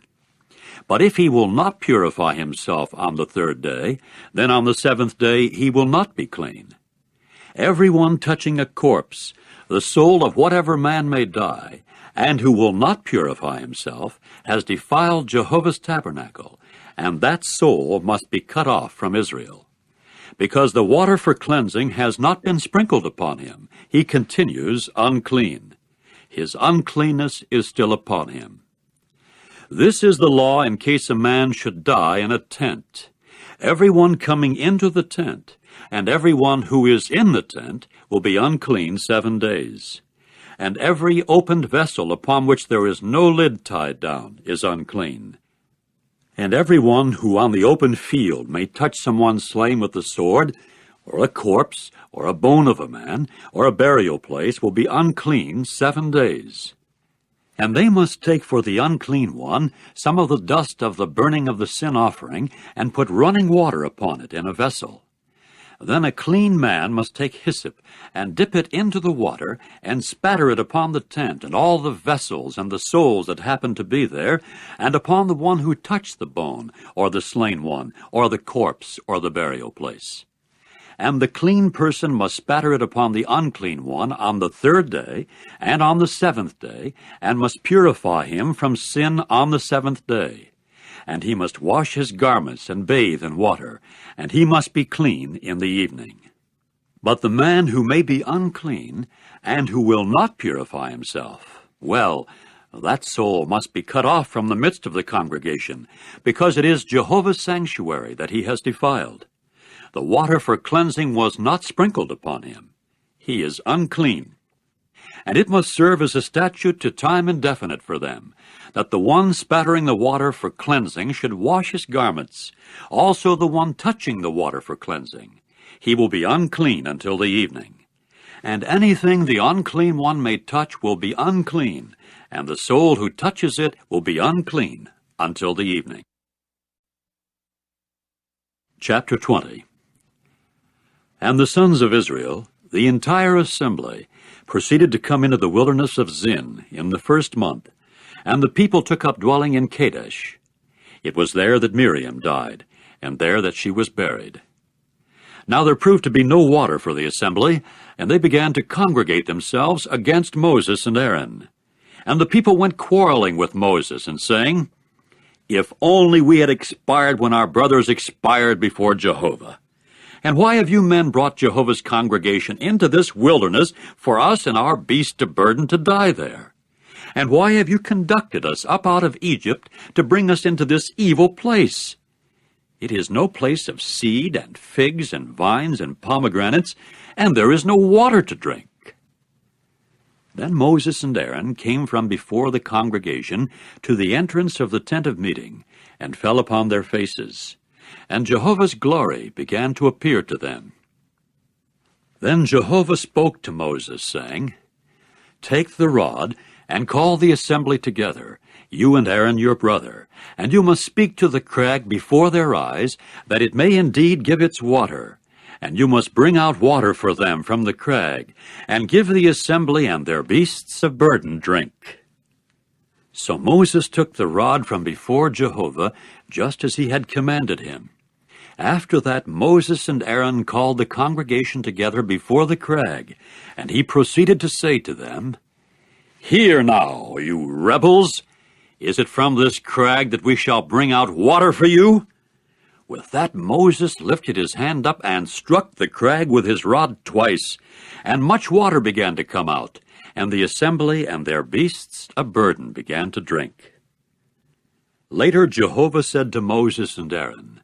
But if he will not purify himself on the 3rd day, then on the 7th day he will not be clean. Everyone touching a corpse, the soul of whatever man may die, and who will not purify himself, has defiled Jehovah's tabernacle, and that soul must be cut off from Israel. Because the water for cleansing has not been sprinkled upon him, he continues unclean. His uncleanness is still upon him. This is the law in case a man should die in a tent. Everyone coming into the tent, and everyone who is in the tent, will be unclean 7 days. And every opened vessel upon which there is no lid tied down is unclean. And everyone who on the open field may touch someone slain with the sword, or a corpse, or a bone of a man, or a burial place, will be unclean 7 days. And they must take for the unclean one some of the dust of the burning of the sin offering, and put running water upon it in a vessel. Then a clean man must take hyssop, and dip it into the water, and spatter it upon the tent, and all the vessels and the souls that happen to be there, and upon the one who touched the bone, or the slain one, or the corpse, or the burial place. And the clean person must spatter it upon the unclean one on the 3rd day, and on the 7th day, and must purify him from sin on the 7th day. And he must wash his garments and bathe in water, and he must be clean in the evening. But the man who may be unclean, and who will not purify himself, well, that soul must be cut off from the midst of the congregation, because it is Jehovah's sanctuary that he has defiled. The water for cleansing was not sprinkled upon him. He is unclean. And it must serve as a statute to time indefinite for them, that the one spattering the water for cleansing should wash his garments, also the one touching the water for cleansing. He will be unclean until the evening. And anything the unclean one may touch will be unclean, and the soul who touches it will be unclean until the evening. Chapter 20. And the sons of Israel, the entire assembly, proceeded to come into the wilderness of Zin in the 1st month, and the people took up dwelling in Kadesh. It was there that Miriam died, and there that she was buried. Now there proved to be no water for the assembly, and they began to congregate themselves against Moses and Aaron. And the people went quarreling with Moses, and saying, "If only we had expired when our brothers expired before Jehovah. And why have you men brought Jehovah's congregation into this wilderness for us and our beasts of burden to die there? And why have you conducted us up out of Egypt to bring us into this evil place? It is no place of seed and figs and vines and pomegranates, and there is no water to drink." Then Moses and Aaron came from before the congregation to the entrance of the tent of meeting, and fell upon their faces. And Jehovah's glory began to appear to them. Then Jehovah spoke to Moses, saying, "Take the rod, and call the assembly together, you and Aaron your brother, and you must speak to the crag before their eyes, that it may indeed give its water. And you must bring out water for them from the crag, and give the assembly and their beasts of burden drink." So Moses took the rod from before Jehovah, just as he had commanded him. After that Moses and Aaron called the congregation together before the crag, and he proceeded to say to them, "Hear now, you rebels! Is it from this crag that we shall bring out water for you?" With that Moses lifted his hand up and struck the crag with his rod twice, and much water began to come out, and the assembly and their beasts of burden began to drink. Later Jehovah said to Moses and Aaron,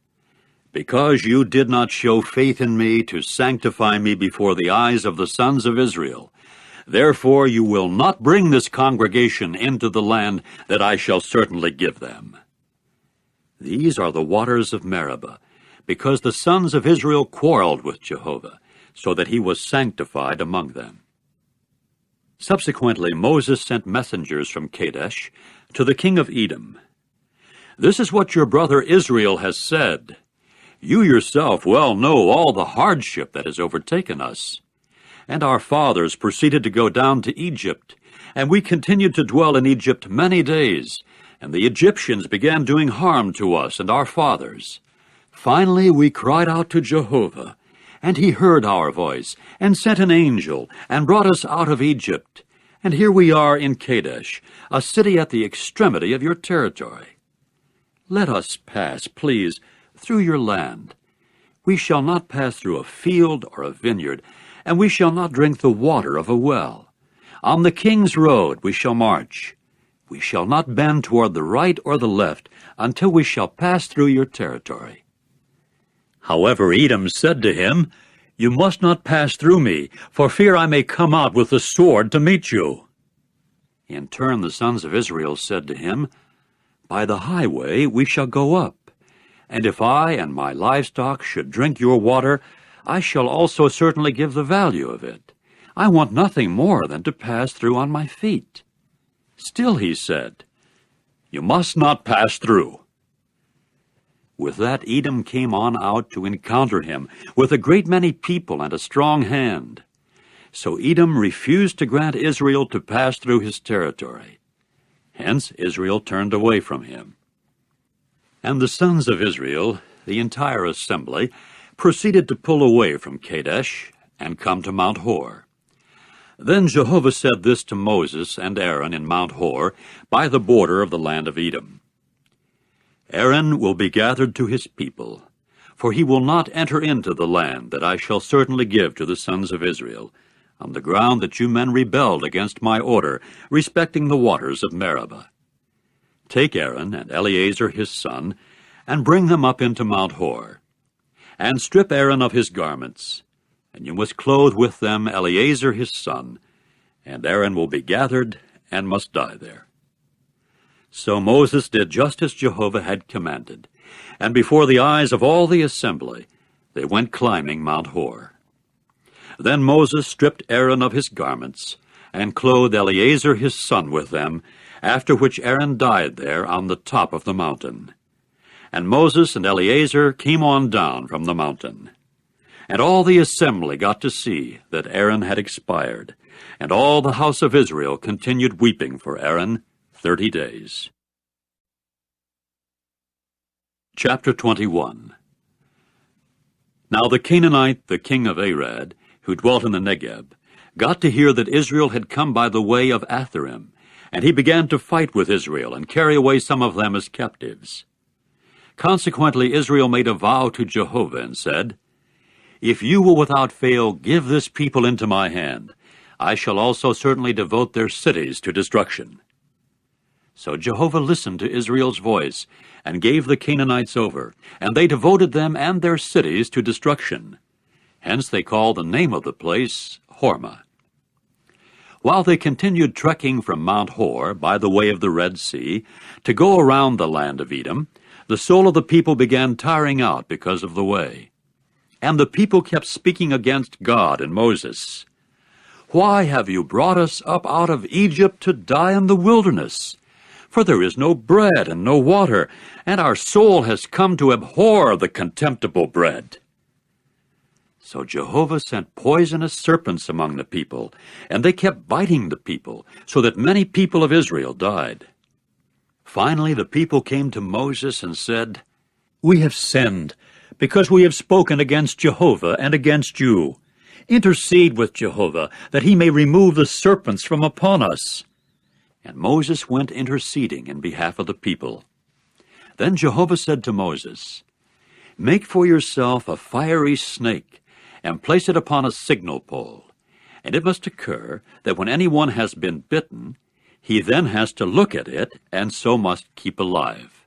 "Because you did not show faith in me to sanctify me before the eyes of the sons of Israel, therefore you will not bring this congregation into the land that I shall certainly give them." These are the waters of Meribah, because the sons of Israel quarreled with Jehovah, so that he was sanctified among them. Subsequently, Moses sent messengers from Kadesh to the king of Edom. "This is what your brother Israel has said. You yourself well know all the hardship that has overtaken us. And our fathers proceeded to go down to Egypt, and we continued to dwell in Egypt many days, and the Egyptians began doing harm to us and our fathers. Finally we cried out to Jehovah, and he heard our voice, and sent an angel, and brought us out of Egypt. And here we are in Kadesh, a city at the extremity of your territory. Let us pass, please, through your land. We shall not pass through a field or a vineyard, and we shall not drink the water of a well. On the king's road we shall march. We shall not bend toward the right or the left until we shall pass through your territory." However, Edom said to him, "You must not pass through me, for fear I may come out with the sword to meet you." In turn the sons of Israel said to him, "By the highway we shall go up, and if I and my livestock should drink your water, I shall also certainly give the value of it. I want nothing more than to pass through on my feet." Still he said, "You must not pass through." With that Edom came on out to encounter him, with a great many people and a strong hand. So Edom refused to grant Israel to pass through his territory. Hence Israel turned away from him. And the sons of Israel, the entire assembly, proceeded to pull away from Kadesh and come to Mount Hor. Then Jehovah said this to Moses and Aaron in Mount Hor, by the border of the land of Edom: "Aaron will be gathered to his people, for he will not enter into the land that I shall certainly give to the sons of Israel, on the ground that you men rebelled against my order respecting the waters of Meribah. Take Aaron and Eleazar his son, and bring them up into Mount Hor, and strip Aaron of his garments, and you must clothe with them Eleazar his son, and Aaron will be gathered and must die there." So Moses did just as Jehovah had commanded, and before the eyes of all the assembly they went climbing Mount Hor. Then Moses stripped Aaron of his garments, and clothed Eleazar his son with them, after which Aaron died there on the top of the mountain. And Moses and Eleazar came on down from the mountain. And all the assembly got to see that Aaron had expired, and all the house of Israel continued weeping for Aaron 30 days. Chapter 21. Now the Canaanite, the king of Arad, who dwelt in the Negeb, got to hear that Israel had come by the way of Atharim, and he began to fight with Israel and carry away some of them as captives. Consequently Israel made a vow to Jehovah and said, "If you will without fail give this people into my hand, I shall also certainly devote their cities to destruction." So Jehovah listened to Israel's voice, and gave the Canaanites over, and they devoted them and their cities to destruction. Hence they call the name of the place Hormah. While they continued trekking from Mount Hor by the way of the Red Sea to go around the land of Edom, the soul of the people began tiring out because of the way. And the people kept speaking against God and Moses. "Why have you brought us up out of Egypt to die in the wilderness? For there is no bread and no water, and our soul has come to abhor the contemptible bread." So Jehovah sent poisonous serpents among the people, and they kept biting the people, so that many people of Israel died. Finally the people came to Moses and said, "We have sinned, because we have spoken against Jehovah and against you. Intercede with Jehovah, that he may remove the serpents from upon us." And Moses went interceding in behalf of the people. Then Jehovah said to Moses, "Make for yourself a fiery snake, and place it upon a signal pole. And it must occur that when anyone has been bitten, he then has to look at it, and so must keep alive."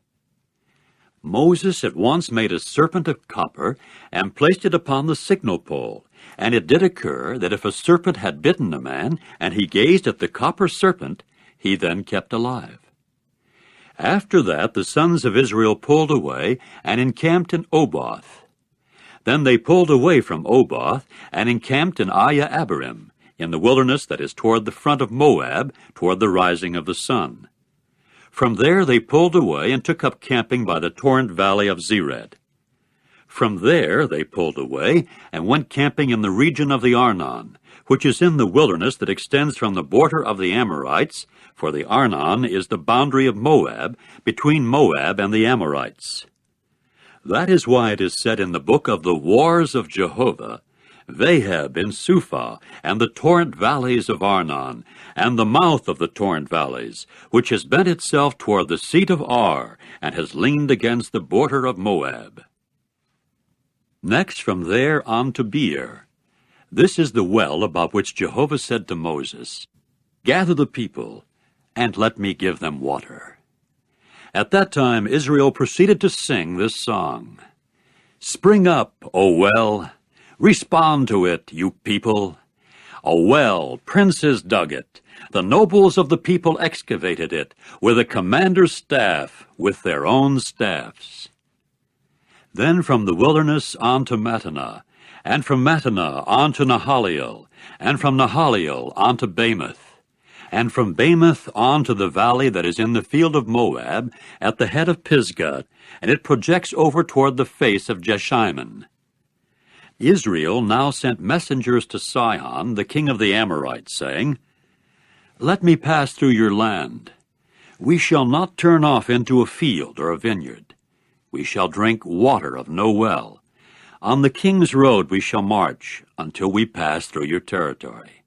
Moses at once made a serpent of copper, and placed it upon the signal pole. And it did occur that if a serpent had bitten a man, and he gazed at the copper serpent, he then kept alive. After that the sons of Israel pulled away and encamped in Oboth. Then they pulled away from Oboth and encamped in Abiram, in the wilderness that is toward the front of Moab, toward the rising of the sun. From there they pulled away and took up camping by the torrent valley of Zered. From there they pulled away and went camping in the region of the Arnon, which is in the wilderness that extends from the border of the Amorites, for the Arnon is the boundary of Moab, between Moab and the Amorites. That is why it is said in the book of the Wars of Jehovah, Vaheb in Suphah, and the torrent valleys of Arnon, and the mouth of the torrent valleys, which has bent itself toward the seat of Ar, and has leaned against the border of Moab. Next from there on to Beer. This is the well about which Jehovah said to Moses, Gather the people, and let me give them water. At that time Israel proceeded to sing this song. Spring up, O well, respond to it, you people. A well, princes dug it, the nobles of the people excavated it, with a commander's staff, with their own staffs. Then from the wilderness on to Mattanah, and from Mattanah on to Nahaliel, and from Nahaliel on to Bamoth, and from Bamoth on to the valley that is in the field of Moab, at the head of Pisgah, and it projects over toward the face of Jeshimon. Israel now sent messengers to Sihon, the king of the Amorites, saying, Let me pass through your land. We shall not turn off into a field or a vineyard. We shall drink water of no well. On the king's road we shall march until we pass through your territory.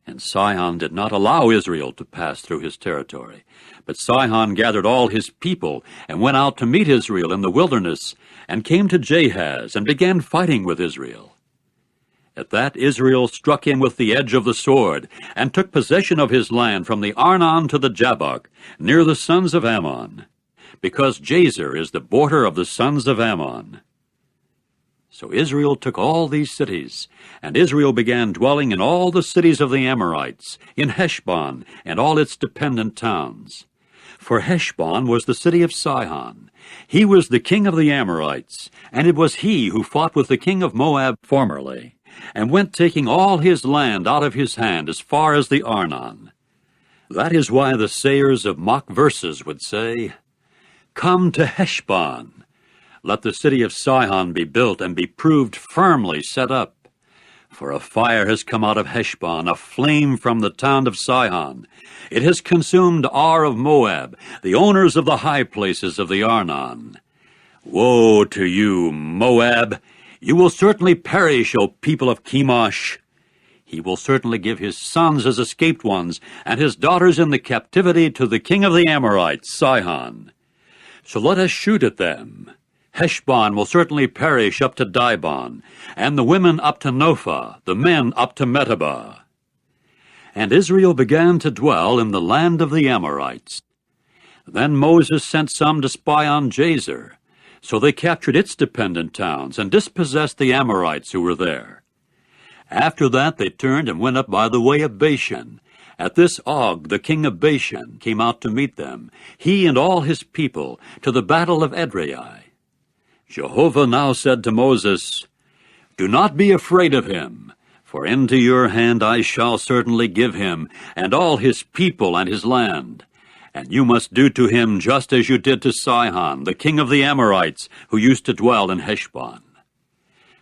And Sihon did not allow Israel to pass through his territory. But Sihon gathered all his people and went out to meet Israel in the wilderness, and came to Jahaz and began fighting with Israel. At that Israel struck him with the edge of the sword, and took possession of his land from the Arnon to the Jabbok, near the sons of Ammon, because Jazer is the border of the sons of Ammon. So Israel took all these cities, and Israel began dwelling in all the cities of the Amorites, in Heshbon and all its dependent towns. For Heshbon was the city of Sihon. He was the king of the Amorites, and it was he who fought with the king of Moab formerly, and went taking all his land out of his hand as far as the Arnon. That is why the sayers of mock verses would say, Come to Heshbon. Let the city of Sihon be built and be proved firmly set up. For a fire has come out of Heshbon, a flame from the town of Sihon. It has consumed Ar of Moab, the owners of the high places of the Arnon. Woe to you, Moab! You will certainly perish, O people of Chemosh. He will certainly give his sons as escaped ones, and his daughters in the captivity to the king of the Amorites, Sihon. So let us shoot at them. Heshbon will certainly perish up to Dibon, and the women up to Nophah, the men up to Medeba. And Israel began to dwell in the land of the Amorites. Then Moses sent some to spy on Jazer, so they captured its dependent towns and dispossessed the Amorites who were there. After that they turned and went up by the way of Bashan. At this Og, the king of Bashan, came out to meet them, he and all his people, to the battle of Edrei. Jehovah now said to Moses, Do not be afraid of him, for into your hand I shall certainly give him, and all his people and his land. And you must do to him just as you did to Sihon, the king of the Amorites, who used to dwell in Heshbon.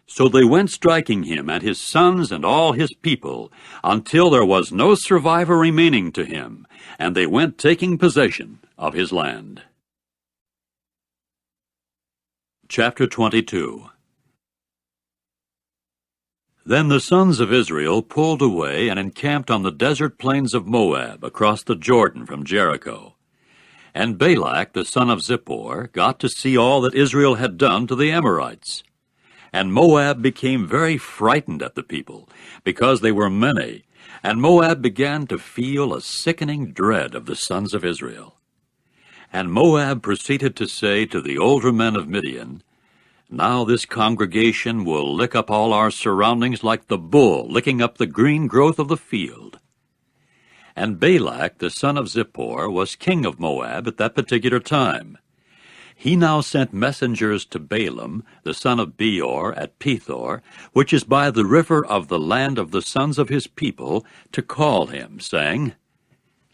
So they went striking him and his sons and all his people, until there was no survivor remaining to him, and they went taking possession of his land. Chapter 22. Then the sons of Israel pulled away and encamped on the desert plains of Moab, across the Jordan from Jericho. And Balak, the son of Zippor, got to see all that Israel had done to the Amorites. And Moab became very frightened at the people, because they were many, and Moab began to feel a sickening dread of the sons of Israel. And Moab proceeded to say to the older men of Midian, Now this congregation will lick up all our surroundings like the bull licking up the green growth of the field. And Balak, the son of Zippor, was king of Moab at that particular time. He now sent messengers to Balaam, the son of Beor, at Pethor, which is by the river of the land of the sons of his people, to call him, saying,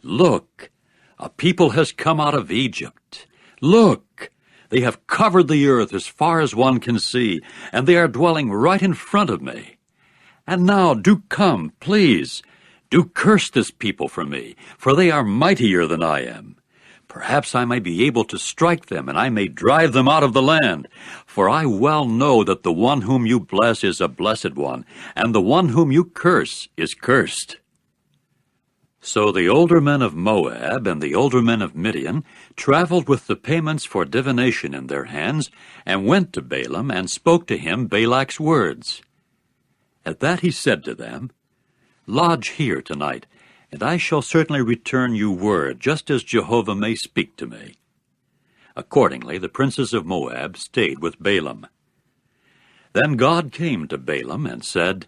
Look, a people has come out of Egypt. Look, they have covered the earth as far as one can see, and they are dwelling right in front of me. And now do come, please, do curse this people for me, for they are mightier than I am. Perhaps I may be able to strike them, and I may drive them out of the land. For I well know that the one whom you bless is a blessed one, and the one whom you curse is cursed. So the older men of Moab and the older men of Midian traveled with the payments for divination in their hands, and went to Balaam, and spoke to him Balak's words. At that he said to them, Lodge here tonight, and I shall certainly return you word, just as Jehovah may speak to me. Accordingly, the princes of Moab stayed with Balaam. Then God came to Balaam and said,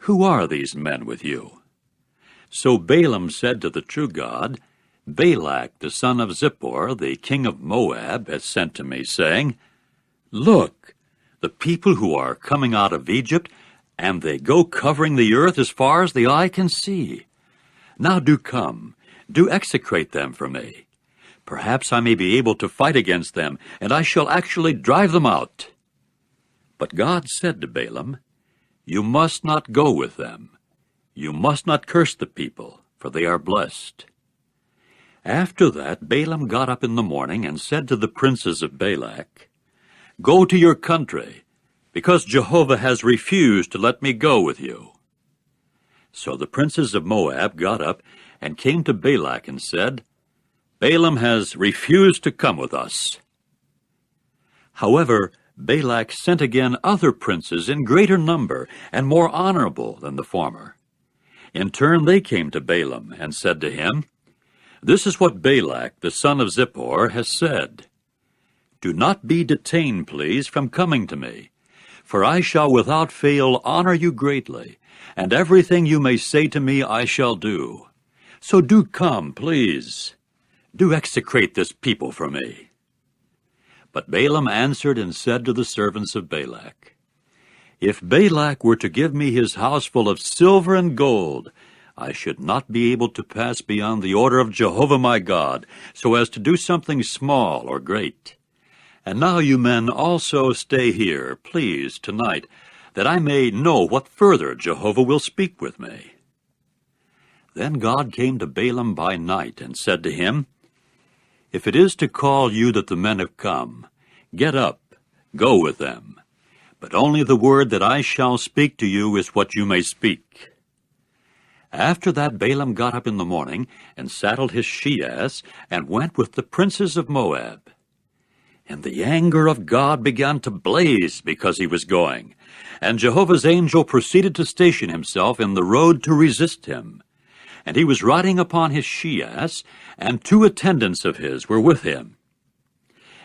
Who are these men with you? So Balaam said to the true God, Balak, the son of Zippor, the king of Moab, has sent to me, saying, Look, the people who are coming out of Egypt, and they go covering the earth as far as the eye can see. Now do come, do execrate them for me. Perhaps I may be able to fight against them, and I shall actually drive them out. But God said to Balaam, You must not go with them. You must not curse the people, for they are blessed. After that Balaam got up in the morning and said to the princes of Balak, Go to your country, because Jehovah has refused to let me go with you. So the princes of Moab got up and came to Balak and said, Balaam has refused to come with us. However, Balak sent again other princes in greater number and more honorable than the former. In turn they came to Balaam and said to him, This is what Balak, the son of Zippor, has said. Do not be detained, please, from coming to me, for I shall without fail honor you greatly, and everything you may say to me I shall do. So do come, please. Do execrate this people for me. But Balaam answered and said to the servants of Balak, If Balak were to give me his house full of silver and gold, I should not be able to pass beyond the order of Jehovah my God, so as to do something small or great. And now you men also stay here, please, tonight, that I may know what further Jehovah will speak with me. Then God came to Balaam by night and said to him, If it is to call you that the men have come, get up, go with them. But only the word that I shall speak to you is what you may speak. After that Balaam got up in the morning and saddled his she-ass and went with the princes of Moab. And the anger of God began to blaze because he was going, and Jehovah's angel proceeded to station himself in the road to resist him. And he was riding upon his she-ass, and 2 attendants of his were with him.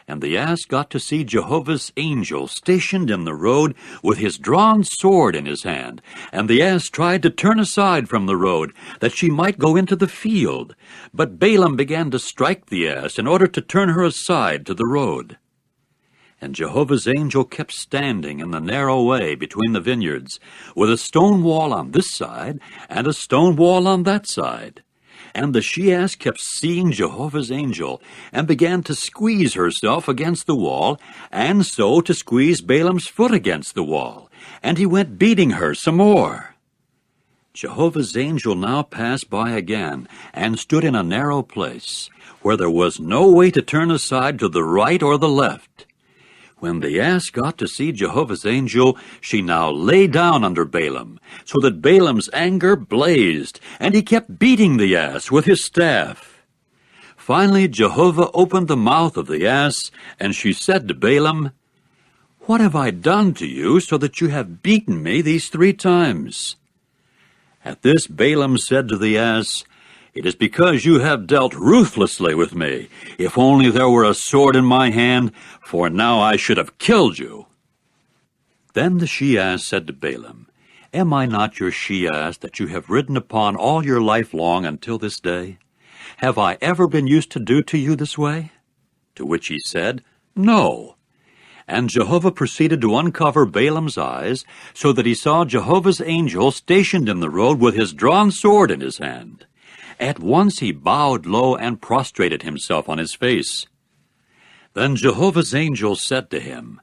And the ass got to see Jehovah's angel stationed in the road with his drawn sword in his hand. And the ass tried to turn aside from the road, that she might go into the field. But Balaam began to strike the ass in order to turn her aside to the road. And Jehovah's angel kept standing in the narrow way between the vineyards, with a stone wall on this side and a stone wall on that side. And the she-ass kept seeing Jehovah's angel, and began to squeeze herself against the wall, and so to squeeze Balaam's foot against the wall. And he went beating her some more. Jehovah's angel now passed by again, and stood in a narrow place, where there was no way to turn aside to the right or the left. When the ass got to see Jehovah's angel, she now lay down under Balaam, so that Balaam's anger blazed, and he kept beating the ass with his staff. Finally Jehovah opened the mouth of the ass, and she said to Balaam, What have I done to you, so that you have beaten me these 3 times? At this Balaam said to the ass, It is because you have dealt ruthlessly with me. If only there were a sword in my hand, for now I should have killed you. Then the she-ass said to Balaam, Am I not your she-ass that you have ridden upon all your life long until this day? Have I ever been used to do to you this way? To which he said, No. And Jehovah proceeded to uncover Balaam's eyes, so that he saw Jehovah's angel stationed in the road with his drawn sword in his hand. At once he bowed low and prostrated himself on his face. Then Jehovah's angel said to him,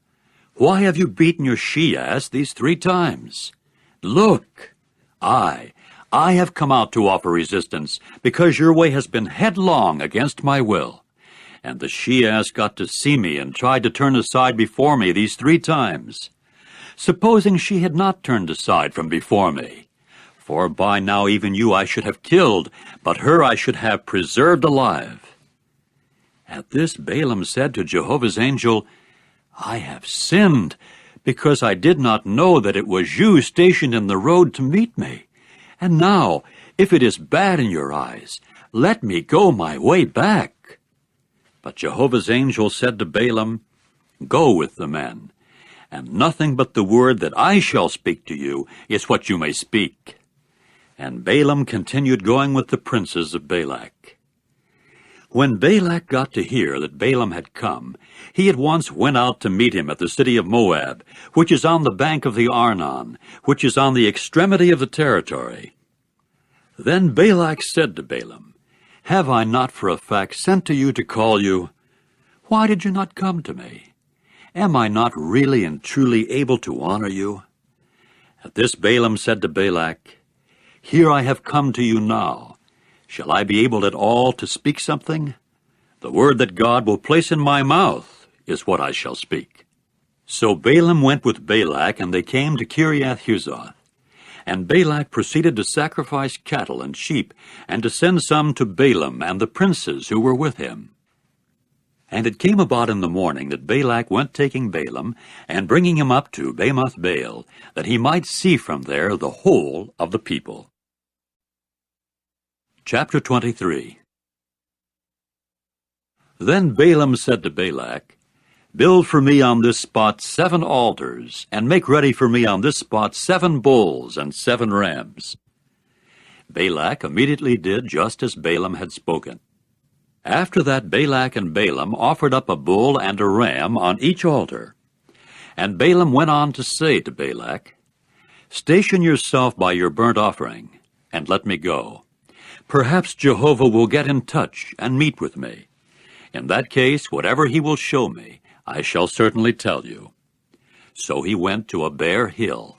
Why have you beaten your she-ass these 3 times? Look, I have come out to offer resistance, because your way has been headlong against my will. And the she-ass got to see me and tried to turn aside before me these 3 times. Supposing she had not turned aside from before me, for by now even you I should have killed, but her I should have preserved alive. At this Balaam said to Jehovah's angel, I have sinned, because I did not know that it was you stationed in the road to meet me. And now, if it is bad in your eyes, let me go my way back. But Jehovah's angel said to Balaam, Go with the men, and nothing but the word that I shall speak to you is what you may speak. And Balaam continued going with the princes of Balak. When Balak got to hear that Balaam had come, he at once went out to meet him at the city of Moab, which is on the bank of the Arnon, which is on the extremity of the territory. Then Balak said to Balaam, Have I not for a fact sent to you to call you? Why did you not come to me? Am I not really and truly able to honor you? At this Balaam said to Balak, Here I have come to you now. Shall I be able at all to speak something? The word that God will place in my mouth is what I shall speak. So Balaam went with Balak, and they came to Kiriath-Huzoth. And Balak proceeded to sacrifice cattle and sheep, and to send some to Balaam and the princes who were with him. And it came about in the morning that Balak went taking Balaam, and bringing him up to Bamoth Baal, that he might see from there the whole of the people. Chapter 23. Then Balaam said to Balak, Build for me on this spot 7 altars, and make ready for me on this spot 7 bulls and 7 rams. Balak immediately did just as Balaam had spoken. After that Balak and Balaam offered up a bull and a ram on each altar. And Balaam went on to say to Balak, Station yourself by your burnt offering, and let me go. Perhaps Jehovah will get in touch and meet with me. In that case, whatever he will show me, I shall certainly tell you. So he went to a bare hill.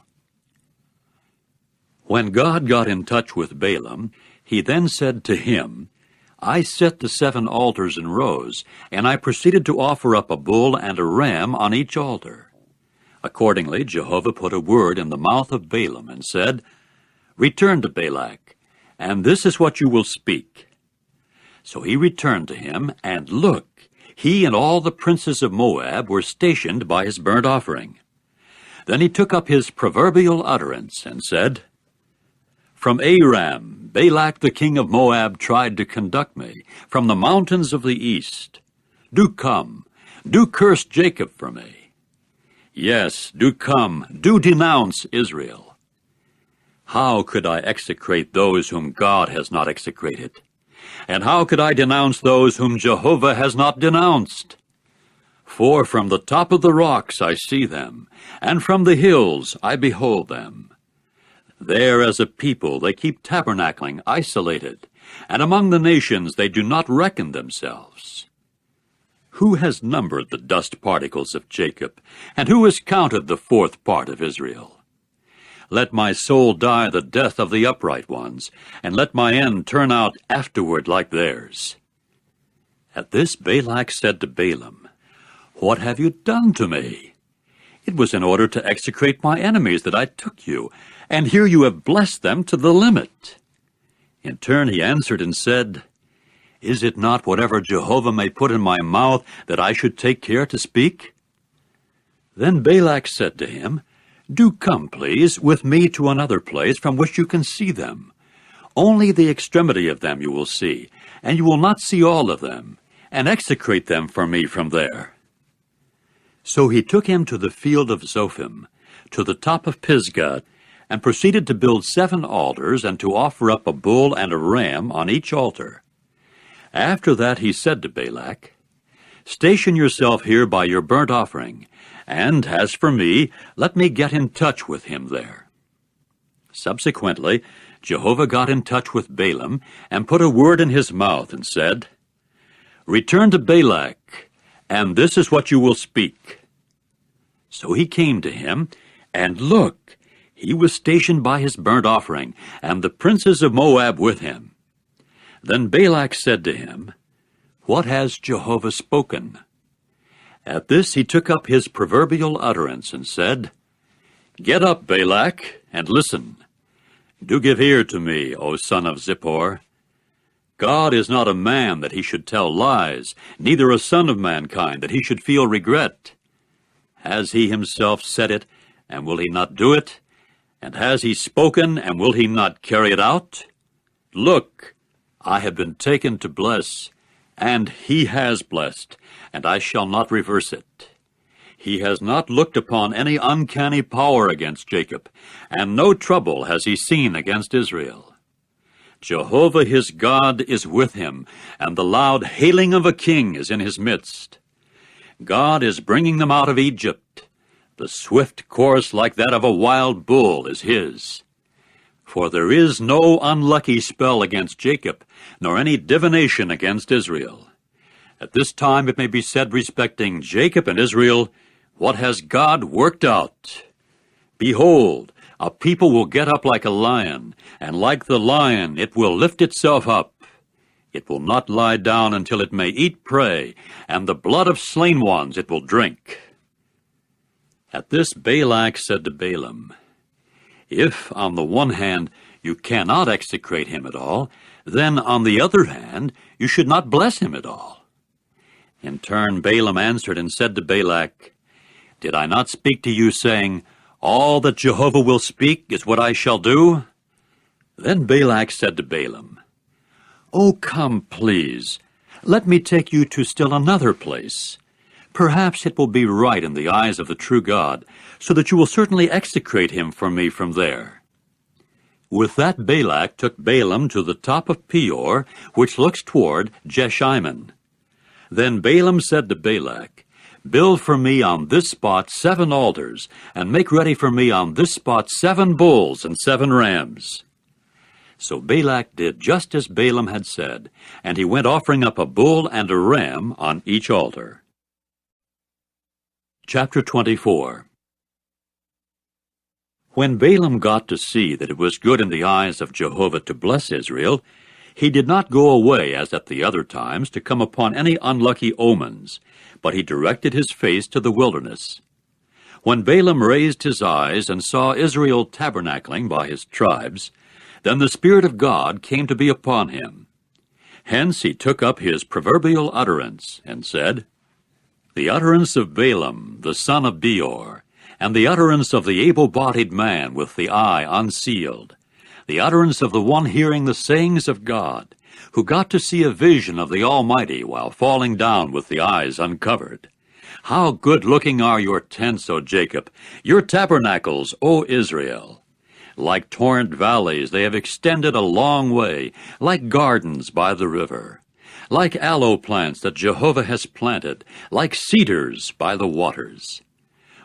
When God got in touch with Balaam, he then said to him, I set the 7 altars in rows, and I proceeded to offer up a bull and a ram on each altar. Accordingly, Jehovah put a word in the mouth of Balaam and said, Return to Balak, and this is what you will speak. So he returned to him, and look, he and all the princes of Moab were stationed by his burnt offering. Then he took up his proverbial utterance and said, From Aram, Balak the king of Moab tried to conduct me, from the mountains of the east. Do come, do curse Jacob for me. Yes, do come, do denounce Israel. How could I execrate those whom God has not execrated? And how could I denounce those whom Jehovah has not denounced? For from the top of the rocks I see them, and from the hills I behold them. There as a people they keep tabernacling isolated, and among the nations they do not reckon themselves. Who has numbered the dust particles of Jacob, and who has counted the 4th part of Israel? Let my soul die the death of the upright ones, and let my end turn out afterward like theirs. At this Balak said to Balaam, What have you done to me? It was in order to execrate my enemies that I took you, and here you have blessed them to the limit. In turn he answered and said, Is it not whatever Jehovah may put in my mouth that I should take care to speak? Then Balak said to him, Do come, please, with me to another place from which you can see them. Only the extremity of them you will see, and you will not see all of them, and execrate them for me from there. So he took him to the field of Zophim, to the top of Pisgah, and proceeded to build 7 altars and to offer up a bull and a ram on each altar. After that he said to Balak, "Station yourself here by your burnt offering, and as for me, let me get in touch with him there." Subsequently, Jehovah got in touch with Balaam and put a word in his mouth and said, "Return to Balak, and this is what you will speak." So he came to him, and look, he was stationed by his burnt offering, and the princes of Moab with him. Then Balak said to him, "What has Jehovah spoken?" At this he took up his proverbial utterance and said, "Get up, Balak, and listen. Do give ear to me, O son of Zippor. God is not a man that he should tell lies, neither a son of mankind that he should feel regret. Has he himself said it, and will he not do it? And has he spoken, and will he not carry it out? Look, I have been taken to bless, and he has blessed, and I shall not reverse it. He has not looked upon any uncanny power against Jacob, and no trouble has he seen against Israel. Jehovah his God is with him, and the loud hailing of a king is in his midst. God is bringing them out of Egypt. The swift course like that of a wild bull is his. For there is no unlucky spell against Jacob, nor any divination against Israel. At this time it may be said respecting Jacob and Israel, what has God worked out? Behold, a people will get up like a lion, and like the lion it will lift itself up. It will not lie down until it may eat prey, and the blood of slain ones it will drink. At this Balak said to Balaam, "If, on the one hand, you cannot execrate him at all, then, on the other hand, you should not bless him at all." In turn Balaam answered and said to Balak, "Did I not speak to you, saying, all that Jehovah will speak is what I shall do?" Then Balak said to Balaam, "Oh, come, please, let me take you to still another place. Perhaps it will be right in the eyes of the true God, so that you will certainly execrate him for me from there." With that Balak took Balaam to the top of Peor, which looks toward Jeshimon. Then Balaam said to Balak, "Build for me on this spot 7 altars, and make ready for me on this spot 7 bulls and 7 rams." So Balak did just as Balaam had said, and he went offering up a bull and a ram on each altar. Chapter 24. When Balaam got to see that it was good in the eyes of Jehovah to bless Israel, he did not go away as at the other times to come upon any unlucky omens, but he directed his face to the wilderness. When Balaam raised his eyes and saw Israel tabernacling by his tribes, then the Spirit of God came to be upon him. Hence he took up his proverbial utterance and said, "The utterance of Balaam, the son of Beor, and the utterance of the able-bodied man with the eye unsealed, the utterance of the one hearing the sayings of God, who got to see a vision of the Almighty while falling down with the eyes uncovered. How good-looking are your tents, O Jacob, your tabernacles, O Israel! Like torrent valleys they have extended a long way, like gardens by the river. Like aloe plants that Jehovah has planted, like cedars by the waters.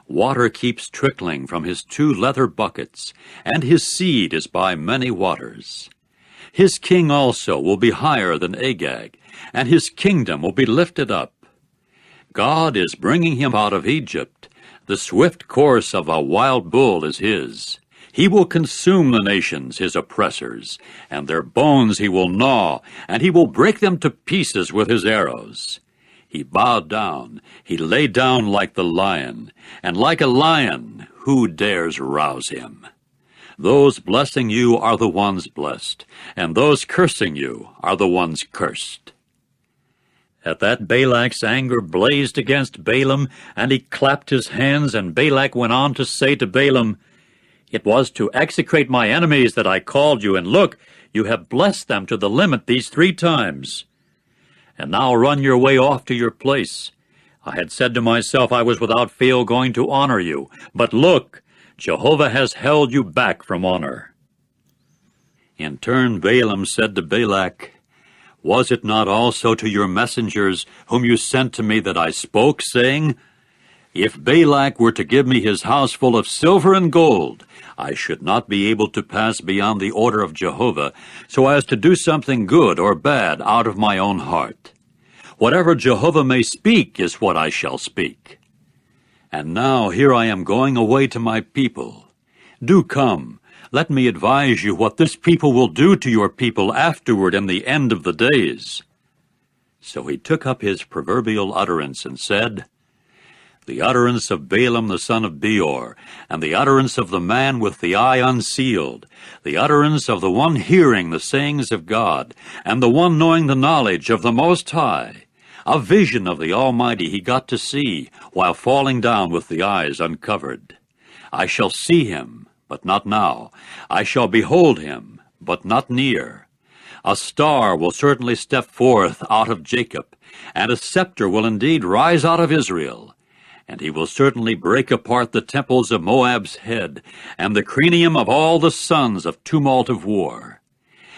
Water keeps trickling from his 2 leather buckets, and his seed is by many waters. His king also will be higher than Agag, and his kingdom will be lifted up. God is bringing him out of Egypt. The swift course of a wild bull is his. He will consume the nations, his oppressors, and their bones he will gnaw, and he will break them to pieces with his arrows. He bowed down, he lay down like the lion, and like a lion, who dares rouse him? Those blessing you are the ones blessed, and those cursing you are the ones cursed." At that Balak's anger blazed against Balaam, and he clapped his hands, and Balak went on to say to Balaam, "It was to execrate my enemies that I called you, and look, you have blessed them to the limit these 3 times. And now run your way off to your place. I had said to myself I was without fail going to honor you, but look, Jehovah has held you back from honor." In turn Balaam said to Balak, "Was it not also to your messengers whom you sent to me that I spoke, saying, If Balak were to give me his house full of silver and gold, I should not be able to pass beyond the order of Jehovah, so as to do something good or bad out of my own heart. Whatever Jehovah may speak is what I shall speak. And now here I am going away to my people. Do come, let me advise you what this people will do to your people afterward in the end of the days." So he took up his proverbial utterance and said, "The utterance of Balaam the son of Beor, and the utterance of the man with the eye unsealed, the utterance of the one hearing the sayings of God, and the one knowing the knowledge of the Most High. A vision of the Almighty he got to see, while falling down with the eyes uncovered. I shall see him, but not now. I shall behold him, but not near. A star will certainly step forth out of Jacob, and a scepter will indeed rise out of Israel. And he will certainly break apart the temples of Moab's head, and the cranium of all the sons of tumult of war.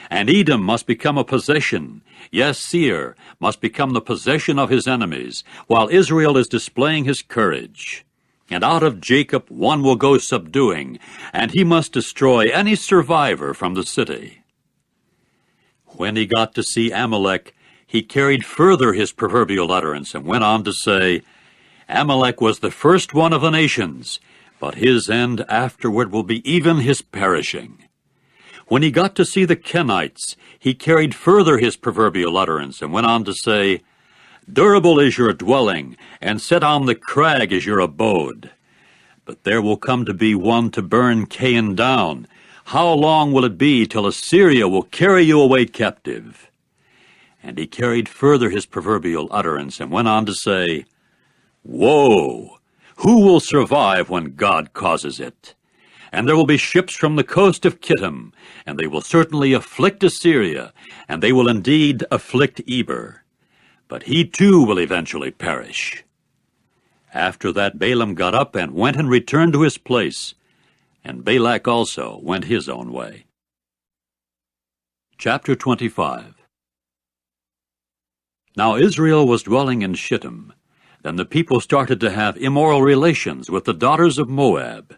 And Edom must become a possession, yes, Seir must become the possession of his enemies, while Israel is displaying his courage. And out of Jacob one will go subduing, and he must destroy any survivor from the city." When he got to see Amalek, he carried further his proverbial utterance, and went on to say, "Amalek was the first one of the nations, but his end afterward will be even his perishing." When he got to see the Kenites, he carried further his proverbial utterance, and went on to say, "Durable is your dwelling, and set on the crag is your abode. But there will come to be one to burn Cain down. How long will it be till Assyria will carry you away captive?" And he carried further his proverbial utterance, and went on to say, "Woe! Who will survive when God causes it? And there will be ships from the coast of Kittim, and they will certainly afflict Assyria, and they will indeed afflict Eber. But he too will eventually perish." After that Balaam got up and went and returned to his place, and Balak also went his own way. Chapter 25. Now Israel was dwelling in Shittim. Then the people started to have immoral relations with the daughters of Moab.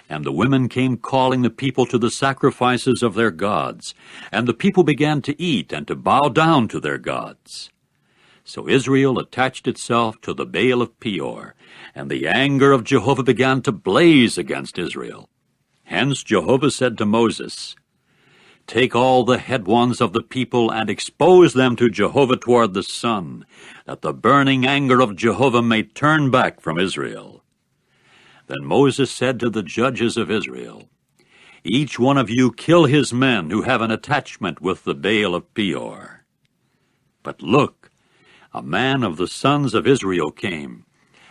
And the women came calling the people to the sacrifices of their gods, and the people began to eat and to bow down to their gods. So Israel attached itself to the Baal of Peor, and the anger of Jehovah began to blaze against Israel. Hence Jehovah said to Moses, "Take all the head ones of the people and expose them to Jehovah toward the sun, that the burning anger of Jehovah may turn back from Israel." Then Moses said to the judges of Israel, "Each one of you kill his men who have an attachment with the Baal of Peor." But look, a man of the sons of Israel came,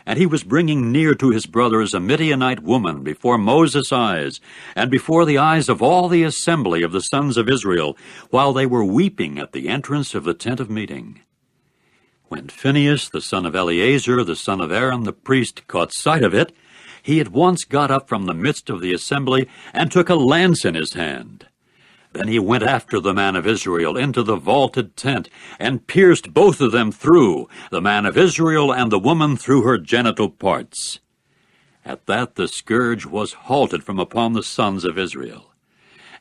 and he was bringing near to his brothers a Midianite woman before Moses' eyes, and before the eyes of all the assembly of the sons of Israel, while they were weeping at the entrance of the tent of meeting. When Phinehas, the son of Eleazar, the son of Aaron the priest, caught sight of it, he at once got up from the midst of the assembly and took a lance in his hand. Then he went after the man of Israel into the vaulted tent, and pierced both of them through, the man of Israel and the woman through her genital parts. At that the scourge was halted from upon the sons of Israel.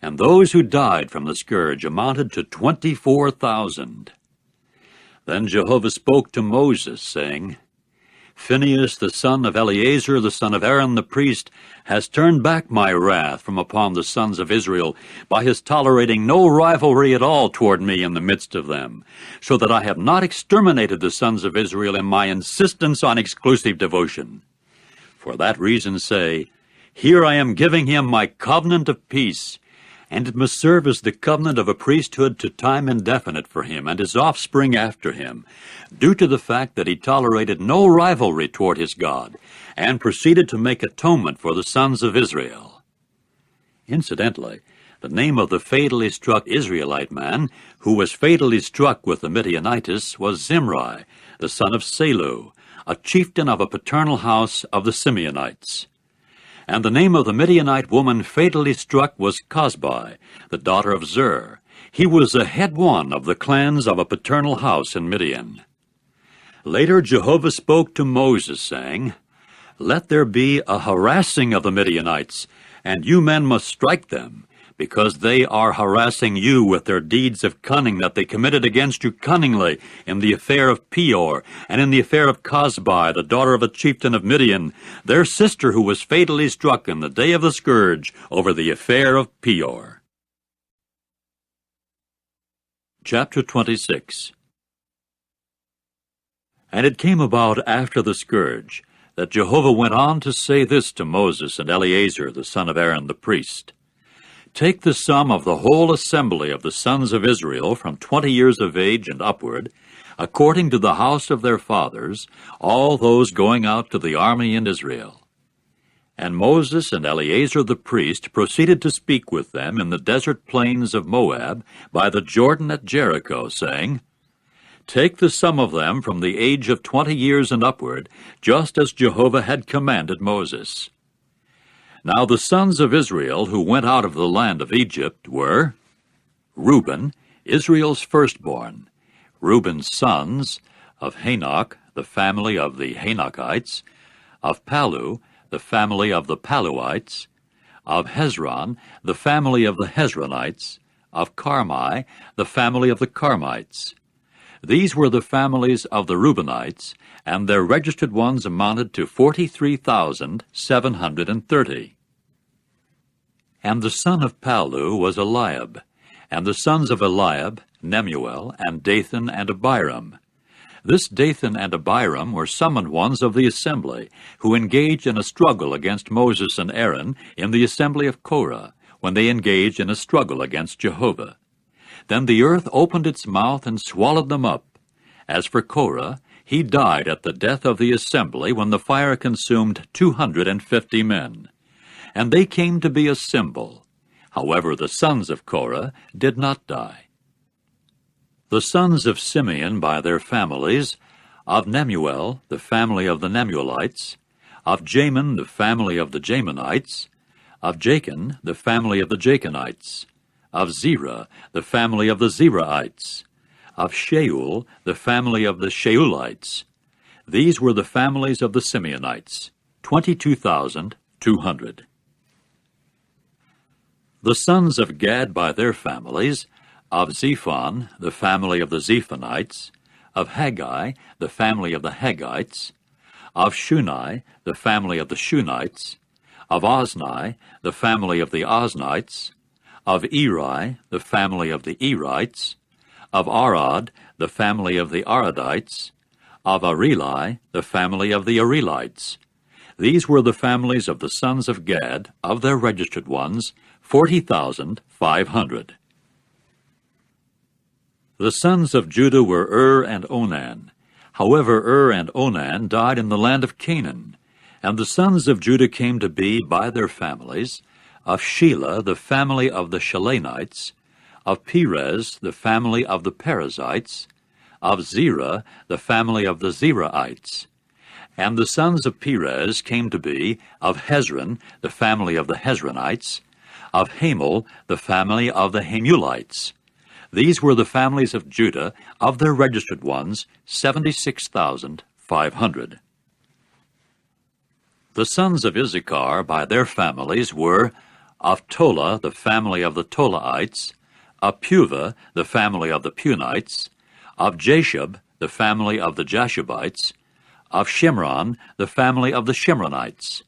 And those who died from the scourge amounted to 24,000. Then Jehovah spoke to Moses, saying, "Phinehas, the son of Eleazar, the son of Aaron the priest, has turned back my wrath from upon the sons of Israel by his tolerating no rivalry at all toward me in the midst of them, so that I have not exterminated the sons of Israel in my insistence on exclusive devotion. For that reason say, Here I am giving him my covenant of peace, and it must serve as the covenant of a priesthood to time indefinite for him and his offspring after him, due to the fact that he tolerated no rivalry toward his God, and proceeded to make atonement for the sons of Israel." Incidentally, the name of the fatally struck Israelite man, who was fatally struck with the Midianites, was Zimri, the son of Salu, a chieftain of a paternal house of the Simeonites. And the name of the Midianite woman fatally struck was Cosbi, the daughter of Zer. He was the head one of the clans of a paternal house in Midian. Later Jehovah spoke to Moses, saying, Let there be a harassing of the Midianites, and you men must strike them, because they are harassing you with their deeds of cunning that they committed against you cunningly in the affair of Peor, and in the affair of Cosbi, the daughter of a chieftain of Midian, their sister who was fatally struck in the day of the scourge over the affair of Peor. Chapter 26. And it came about after the scourge, that Jehovah went on to say this to Moses and Eleazar, the son of Aaron the priest. Take the sum of the whole assembly of the sons of Israel from 20 years of age and upward, according to the house of their fathers, all those going out to the army in Israel. And Moses and Eleazar the priest proceeded to speak with them in the desert plains of Moab, by the Jordan at Jericho, saying, Take the sum of them from the age of 20 years and upward, just as Jehovah had commanded Moses. Now the sons of Israel who went out of the land of Egypt were Reuben, Israel's firstborn, Reuben's sons, of Hanok, the family of the Hanokites, of Palu, the family of the Paluites, of Hezron, the family of the Hezronites, of Carmi, the family of the Carmites. These were the families of the Reubenites, and their registered ones amounted to 43,730. And the son of Palu was Eliab, and the sons of Eliab, Nemuel, and Dathan, and Abiram. This Dathan and Abiram were summoned ones of the assembly, who engaged in a struggle against Moses and Aaron in the assembly of Korah, when they engaged in a struggle against Jehovah. Then the earth opened its mouth and swallowed them up. As for Korah, he died at the death of the assembly when the fire consumed 250 men. And they came to be a symbol. However, the sons of Korah did not die. The sons of Simeon by their families, of Nemuel, the family of the Nemuelites, of Jamin, the family of the Jaminites, of Jachin, the family of the Jachinites, of Zerah, the family of the Zerahites, of Shaul, the family of the Shaulites. These were the families of the Simeonites, 22,200. The sons of Gad by their families, of Zephon, the family of the Zephonites, of Haggai, the family of the Haggites, of Shunai, the family of the Shunites, of Ozni, the family of the Oznites, of Eri, the family of the Erites, of Arad, the family of the Aradites, of Areli, the family of the Arelites. These were the families of the sons of Gad, of their registered ones, 40,500. The sons of Judah were and Onan. However, and Onan died in the land of Canaan. And the sons of Judah came to be, by their families, of Shelah, the family of the Shalanites, of Perez, the family of the Perizzites, of Zerah, the family of the Zerahites. And the sons of Perez came to be, of Hezron, the family of the Hezronites, of Hamul, the family of the Hamulites. These were the families of Judah, of their registered ones, 76,500. The sons of Issachar by their families were of Tola, the family of the Tolaites, of Puvah, the family of the Punites, of Jashub, the family of the Jashubites, of Shimron, the family of the Shimronites.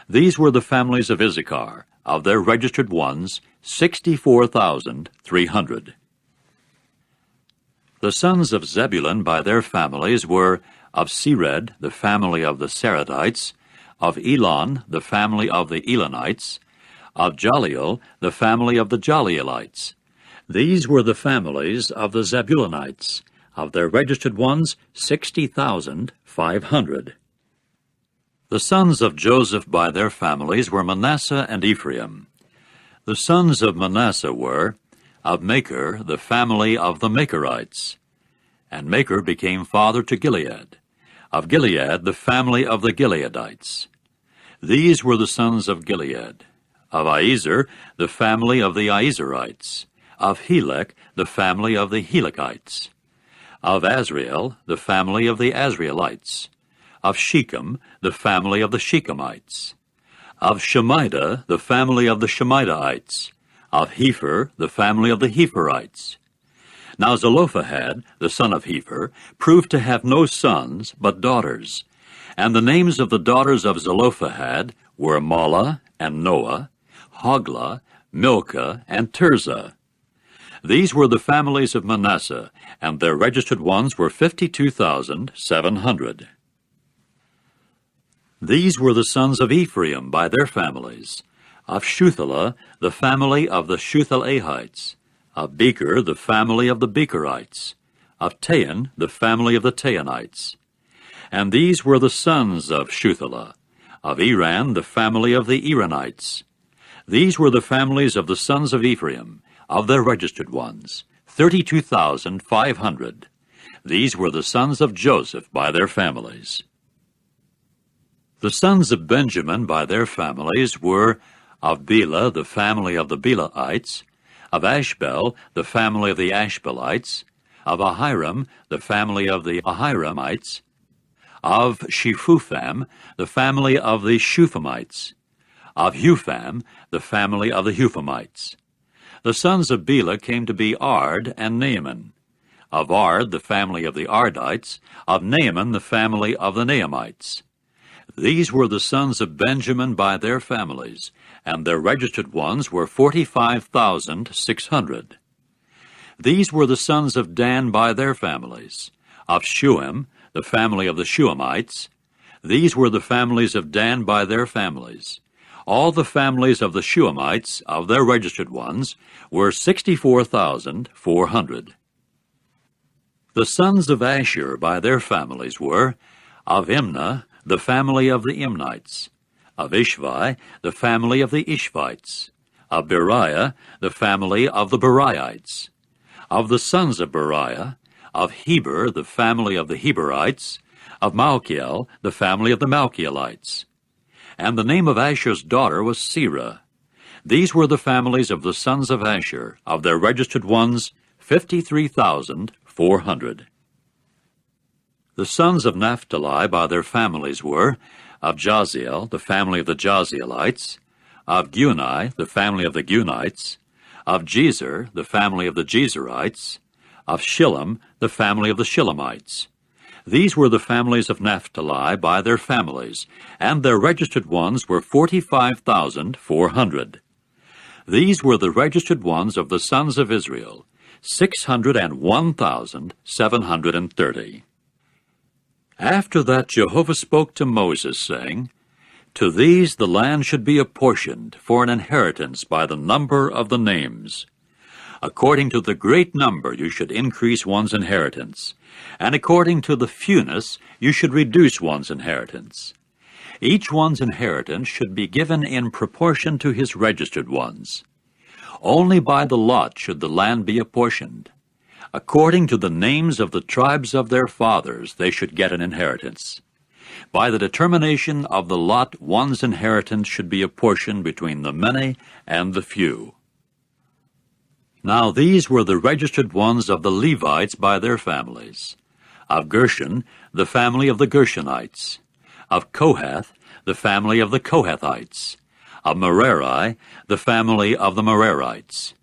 These were the families of Issachar, of their registered ones, 64,300. The sons of Zebulun by their families were of Sered, the family of the Seredites, of Elon, the family of the Elonites, of Jaleel, the family of the Jaleelites. These were the families of the Zebulunites, of their registered ones, 60,500. The sons of Joseph by their families were Manasseh and Ephraim. The sons of Manasseh were of Machir, the family of the Machirites. And Machir became father to Gilead. Of Gilead, the family of the Gileadites. These were the sons of Gilead. Of Iezer, the family of the Iezerites. Of Helek, the family of the Helekites. Of Azriel, the family of the Azrielites. Of Shechem, the family of the Shechemites. Of Shemida, the family of the Shemidaites. Of Hepher, the family of the Hepherites. Now Zelophehad, the son of Hepher, proved to have no sons, but daughters. And the names of the daughters of Zelophehad were Mahlah and Noah, Hoglah, Milcah, and Tirzah. These were the families of Manasseh, and their registered ones were 52,700. These were the sons of Ephraim by their families. Of Shuthelah, the family of the Shuthelahites. Of Becher, the family of the Becherites. Of Tahan, the family of the Tahanites. And these were the sons of Shuthelah. Of Eran, the family of the Eranites. These were the families of the sons of Ephraim, of their registered ones, 32,500. These were the sons of Joseph by their families. The sons of Benjamin by their families were of Bela, the family of the Belaites, of Ashbel, the family of the Ashbelites, of Ahiram, the family of the Ahiramites, of Shephupham, the family of the Shuphamites, of Hupham, the family of the Huphamites. The sons of Bela came to be Ard and Naaman. Of Ard, the family of the Ardites, of Naaman, the family of the Naamites. These were the sons of Benjamin by their families, and their registered ones were 45,600. These were the sons of Dan by their families. Of Shuham, the family of the Shuhamites. These were the families of Dan by their families. All the families of the Shuhamites, of their registered ones, were 64,400. The sons of Asher by their families were of Imnah, the family of the Imnites. Of Ishvi, the family of the Ishvites. Of Beriah, the family of the Beriites. Of the sons of Beriah, of Heber, the family of the Heberites. Of Malchiel, the family of the Malchielites. And the name of Asher's daughter was Serah. These were the families of the sons of Asher, of their registered ones, 53,400. The sons of Naphtali by their families were of Jaziel, the family of the Jazielites, of Guni, the family of the Gunites, of Jezer, the family of the Jezerites, of Shillem, the family of the Shillemites. These were the families of Naphtali by their families, and their registered ones were 45,400. These were the registered ones of the sons of Israel, 601,730. After that Jehovah spoke to Moses, saying, To these the land should be apportioned for an inheritance by the number of the names. According to the great number you should increase one's inheritance, and according to the fewness you should reduce one's inheritance. Each one's inheritance should be given in proportion to his registered ones. Only by the lot should the land be apportioned. According to the names of the tribes of their fathers they should get an inheritance. By the determination of the lot one's inheritance should be apportioned between the many and the few. Now these were the registered ones of the Levites by their families. Of Gershon, the family of the Gershonites. Of Kohath, the family of the Kohathites. Of Merari, the family of the Merarites.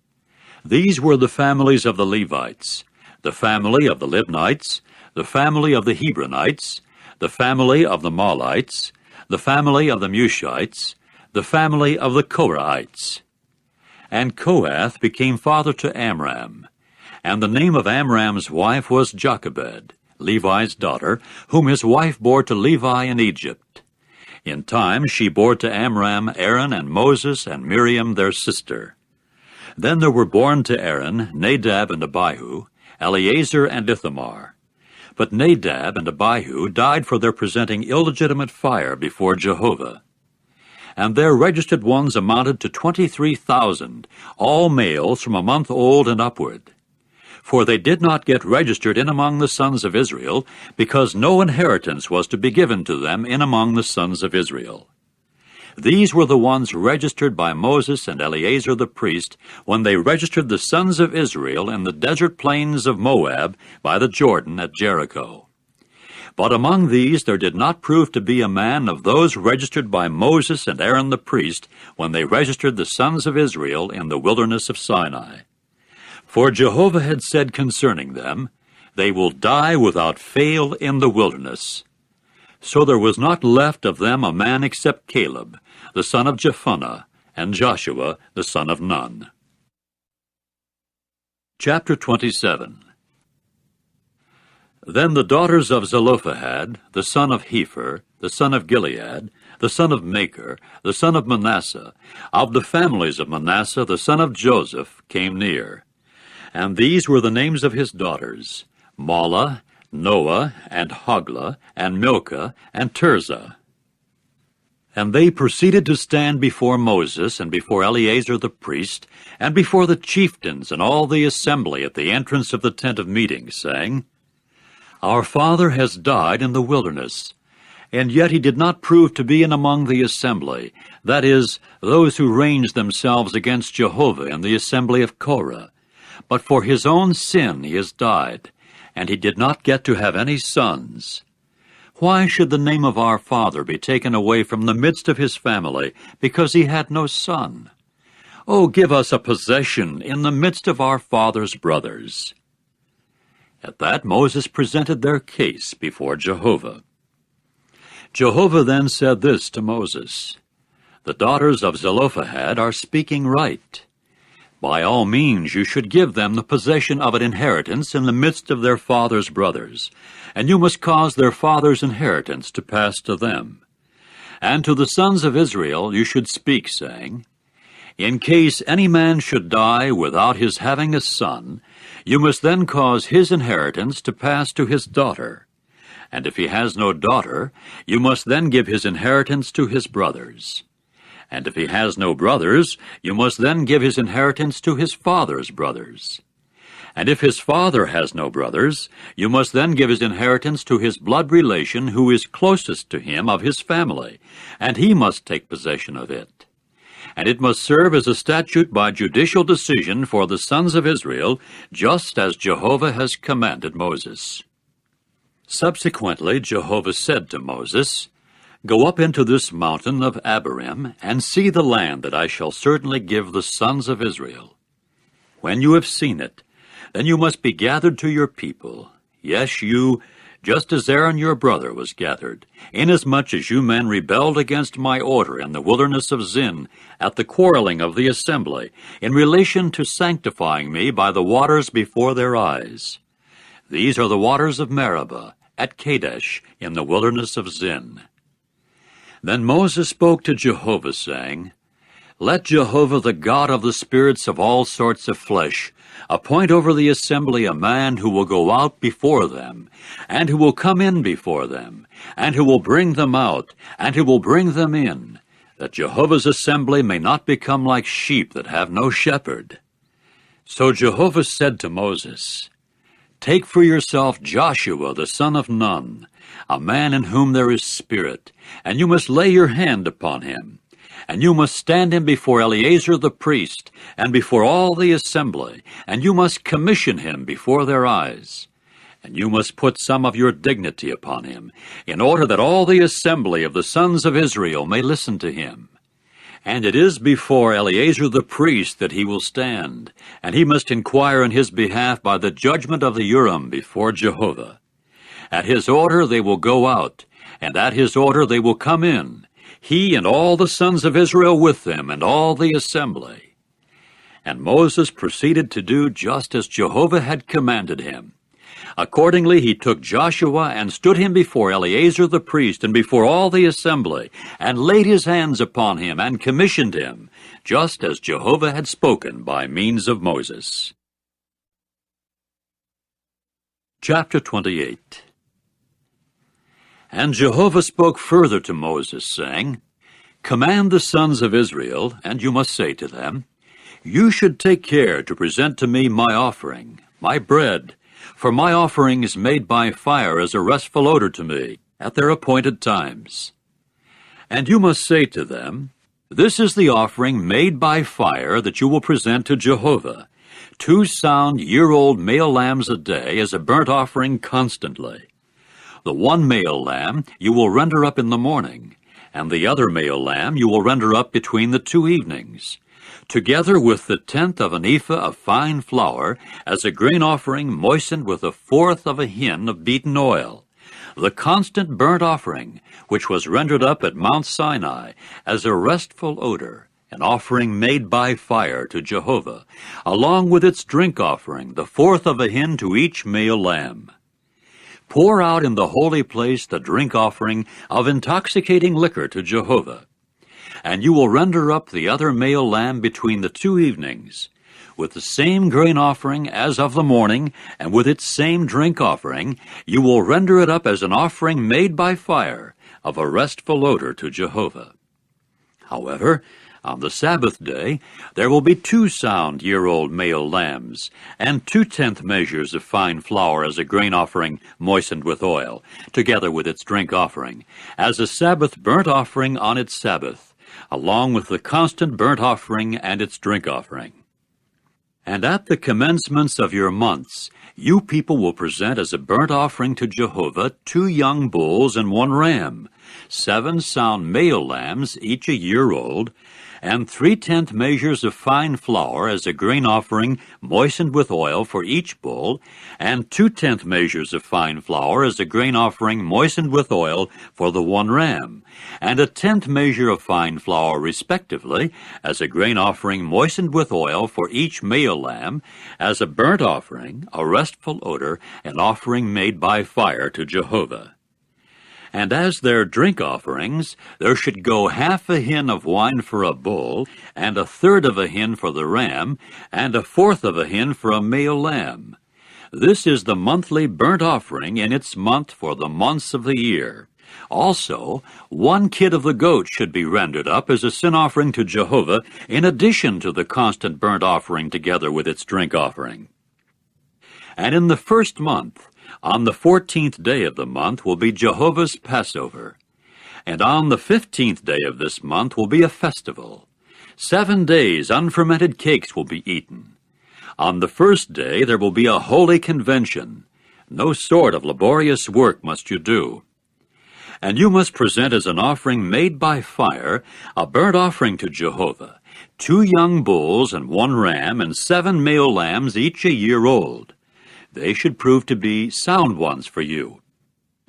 These were the families of the Levites, the family of the Libnites, the family of the Hebronites, the family of the Mahlites, the family of the Mushites, the family of the Korahites. And Kohath became father to Amram, and the name of Amram's wife was Jochebed, Levi's daughter, whom his wife bore to Levi in Egypt. In time she bore to Amram Aaron and Moses and Miriam their sister. Then there were born to Aaron Nadab and Abihu, Eleazar and Ithamar. But Nadab and Abihu died for their presenting illegitimate fire before Jehovah. And their registered ones amounted to 23,000, all males from a month old and upward. For they did not get registered in among the sons of Israel, because no inheritance was to be given to them in among the sons of Israel. These were the ones registered by Moses and Eleazar the priest when they registered the sons of Israel in the desert plains of Moab by the Jordan at Jericho. But among these there did not prove to be a man of those registered by Moses and Aaron the priest when they registered the sons of Israel in the wilderness of Sinai. For Jehovah had said concerning them, "They will die without fail in the wilderness." So there was not left of them a man except Caleb, the son of Jephunneh, and Joshua, the son of Nun. Chapter 27. Then the daughters of Zelophehad, the son of Hepher, the son of Gilead, the son of Machir, the son of Manasseh, of the families of Manasseh, the son of Joseph, came near. And these were the names of his daughters, Mahlah, Noah, and Hoglah, and Milcah, and Tirzah. And they proceeded to stand before Moses and before Eleazar the priest, and before the chieftains and all the assembly at the entrance of the tent of meeting, saying, "Our father has died in the wilderness, and yet he did not prove to be in among the assembly, that is, those who ranged themselves against Jehovah in the assembly of Korah. But for his own sin he has died, and he did not get to have any sons. Why should the name of our father be taken away from the midst of his family, because he had no son? Oh, give us a possession in the midst of our father's brothers." At that Moses presented their case before Jehovah. Jehovah then said this to Moses, "The daughters of Zelophehad are speaking right. By all means you should give them the possession of an inheritance in the midst of their father's brothers, and you must cause their father's inheritance to pass to them. And to the sons of Israel you should speak, saying, In case any man should die without his having a son, you must then cause his inheritance to pass to his daughter. And if he has no daughter, you must then give his inheritance to his brothers. And if he has no brothers, you must then give his inheritance to his father's brothers. And if his father has no brothers, you must then give his inheritance to his blood relation who is closest to him of his family, and he must take possession of it. And it must serve as a statute by judicial decision for the sons of Israel, just as Jehovah has commanded Moses." Subsequently Jehovah said to Moses, "Go up into this mountain of Abarim, and see the land that I shall certainly give the sons of Israel. When you have seen it, then you must be gathered to your people, yes, you, just as Aaron your brother was gathered, inasmuch as you men rebelled against my order in the wilderness of Zin, at the quarreling of the assembly, in relation to sanctifying me by the waters before their eyes. These are the waters of Meribah, at Kadesh, in the wilderness of Zin." Then Moses spoke to Jehovah, saying, "Let Jehovah, the God of the spirits of all sorts of flesh, appoint over the assembly a man who will go out before them, and who will come in before them, and who will bring them out, and who will bring them in, that Jehovah's assembly may not become like sheep that have no shepherd." So Jehovah said to Moses, "Take for yourself Joshua the son of Nun, a man in whom there is spirit, and you must lay your hand upon him. And you must stand him before Eleazar the priest, and before all the assembly, and you must commission him before their eyes. And you must put some of your dignity upon him, in order that all the assembly of the sons of Israel may listen to him. And it is before Eleazar the priest that he will stand, and he must inquire in his behalf by the judgment of the Urim before Jehovah. At his order they will go out, and at his order they will come in, he and all the sons of Israel with them, and all the assembly." And Moses proceeded to do just as Jehovah had commanded him. Accordingly he took Joshua and stood him before Eleazar the priest and before all the assembly, and laid his hands upon him and commissioned him, just as Jehovah had spoken by means of Moses. Chapter 28. And Jehovah spoke further to Moses, saying, "Command the sons of Israel, and you must say to them, You should take care to present to me my offering, my bread, for my offering is made by fire as a restful odor to me, at their appointed times. And you must say to them, This is the offering made by fire that you will present to Jehovah, 2 sound year-old male lambs a day as a burnt offering constantly. The one male lamb you will render up in the morning, and the other male lamb you will render up between the 2 evenings, together with the 1/10 of an ephah of fine flour as a grain offering moistened with 1/4 of a hin of beaten oil, the constant burnt offering, which was rendered up at Mount Sinai as a restful odor, an offering made by fire to Jehovah, along with its drink offering, the 1/4 of a hin to each male lamb. Pour out in the holy place the drink offering of intoxicating liquor to Jehovah. And you will render up the other male lamb between the 2 evenings, with the same grain offering as of the morning, and with its same drink offering. You will render it up as an offering made by fire, of a restful odor to Jehovah. However, on the Sabbath day, there will be 2 sound year-old male lambs, and 2/10 measures of fine flour as a grain offering moistened with oil, together with its drink offering, as a Sabbath burnt offering on its Sabbath, along with the constant burnt offering and its drink offering. And at the commencements of your months, you people will present as a burnt offering to Jehovah 2 young bulls and 1 ram, 7 sound male lambs, each a year old, and 3/10 measures of fine flour as a grain offering moistened with oil for each bull, and 2/10 measures of fine flour as a grain offering moistened with oil for the 1 ram, and 1/10 measure of fine flour respectively as a grain offering moistened with oil for each male lamb, as a burnt offering, a restful odor, an offering made by fire to Jehovah. And as their drink offerings, there should go 1/2 a hin of wine for a bull, and 1/3 of a hin for the ram, and 1/4 of a hin for a male lamb. This is the monthly burnt offering in its month for the months of the year. Also, 1 kid of the goat should be rendered up as a sin offering to Jehovah, in addition to the constant burnt offering together with its drink offering. And in the 1st month, on the 14th day of the month, will be Jehovah's Passover. And on the 15th day of this month will be a festival. 7 days unfermented cakes will be eaten. On the 1st day there will be a holy convention. No sort of laborious work must you do. And you must present as an offering made by fire a burnt offering to Jehovah, 2 young bulls and 1 ram, and 7 male lambs, each a year old. They should prove to be sound ones for you.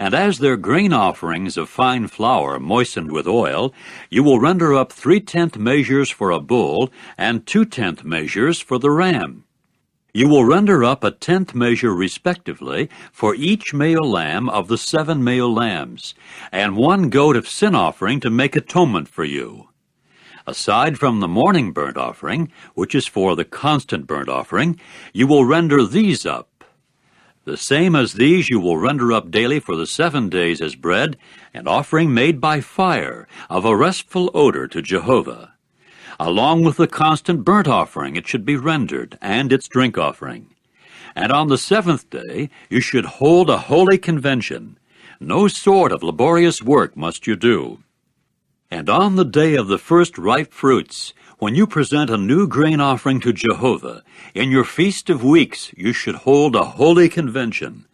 And as their grain offerings of fine flour moistened with oil, you will render up 3/10 measures for a bull, and 2/10 measures for the ram. You will render up 1/10 measure respectively for each male lamb of the 7 male lambs, and 1 goat of sin offering to make atonement for you. Aside from the morning burnt offering, which is for the constant burnt offering, you will render these up. The same as these you will render up daily for the 7 days as bread, an offering made by fire, of a restful odor to Jehovah. Along with the constant burnt offering it should be rendered, and its drink offering. And on the 7th day you should hold a holy convention. No sort of laborious work must you do. And on the day of the first ripe fruits, when you present a new grain offering to Jehovah, in your feast of weeks you should hold a holy convention.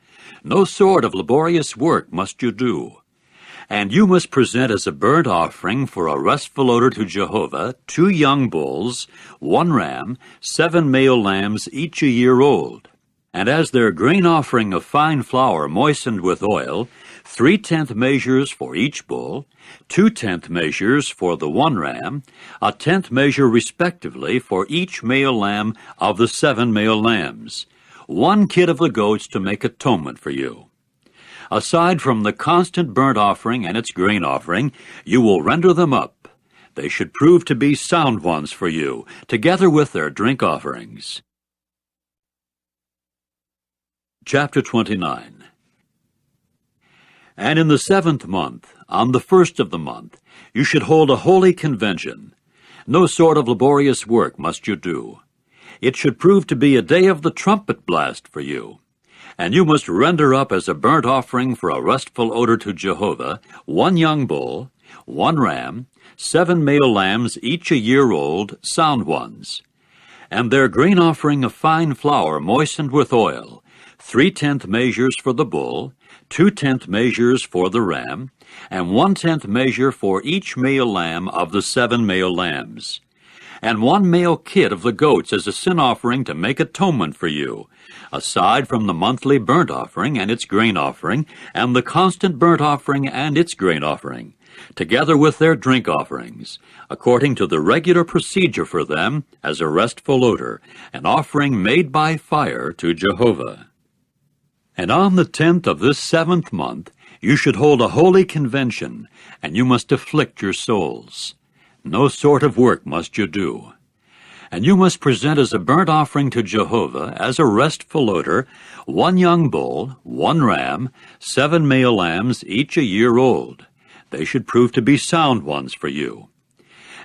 No sort of laborious work must you do. And you must present as a burnt offering for a restful odor to Jehovah 2 young bulls, 1 ram, 7 male lambs, each a year old. And as their grain offering of fine flour moistened with oil, 3/10 measures for each bull, 2/10 measures for the 1 ram, 1/10 measure respectively for each male lamb of the 7 male lambs, 1 kid of the goats to make atonement for you. Aside from the constant burnt offering and its grain offering, you will render them up. They should prove to be sound ones for you, together with their drink offerings. Chapter 29. And in the 7th month, on the 1st of the month, you should hold a holy convention. No sort of laborious work must you do. It should prove to be a day of the trumpet blast for you. And you must render up as a burnt offering for a restful odor to Jehovah 1 young bull, 1 ram, 7 male lambs, each a year old, sound ones. And their grain offering of fine flour moistened with oil, 3/10 measures for the bull, 2/10 measures for the ram, and 1/10 measure for each male lamb of the 7 male lambs. And 1 male kid of the goats as a sin offering to make atonement for you, aside from the monthly burnt offering and its grain offering, and the constant burnt offering and its grain offering, together with their drink offerings, according to the regular procedure for them as a restful odor, an offering made by fire to Jehovah. And on the 10th of this 7th month you should hold a holy convention, and you must afflict your souls. No sort of work must you do. And you must present as a burnt offering to Jehovah, as a restful odor, 1 young bull, 1 ram, 7 male lambs, each a year old. They should prove to be sound ones for you.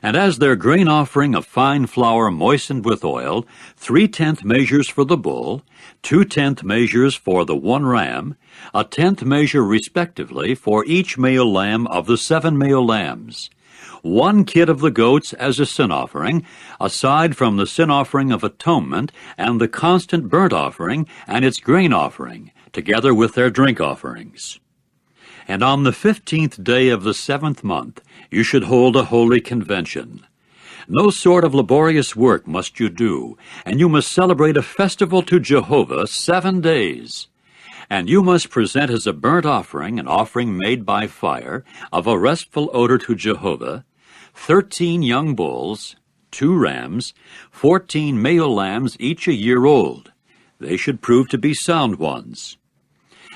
And as their grain offering of fine flour moistened with oil, 3/10 measures for the bull, 2/10 measures for the 1 ram, 1/10 measure respectively for each male lamb of the 7 male lambs. 1 kid of the goats as a sin offering, aside from the sin offering of atonement and the constant burnt offering and its grain offering, together with their drink offerings. And on the 15th day of the 7th month you should hold a holy convention. No sort of laborious work must you do, and you must celebrate a festival to Jehovah 7 days. And you must present as a burnt offering an offering made by fire of a restful odor to Jehovah, 13 young bulls, 2 rams, 14 male lambs, each a year old. They should prove to be sound ones.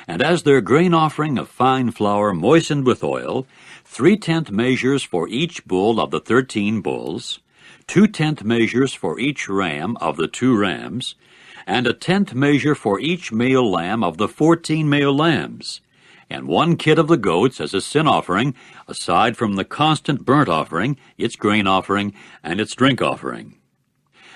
And as their grain offering of fine flour moistened with oil, 3/10 measures for each bull of the 13 bulls, 2/10 measures for each ram of the 2 rams, and 1/10 measure for each male lamb of the 14 male lambs, and 1 kid of the goats as a sin offering, aside from the constant burnt offering, its grain offering, and its drink offering.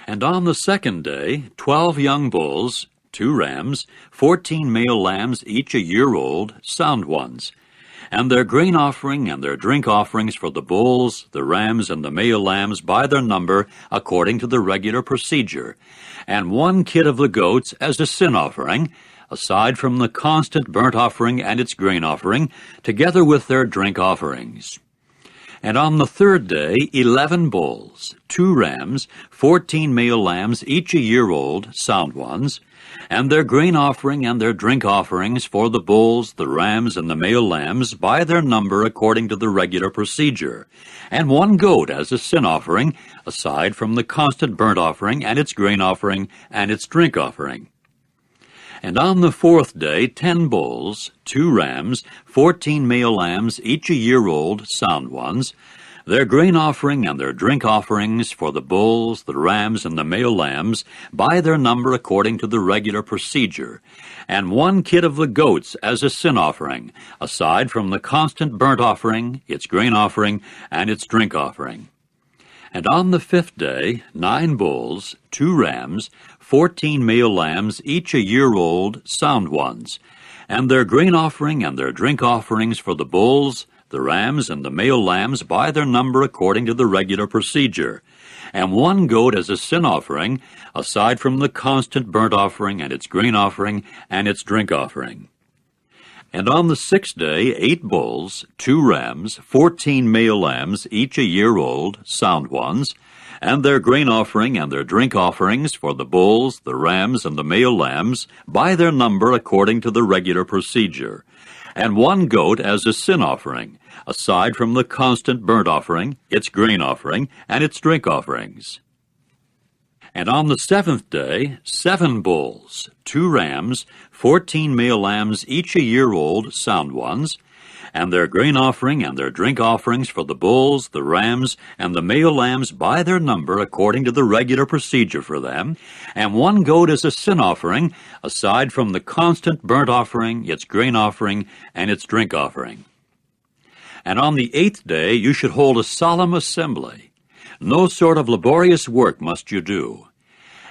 And on the 2nd day, 12 young bulls, 2 rams, 14 male lambs, each a year old, sound ones, and their grain offering and their drink offerings for the bulls, the rams, and the male lambs by their number, according to the regular procedure, and 1 kid of the goats as a sin offering, aside from the constant burnt offering and its grain offering, together with their drink offerings. And on the 3rd day, 11 bulls, 2 rams, 14 male lambs, each a year old, sound ones, and their grain offering and their drink offerings for the bulls, the rams, and the male lambs by their number according to the regular procedure, and 1 goat as a sin offering, aside from the constant burnt offering and its grain offering and its drink offering. And on the 4th day, 10 bulls, 2 rams, 14 male lambs, each a year old, sound ones, their grain offering and their drink offerings for the bulls, the rams, and the male lambs by their number according to the regular procedure, and 1 kid of the goats as a sin offering, aside from the constant burnt offering, its grain offering, and its drink offering. And on the 5th day, 9 bulls, 2 rams, 14 male lambs, each a year old, sound ones, and their grain offering and their drink offerings for the bulls, the rams, and the male lambs by their number according to the regular procedure, and 1 goat as a sin offering, aside from the constant burnt offering and its grain offering and its drink offering. And on the 6th day, 8 bulls, 2 rams, 14 male lambs, each a year old, sound ones, and their grain offering and their drink offerings for the bulls, the rams, and the male lambs by their number according to the regular procedure, and 1 goat as a sin offering, aside from the constant burnt offering, its grain offering, and its drink offerings. And on the 7th day, 7 bulls, 2 rams, 14 male lambs, each a year old, sound ones, and their grain offering and their drink offerings for the bulls, the rams, and the male lambs by their number according to the regular procedure for them, and 1 goat as a sin offering, aside from the constant burnt offering, its grain offering, and its drink offering. And on the 8th day you should hold a solemn assembly. No sort of laborious work must you do.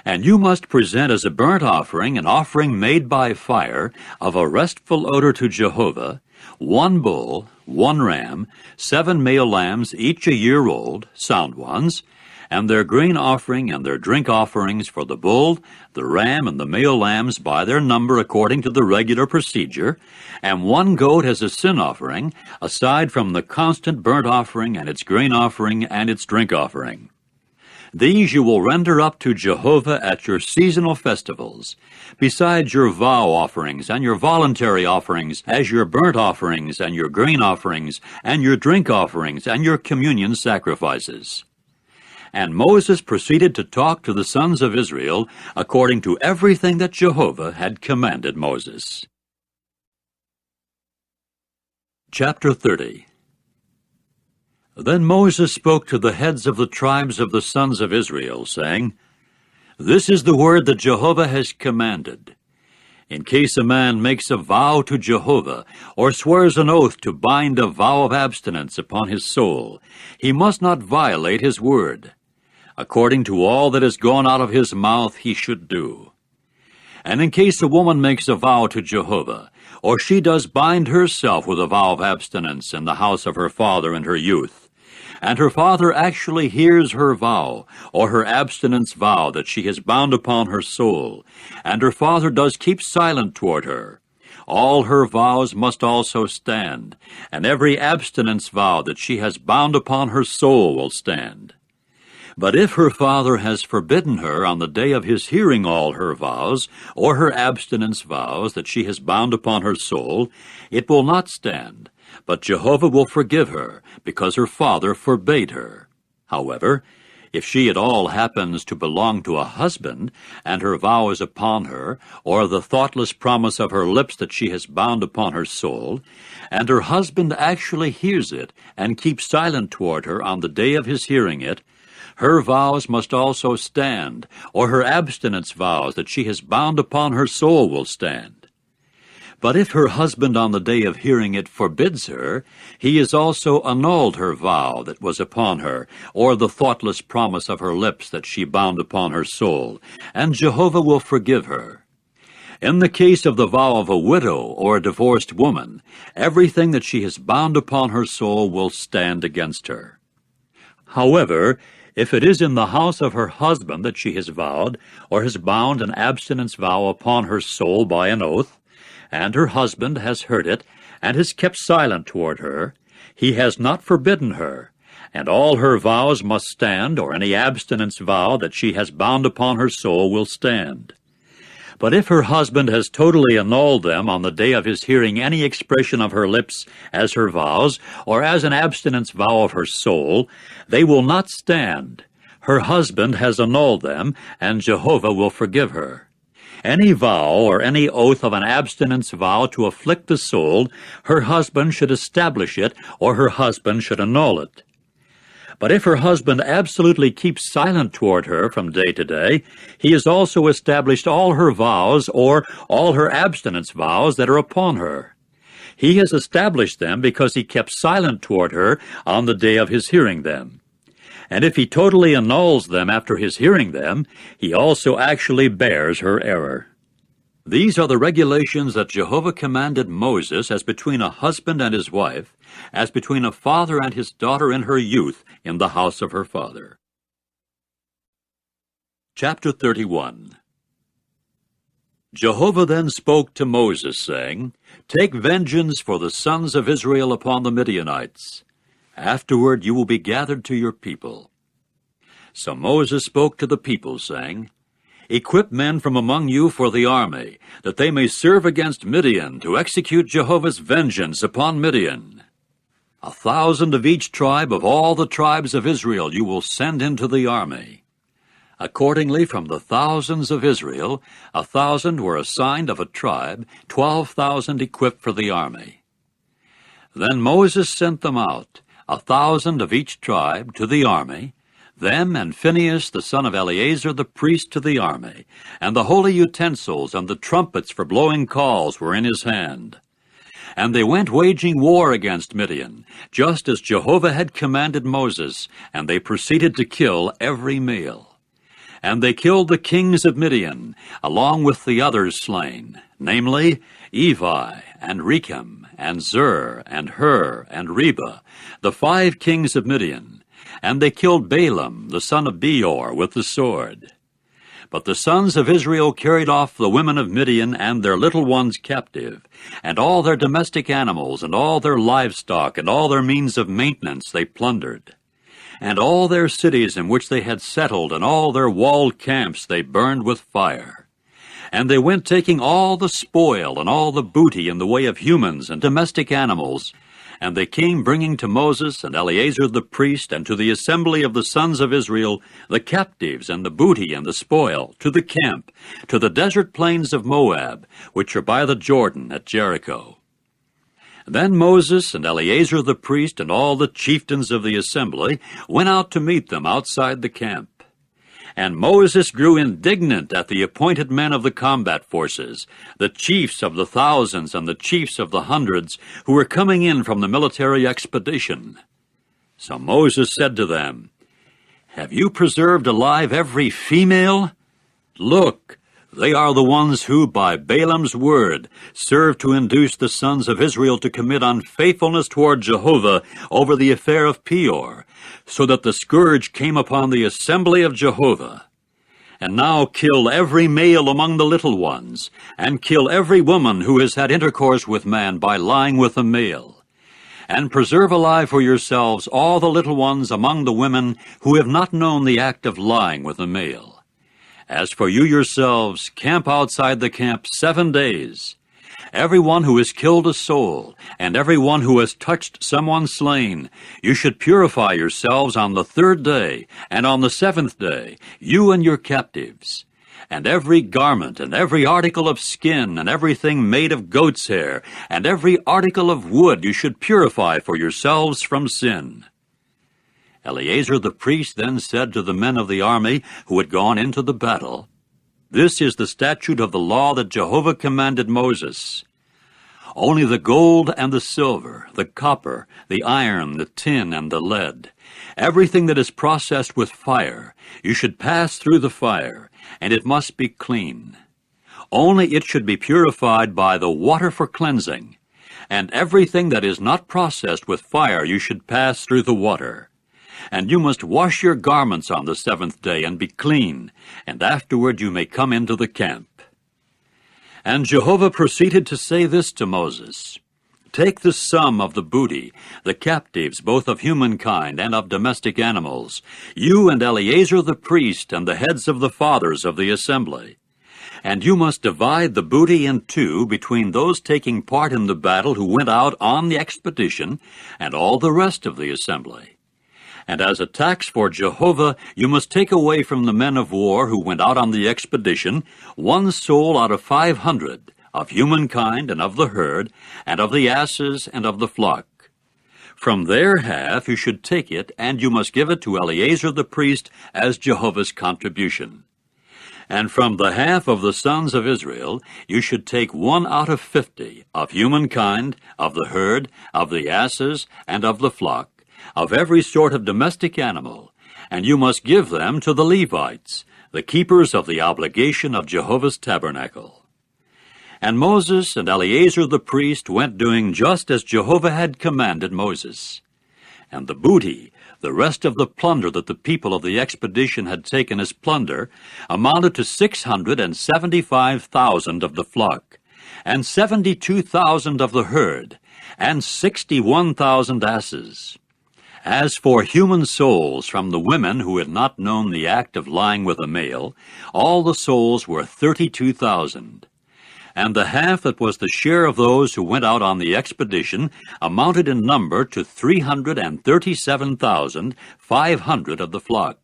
And you must present as a burnt offering an offering made by fire of a restful odor to Jehovah, 1 bull, 1 ram, 7 male lambs, each a year old, sound ones, and their grain offering and their drink offerings for the bull, the ram, and the male lambs by their number according to the regular procedure, and 1 goat as a sin offering, aside from the constant burnt offering and its grain offering and its drink offering. These you will render up to Jehovah at your seasonal festivals, besides your vow offerings and your voluntary offerings, as your burnt offerings and your grain offerings and your drink offerings and your communion sacrifices. And Moses proceeded to talk to the sons of Israel according to everything that Jehovah had commanded Moses. Chapter 30. Then Moses spoke to the heads of the tribes of the sons of Israel, saying, This is the word that Jehovah has commanded. In case a man makes a vow to Jehovah, or swears an oath to bind a vow of abstinence upon his soul, he must not violate his word. According to all that has gone out of his mouth he should do. And in case a woman makes a vow to Jehovah, or she does bind herself with a vow of abstinence in the house of her father in her youth, and her father actually hears her vow, or her abstinence vow that she has bound upon her soul, and her father does keep silent toward her, all her vows must also stand, and every abstinence vow that she has bound upon her soul will stand. But if her father has forbidden her on the day of his hearing all her vows, or her abstinence vows that she has bound upon her soul, it will not stand, but Jehovah will forgive her, because her father forbade her. However, if she at all happens to belong to a husband, and her vow is upon her, or the thoughtless promise of her lips that she has bound upon her soul, and her husband actually hears it, and keeps silent toward her on the day of his hearing it, her vows must also stand, or her abstinence vows that she has bound upon her soul will stand. But if her husband on the day of hearing it forbids her, he has also annulled her vow that was upon her, or the thoughtless promise of her lips that she bound upon her soul, and Jehovah will forgive her. In the case of the vow of a widow or a divorced woman, everything that she has bound upon her soul will stand against her. However, if it is in the house of her husband that she has vowed, or has bound an abstinence vow upon her soul by an oath, and her husband has heard it, and has kept silent toward her, he has not forbidden her, and all her vows must stand, or any abstinence vow that she has bound upon her soul will stand. But if her husband has totally annulled them on the day of his hearing any expression of her lips as her vows, or as an abstinence vow of her soul, they will not stand. Her husband has annulled them, and Jehovah will forgive her. Any vow or any oath of an abstinence vow to afflict the soul, her husband should establish it, or her husband should annul it. But if her husband absolutely keeps silent toward her from day to day, he has also established all her vows or all her abstinence vows that are upon her. He has established them because he kept silent toward her on the day of his hearing them. And if he totally annuls them after his hearing them, he also actually bears her error. These are the regulations that Jehovah commanded Moses as between a husband and his wife, as between a father and his daughter in her youth in the house of her father. Chapter 31. Jehovah then spoke to Moses, saying, Take vengeance for the sons of Israel upon the Midianites. Afterward you will be gathered to your people. So Moses spoke to the people, saying, Equip men from among you for the army, that they may serve against Midian, to execute Jehovah's vengeance upon Midian. 1,000 of each tribe of all the tribes of Israel you will send into the army. Accordingly, from the thousands of Israel, 1,000 were assigned of a tribe, 12,000 equipped for the army. Then Moses sent them out, 1,000 of each tribe, to the army, them and Phinehas the son of Eleazar the priest to the army, and the holy utensils and the trumpets for blowing calls were in his hand. And they went waging war against Midian, just as Jehovah had commanded Moses, and they proceeded to kill every male. And they killed the kings of Midian, along with the others slain, namely Evi, and Rechem, and Zur, and Hur, and Reba, the 5 kings of Midian. And they killed Balaam, the son of Beor, with the sword. But the sons of Israel carried off the women of Midian and their little ones captive, and all their domestic animals, and all their livestock, and all their means of maintenance they plundered. And all their cities in which they had settled, and all their walled camps they burned with fire. And they went taking all the spoil and all the booty in the way of humans and domestic animals. And they came bringing to Moses and Eleazar the priest, and to the assembly of the sons of Israel, the captives and the booty and the spoil, to the camp, to the desert plains of Moab, which are by the Jordan at Jericho. Then Moses and Eleazar the priest and all the chieftains of the assembly went out to meet them outside the camp. And Moses grew indignant at the appointed men of the combat forces, the chiefs of the thousands and the chiefs of the hundreds, who were coming in from the military expedition. So Moses said to them, "Have you preserved alive every female? Look, they are the ones who, by Balaam's word, served to induce the sons of Israel to commit unfaithfulness toward Jehovah over the affair of Peor, so that the scourge came upon the assembly of Jehovah. And now kill every male among the little ones, and kill every woman who has had intercourse with man by lying with a male. And preserve alive for yourselves all the little ones among the women who have not known the act of lying with a male. As for you yourselves, camp outside the camp 7 days. Every one who has killed a soul, and every one who has touched someone slain, you should purify yourselves on the 3rd day, and on the 7th day, you and your captives. And every garment, and every article of skin, and everything made of goat's hair, and every article of wood you should purify for yourselves from sin." Eleazar the priest then said to the men of the army who had gone into the battle, "This is the statute of the law that Jehovah commanded Moses. Only the gold and the silver, the copper, the iron, the tin, and the lead, everything that is processed with fire, you should pass through the fire, and it must be clean. Only it should be purified by the water for cleansing, and everything that is not processed with fire you should pass through the water. And you must wash your garments on the 7th day and be clean, and afterward you may come into the camp." And Jehovah proceeded to say this to Moses, "Take the sum of the booty, the captives both of humankind and of domestic animals, you and Eleazar the priest and the heads of the fathers of the assembly. And you must divide the booty in 2 between those taking part in the battle who went out on the expedition and all the rest of the assembly. And as a tax for Jehovah, you must take away from the men of war who went out on the expedition 1 soul out of 500, of humankind and of the herd, and of the asses and of the flock. From their half you should take it, and you must give it to Eleazar the priest as Jehovah's contribution. And from the half of the sons of Israel you should take 1 out of 50, of humankind, of the herd, of the asses, and of the flock, of every sort of domestic animal, and you must give them to the Levites, the keepers of the obligation of Jehovah's tabernacle." And Moses and Eleazar the priest went doing just as Jehovah had commanded Moses. And the booty, the rest of the plunder that the people of the expedition had taken as plunder, amounted to 675,000 of the flock, and 72,000 of the herd, and 61,000 asses. As for human souls from the women who had not known the act of lying with a male, all the souls were 32,000. And the half that was the share of those who went out on the expedition amounted in number to 337,500 of the flock.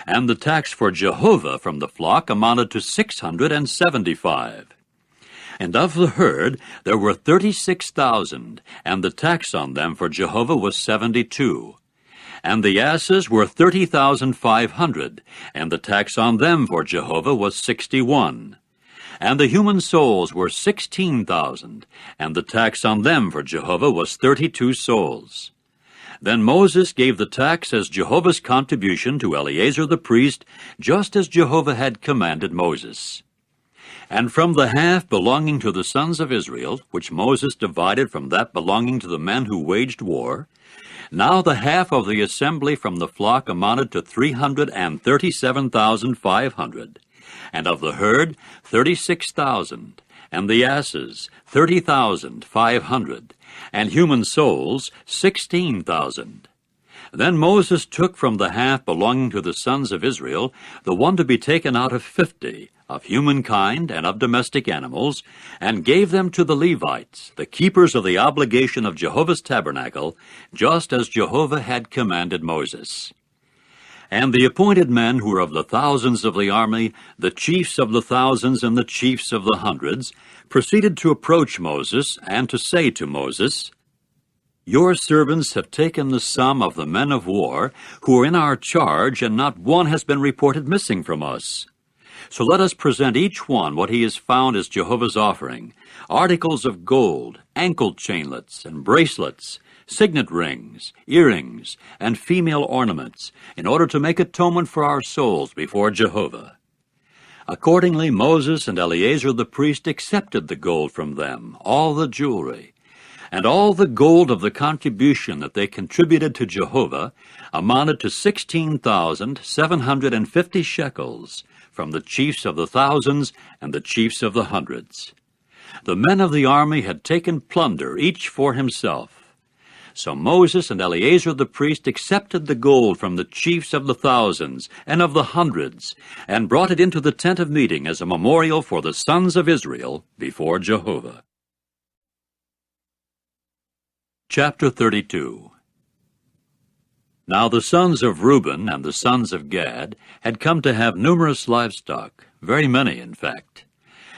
And the tax for Jehovah from the flock amounted to 675. And of the herd there were 36,000, and the tax on them for Jehovah was 72. And the asses were 30,500, and the tax on them for Jehovah was 61. And the human souls were 16,000, and the tax on them for Jehovah was 32 souls. Then Moses gave the tax as Jehovah's contribution to Eleazar the priest, just as Jehovah had commanded Moses. And from the half belonging to the sons of Israel, which Moses divided from that belonging to the men who waged war, now the half of the assembly from the flock amounted to 337,500, and of the herd 36,000, and the asses 30,500, and human souls 16,000. Then Moses took from the half belonging to the sons of Israel the one to be taken out of 50, of humankind and of domestic animals, and gave them to the Levites, the keepers of the obligation of Jehovah's tabernacle, just as Jehovah had commanded Moses. And the appointed men who were of the thousands of the army, the chiefs of the thousands and the chiefs of the hundreds, proceeded to approach Moses and to say to Moses, "Your servants have taken the sum of the men of war who are in our charge, and not one has been reported missing from us. So let us present each one what he has found as Jehovah's offering, articles of gold, ankle chainlets and bracelets, signet rings, earrings, and female ornaments, in order to make atonement for our souls before Jehovah." Accordingly, Moses and Eleazar the priest accepted the gold from them, all the jewelry, and all the gold of the contribution that they contributed to Jehovah amounted to 16,750 shekels, from the chiefs of the thousands and the chiefs of the hundreds. The men of the army had taken plunder, each for himself. So Moses and Eleazar the priest accepted the gold from the chiefs of the thousands and of the hundreds, and brought it into the tent of meeting as a memorial for the sons of Israel before Jehovah. Chapter 32. Now the sons of Reuben and the sons of Gad had come to have numerous livestock, very many in fact.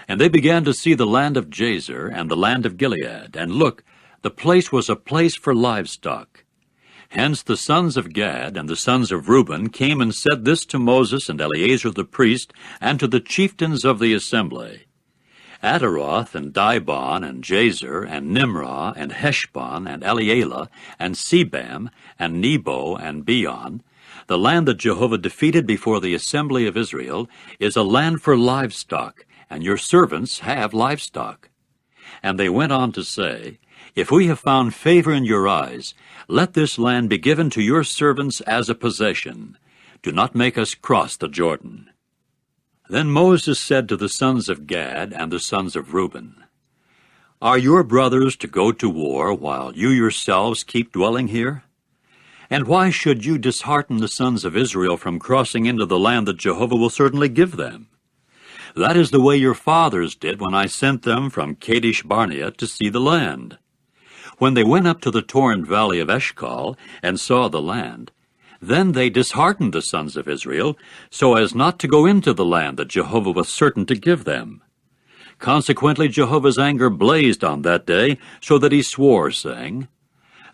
And they began to see the land of Jazer and the land of Gilead, and look, the place was a place for livestock. Hence the sons of Gad and the sons of Reuben came and said this to Moses and Eleazar the priest, and to the chieftains of the assembly. Ataroth and Dibon and Jazer and Nimrah and Heshbon and Elealeh and Sebam and Nebo and Beon, the land that Jehovah defeated before the assembly of Israel, is a land for livestock, and your servants have livestock. And they went on to say, "If we have found favor in your eyes, let this land be given to your servants as a possession. Do not make us cross the Jordan." Then Moses said to the sons of Gad and the sons of Reuben, "Are your brothers to go to war while you yourselves keep dwelling here? And why should you dishearten the sons of Israel from crossing into the land that Jehovah will certainly give them? That is the way your fathers did when I sent them from Kadesh Barnea to see the land. When they went up to the torrent valley of Eshcol and saw the land, then they disheartened the sons of Israel, so as not to go into the land that Jehovah was certain to give them. Consequently, Jehovah's anger blazed on that day, so that he swore, saying,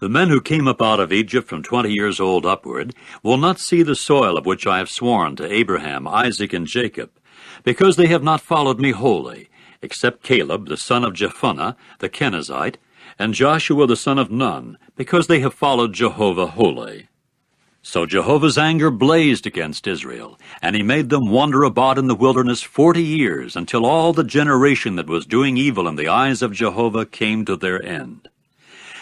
The men who came up out of Egypt from 20 years old upward will not see the soil of which I have sworn to Abraham, Isaac, and Jacob, because they have not followed me wholly, except Caleb the son of Jephunneh the Kenizzite, and Joshua the son of Nun, because they have followed Jehovah wholly. So Jehovah's anger blazed against Israel, and he made them wander about in the wilderness 40 years, until all the generation that was doing evil in the eyes of Jehovah came to their end.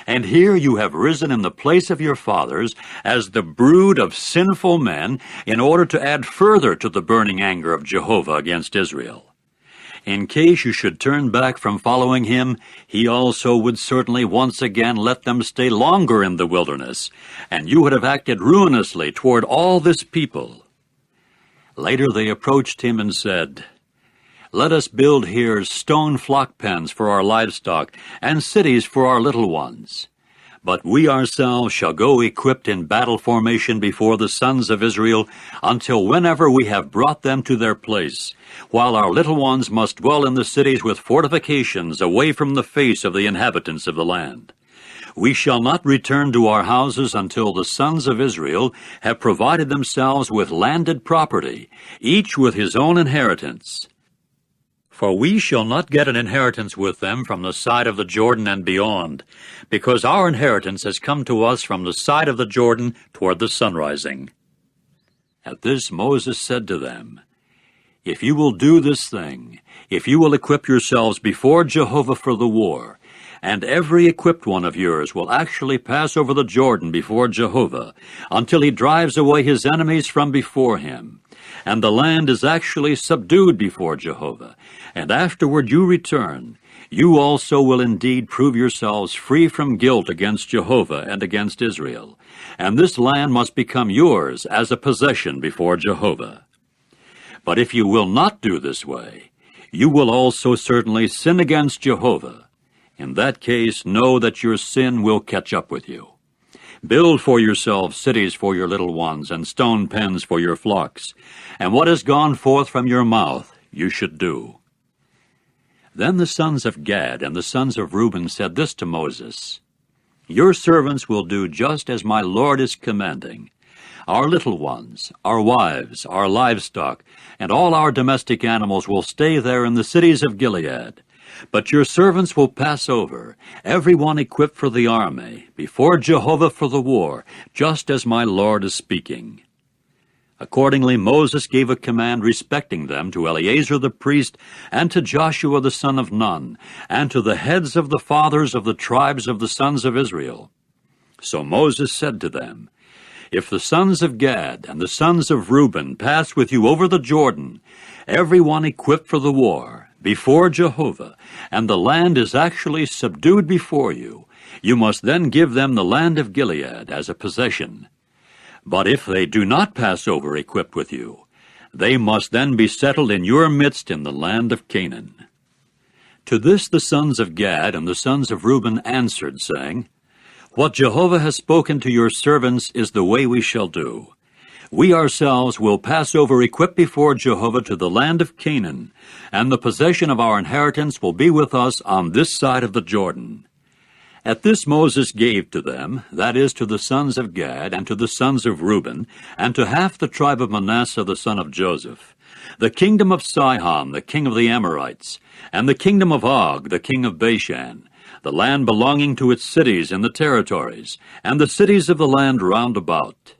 And here you have risen in the place of your fathers as the brood of sinful men, in order to add further to the burning anger of Jehovah against Israel. In case you should turn back from following him, he also would certainly once again let them stay longer in the wilderness, and you would have acted ruinously toward all this people. Later they approached him and said, Let us build here stone flock pens for our livestock, and cities for our little ones. But we ourselves shall go equipped in battle formation before the sons of Israel, until whenever we have brought them to their place, while our little ones must dwell in the cities with fortifications away from the face of the inhabitants of the land. We shall not return to our houses until the sons of Israel have provided themselves with landed property, each with his own inheritance. For we shall not get an inheritance with them from the side of the Jordan and beyond, because our inheritance has come to us from the side of the Jordan toward the sunrising. At this Moses said to them, If you will do this thing, if you will equip yourselves before Jehovah for the war, and every equipped one of yours will actually pass over the Jordan before Jehovah, until he drives away his enemies from before him, and the land is actually subdued before Jehovah, and afterward you return, you also will indeed prove yourselves free from guilt against Jehovah and against Israel, and this land must become yours as a possession before Jehovah. But if you will not do this way, you will also certainly sin against Jehovah. In that case, know that your sin will catch up with you. Build for yourselves cities for your little ones, and stone pens for your flocks, and what has gone forth from your mouth you should do. Then the sons of Gad and the sons of Reuben said this to Moses, Your servants will do just as my Lord is commanding. Our little ones, our wives, our livestock, and all our domestic animals will stay there in the cities of Gilead. But your servants will pass over, every one equipped for the army, before Jehovah for the war, just as my Lord is speaking. Accordingly Moses gave a command respecting them to Eleazar the priest, and to Joshua the son of Nun, and to the heads of the fathers of the tribes of the sons of Israel. So Moses said to them, If the sons of Gad and the sons of Reuben pass with you over the Jordan, every one equipped for the war, before Jehovah, and the land is actually subdued before you, you must then give them the land of Gilead as a possession. But if they do not pass over equipped with you, they must then be settled in your midst in the land of Canaan. To this the sons of Gad and the sons of Reuben answered, saying, What Jehovah has spoken to your servants is the way we shall do. We ourselves will pass over equipped before Jehovah to the land of Canaan, and the possession of our inheritance will be with us on this side of the Jordan. At this Moses gave to them, that is, to the sons of Gad, and to the sons of Reuben, and to half the tribe of Manasseh the son of Joseph, the kingdom of Sihon, the king of the Amorites, and the kingdom of Og, the king of Bashan, the land belonging to its cities in the territories, and the cities of the land round about.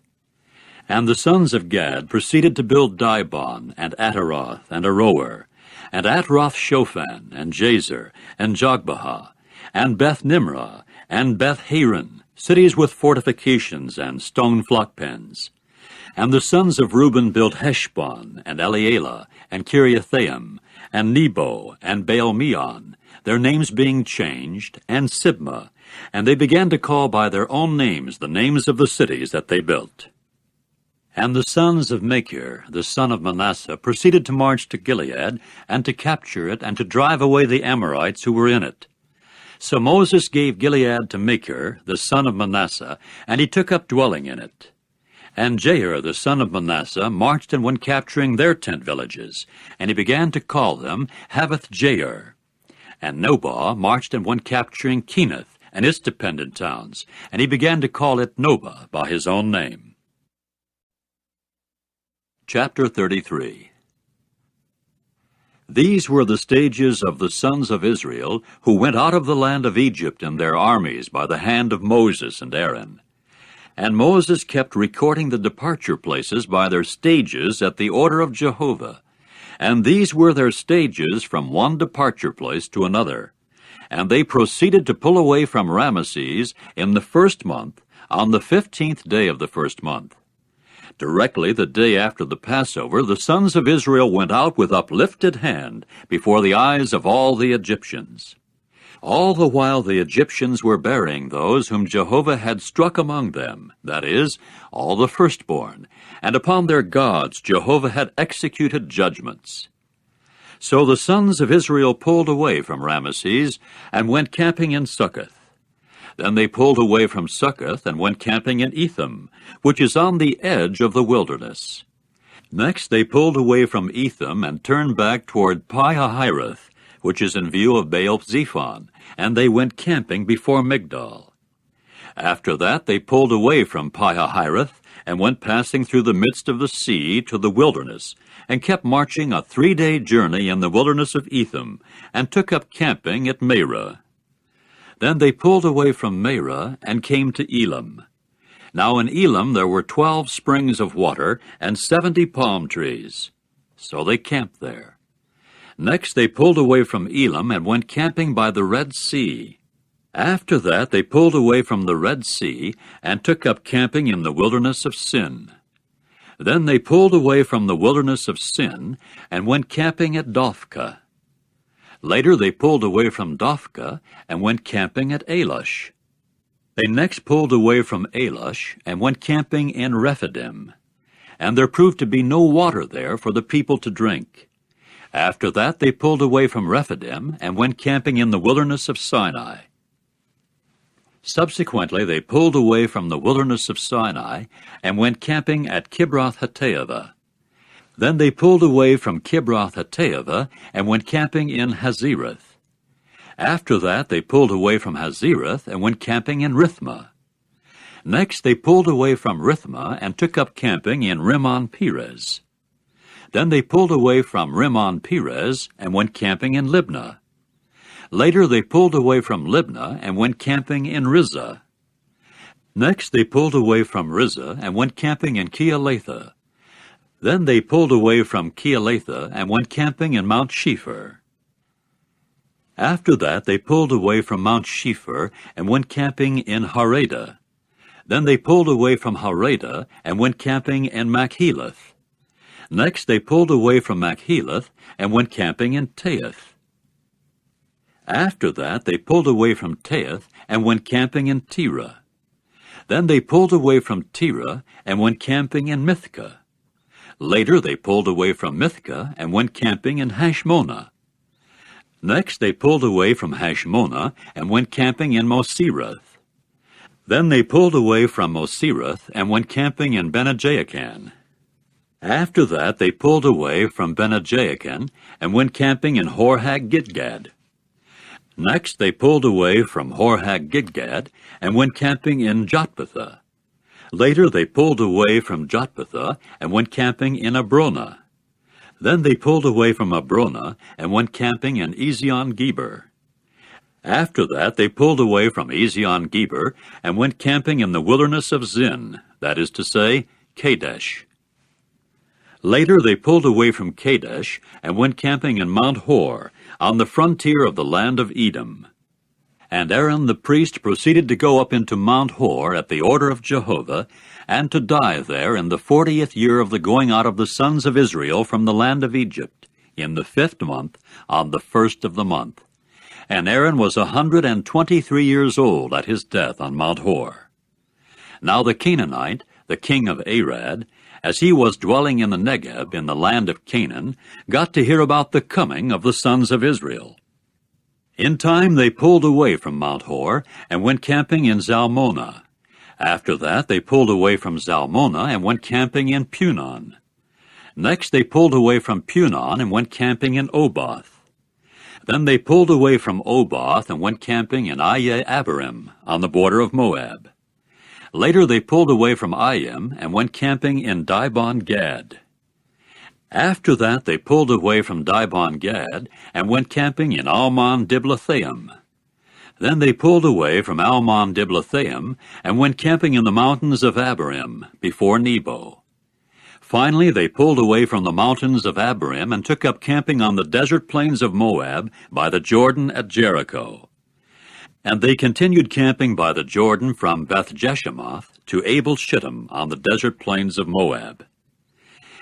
And the sons of Gad proceeded to build Dibon, and Ataroth, and Aroer, and Atroth-Shophan, and Jazer, and Jogbehah, and Beth-Nimrah, and Beth-Haran, cities with fortifications and stone flock pens. And the sons of Reuben built Heshbon, and Elealeh, and Kiriathaim, and Nebo, and Baal-Meon, their names being changed, and Sibmah, and they began to call by their own names the names of the cities that they built. And the sons of Machir, the son of Manasseh, proceeded to march to Gilead, and to capture it, and to drive away the Amorites who were in it. So Moses gave Gilead to Machir, the son of Manasseh, and he took up dwelling in it. And Jair, the son of Manasseh, marched and went capturing their 10 villages, and he began to call them Havoth-Jair. And Nobah marched and went capturing Kenath and its dependent towns, and he began to call it Nobah by his own name. Chapter 33. These were the stages of the sons of Israel who went out of the land of Egypt in their armies by the hand of Moses and Aaron. And Moses kept recording the departure places by their stages at the order of Jehovah. And these were their stages from one departure place to another. And they proceeded to pull away from Ramesses in the 1st month, on the 15th day of the 1st month. Directly the day after the Passover, the sons of Israel went out with uplifted hand before the eyes of all the Egyptians. All the while the Egyptians were burying those whom Jehovah had struck among them, that is, all the firstborn, and upon their gods Jehovah had executed judgments. So the sons of Israel pulled away from Ramesses and went camping in Succoth. Then they pulled away from Succoth and went camping in Etham, which is on the edge of the wilderness. Next they pulled away from Etham and turned back toward Pi-hahiroth, which is in view of Baal-zephon, and they went camping before Migdol. After that they pulled away from Pi-hahiroth and went passing through the midst of the sea to the wilderness, and kept marching a 3-day journey in the wilderness of Etham, and took up camping at Marah. Then they pulled away from Marah, and came to Elim. Now in Elim there were 12 springs of water, and 70 palm trees. So they camped there. Next they pulled away from Elim, and went camping by the Red Sea. After that they pulled away from the Red Sea, and took up camping in the wilderness of Sin. Then they pulled away from the wilderness of Sin, and went camping at Dophkah. Later they pulled away from Dophkah, and went camping at Elash. They next pulled away from Elash, and went camping in Rephidim. And there proved to be no water there for the people to drink. After that they pulled away from Rephidim, and went camping in the wilderness of Sinai. Subsequently they pulled away from the wilderness of Sinai, and went camping at Kibroth-Hattaavah. Then they pulled away from Kibroth-Hattaavah, and went camping in Hazereth. After that they pulled away from Hazereth, and went camping in Rithmah. Next they pulled away from Rithmah, and took up camping in Rimmon-Perez. Then they pulled away from Rimmon-Perez, and went camping in Libnah. Later they pulled away from Libnah, and went camping in Rizah. Next they pulled away from Rizah, and went camping in Keelatha. Then they pulled away from Keelatha, and went camping in Mount Shepher. After that they pulled away from Mount Shepher, and went camping in Harada. Then they pulled away from Harada, and went camping in Machelath. Next they pulled away from Machelath, and went camping in Taith. After that they pulled away from Taith, and went camping in Terah. Then they pulled away from Terah, and went camping in Mithkah. Later they pulled away from Mithkah, and went camping in Hashmonah. Next they pulled away from Hashmonah, and went camping in Moserath. Then they pulled away from Moserath, and went camping in Bene-Jaakan. After that they pulled away from Bene-Jaakan, and went camping in Hor-Haggidgad. Next they pulled away from Hor-Haggidgad, and went camping in Jotbathah. Later they pulled away from Jotbathah, and went camping in Abronah. Then they pulled away from Abronah, and went camping in Ezion-Geber. After that they pulled away from Ezion-Geber, and went camping in the wilderness of Zin, that is to say, Kadesh. Later they pulled away from Kadesh, and went camping in Mount Hor, on the frontier of the land of Edom. And Aaron the priest proceeded to go up into Mount Hor at the order of Jehovah, and to die there in the 40th year of the going out of the sons of Israel from the land of Egypt, in the 5th month, on the 1st of the month. And Aaron was 123 years old at his death on Mount Hor. Now the Canaanite, the king of Arad, as he was dwelling in the Negeb in the land of Canaan, got to hear about the coming of the sons of Israel. In time they pulled away from Mount Hor, and went camping in Zalmonah. After that they pulled away from Zalmonah, and went camping in Punon. Next they pulled away from Punon, and went camping in Oboth. Then they pulled away from Oboth, and went camping in Iye-Abarim, on the border of Moab. Later they pulled away from Ayim, and went camping in Dibon-Gad. After that they pulled away from Dibon-Gad, and went camping in Almon-Diblathaim. Then they pulled away from Almon-Diblathaim, and went camping in the mountains of Abarim, before Nebo. Finally they pulled away from the mountains of Abarim, and took up camping on the desert plains of Moab, by the Jordan at Jericho. And they continued camping by the Jordan from Beth-Jeshemoth to Abel-Shittim on the desert plains of Moab.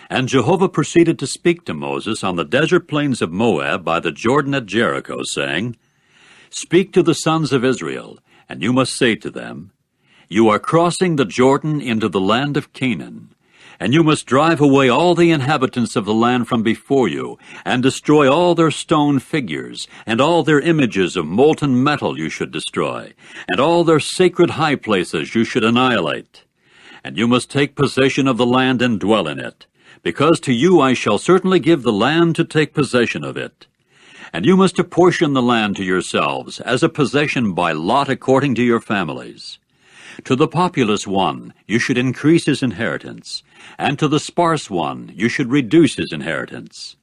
And Jehovah proceeded to speak to Moses on the desert plains of Moab by the Jordan at Jericho, saying, Speak to the sons of Israel, and you must say to them, You are crossing the Jordan into the land of Canaan, and you must drive away all the inhabitants of the land from before you, and destroy all their stone figures, and all their images of molten metal you should destroy, and all their sacred high places you should annihilate. And you must take possession of the land and dwell in it, because to you I shall certainly give the land to take possession of it. And you must apportion the land to yourselves, as a possession by lot according to your families. To the populous one you should increase his inheritance, and to the sparse one you should reduce his inheritance.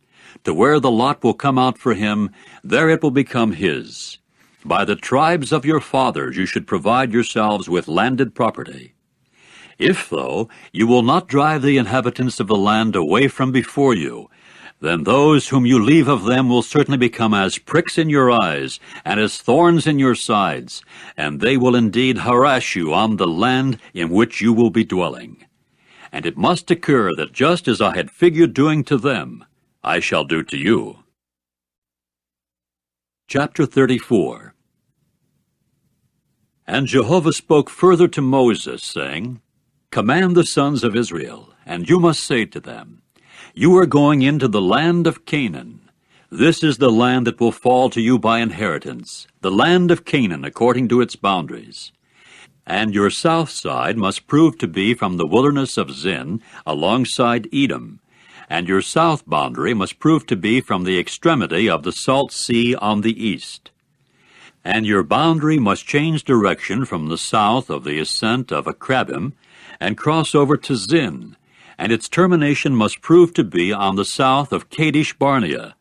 To where the lot will come out for him, there it will become his. By the tribes of your fathers you should provide yourselves with landed property. If, though, you will not drive the inhabitants of the land away from before you, then those whom you leave of them will certainly become as pricks in your eyes, and as thorns in your sides, and they will indeed harass you on the land in which you will be dwelling. And it must occur that just as I had figured doing to them, I shall do to you. Chapter 34. And Jehovah spoke further to Moses, saying, Command the sons of Israel, and you must say to them, You are going into the land of Canaan. This is the land that will fall to you by inheritance, the land of Canaan according to its boundaries. And your south side must prove to be from the wilderness of Zin alongside Edom, and your south boundary must prove to be from the extremity of the salt sea on the east. And your boundary must change direction from the south of the ascent of Akrabim, and cross over to Zin, and its termination must prove to be on the south of Kadesh Barnea,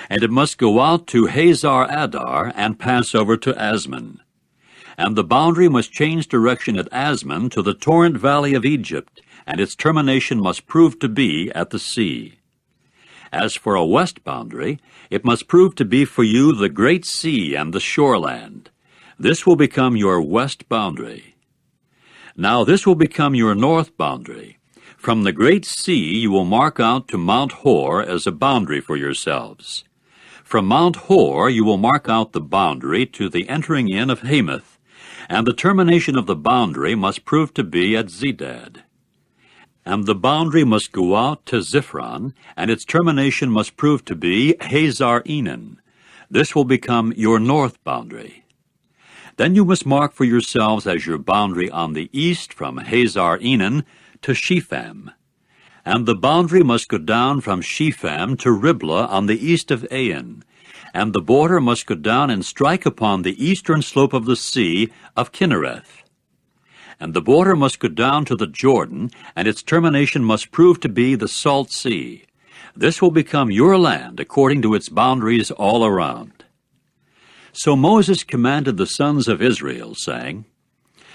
and it must go out to Hazar Adar and pass over to Asmon. And the boundary must change direction at Asmon to the torrent valley of Egypt, and its termination must prove to be at the sea. As for a west boundary, it must prove to be for you the great sea and the shoreland. This will become your west boundary. Now this will become your north boundary. From the great sea you will mark out to Mount Hor as a boundary for yourselves. From Mount Hor you will mark out the boundary to the entering in of Hamath, and the termination of the boundary must prove to be at Zedad. And the boundary must go out to Ziphron, and its termination must prove to be Hazar Enan. This will become your north boundary. Then you must mark for yourselves as your boundary on the east from Hazar Enan to Shepham. And the boundary must go down from Shepham to Riblah on the east of Ain, and the border must go down and strike upon the eastern slope of the sea of Kinnereth. And the border must go down to the Jordan, and its termination must prove to be the salt sea. This will become your land according to its boundaries all around. So Moses commanded the sons of Israel, saying,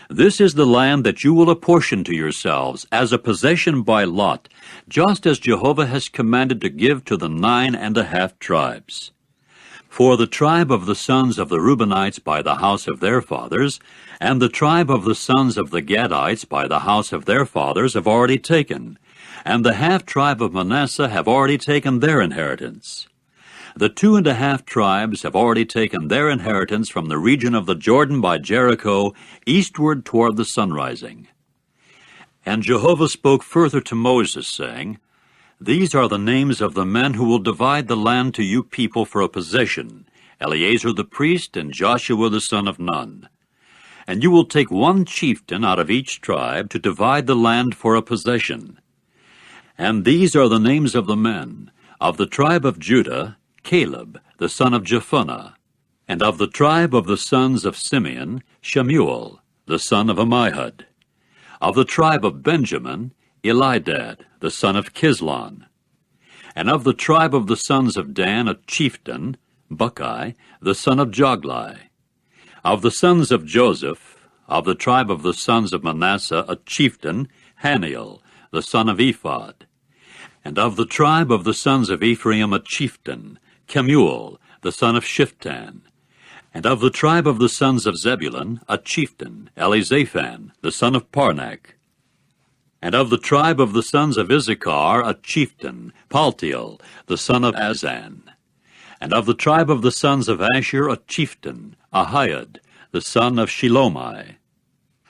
This is the land that you will apportion to yourselves as a possession by lot, just as Jehovah has commanded to give to the 9½ tribes. For the tribe of the sons of the Reubenites by the house of their fathers, and the tribe of the sons of the Gadites by the house of their fathers have already taken, and the half-tribe of Manasseh have already taken their inheritance. The 2½ tribes have already taken their inheritance from the region of the Jordan by Jericho, eastward toward the sunrising. And Jehovah spoke further to Moses, saying, These are the names of the men who will divide the land to you people for a possession, Eleazar the priest and Joshua the son of Nun. And you will take one chieftain out of each tribe to divide the land for a possession. And these are the names of the men, of the tribe of Judah, Caleb, the son of Jephunneh, and of the tribe of the sons of Simeon, Shemuel, the son of Ammihud, of the tribe of Benjamin, Elidad, the son of Kislon, and of the tribe of the sons of Dan, a chieftain, Buckai, the son of Joglai, of the sons of Joseph, of the tribe of the sons of Manasseh, a chieftain, Haniel, the son of Ephod, and of the tribe of the sons of Ephraim, a chieftain, Kemuel, the son of Shiftan, and of the tribe of the sons of Zebulun, a chieftain, Elizaphan, the son of Parnak, and of the tribe of the sons of Issachar, a chieftain, Paltiel, the son of Azan, and of the tribe of the sons of Asher, a chieftain, Ahiad, the son of Shilomai,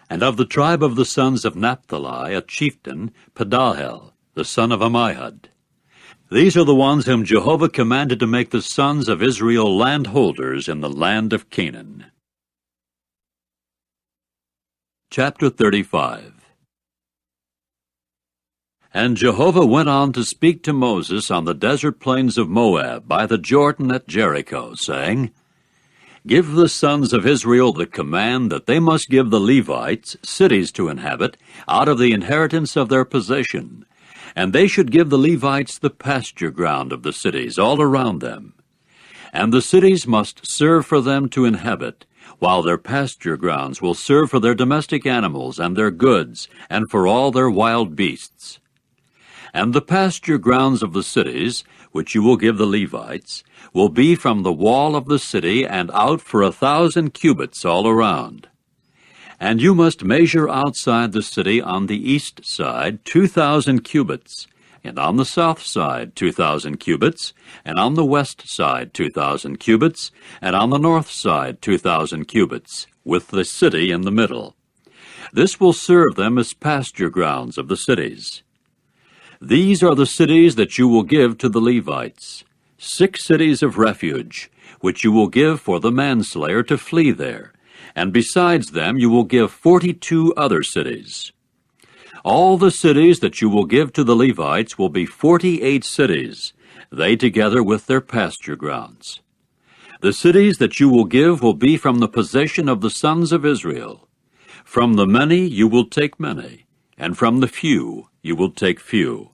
and of the tribe of the sons of Naphtali, a chieftain, Pedahel, the son of Ammihud. These are the ones whom Jehovah commanded to make the sons of Israel landholders in the land of Canaan. Chapter 35. And Jehovah went on to speak to Moses on the desert plains of Moab by the Jordan at Jericho, saying, Give the sons of Israel the command that they must give the Levites cities to inhabit out of the inheritance of their possession, and they should give the Levites the pasture ground of the cities all around them. And the cities must serve for them to inhabit, while their pasture grounds will serve for their domestic animals and their goods, and for all their wild beasts. And the pasture grounds of the cities, which you will give the Levites, will be from the wall of the city and out for 1,000 cubits all around. And you must measure outside the city on the east side 2,000 cubits, and on the south side 2,000 cubits, and on the west side 2,000 cubits, and on the north side 2,000 cubits, with the city in the middle. This will serve them as pasture grounds of the cities. These are the cities that you will give to the Levites, 6 cities of refuge, which you will give for the manslayer to flee there, and besides them you will give 42 other cities. All the cities that you will give to the Levites will be 48 cities, they together with their pasture grounds. The cities that you will give will be from the possession of the sons of Israel. From the many you will take many, and from the few you will take few.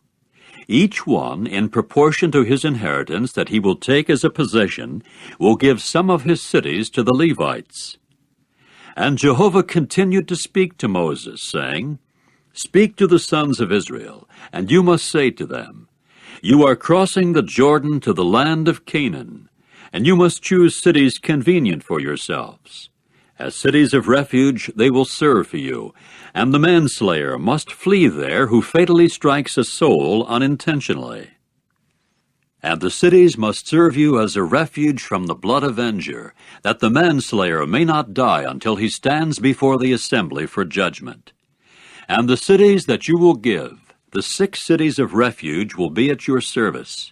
Each one, in proportion to his inheritance that he will take as a possession, will give some of his cities to the Levites. And Jehovah continued to speak to Moses, saying, Speak to the sons of Israel, and you must say to them, You are crossing the Jordan to the land of Canaan, and you must choose cities convenient for yourselves. As cities of refuge they will serve for you, and the manslayer must flee there who fatally strikes a soul unintentionally. And the cities must serve you as a refuge from the blood avenger, that the manslayer may not die until he stands before the assembly for judgment. And the cities that you will give, the 6 cities of refuge, will be at your service.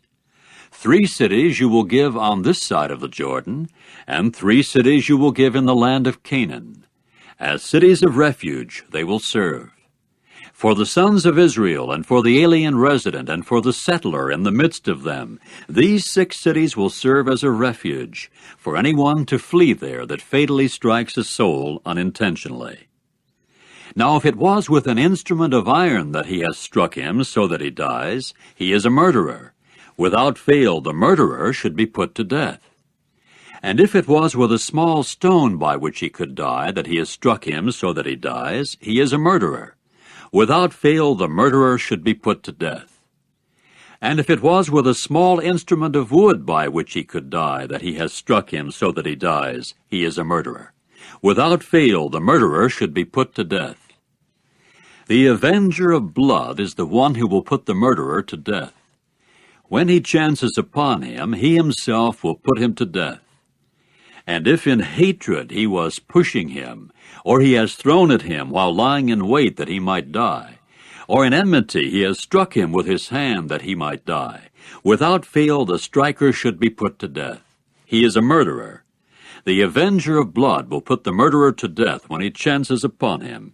3 cities you will give on this side of the Jordan, and 3 cities you will give in the land of Canaan. As cities of refuge they will serve. For the sons of Israel, and for the alien resident, and for the settler in the midst of them, these 6 cities will serve as a refuge for anyone to flee there that fatally strikes a soul unintentionally. Now if it was with an instrument of iron that he has struck him so that he dies, he is a murderer. Without fail the murderer should be put to death. And if it was with a small stone by which he could die that he has struck him so that he dies, he is a murderer. Without fail the murderer should be put to death. And if it was with a small instrument of wood by which he could die that he has struck him so that he dies, he is a murderer. Without fail the murderer should be put to death. The avenger of blood is the one who will put the murderer to death. When he chances upon him, he himself will put him to death. And if in hatred he was pushing him, or he has thrown at him while lying in wait that he might die, or in enmity he has struck him with his hand that he might die, without fail the striker should be put to death. He is a murderer. The avenger of blood will put the murderer to death when he chances upon him.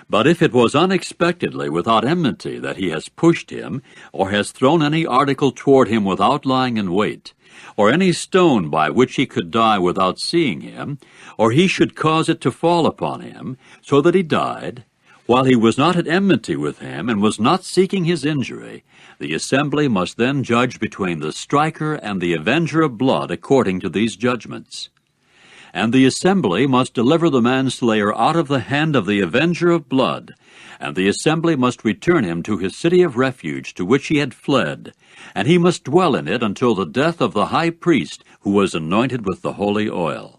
But if it was unexpectedly without enmity that he has pushed him, or has thrown any article toward him without lying in wait, or any stone by which he could die without seeing him, or he should cause it to fall upon him, so that he died, while he was not at enmity with him and was not seeking his injury, the assembly must then judge between the striker and the avenger of blood according to these judgments. And the assembly must deliver the manslayer out of the hand of the avenger of blood, and the assembly must return him to his city of refuge to which he had fled, and he must dwell in it until the death of the high priest who was anointed with the holy oil.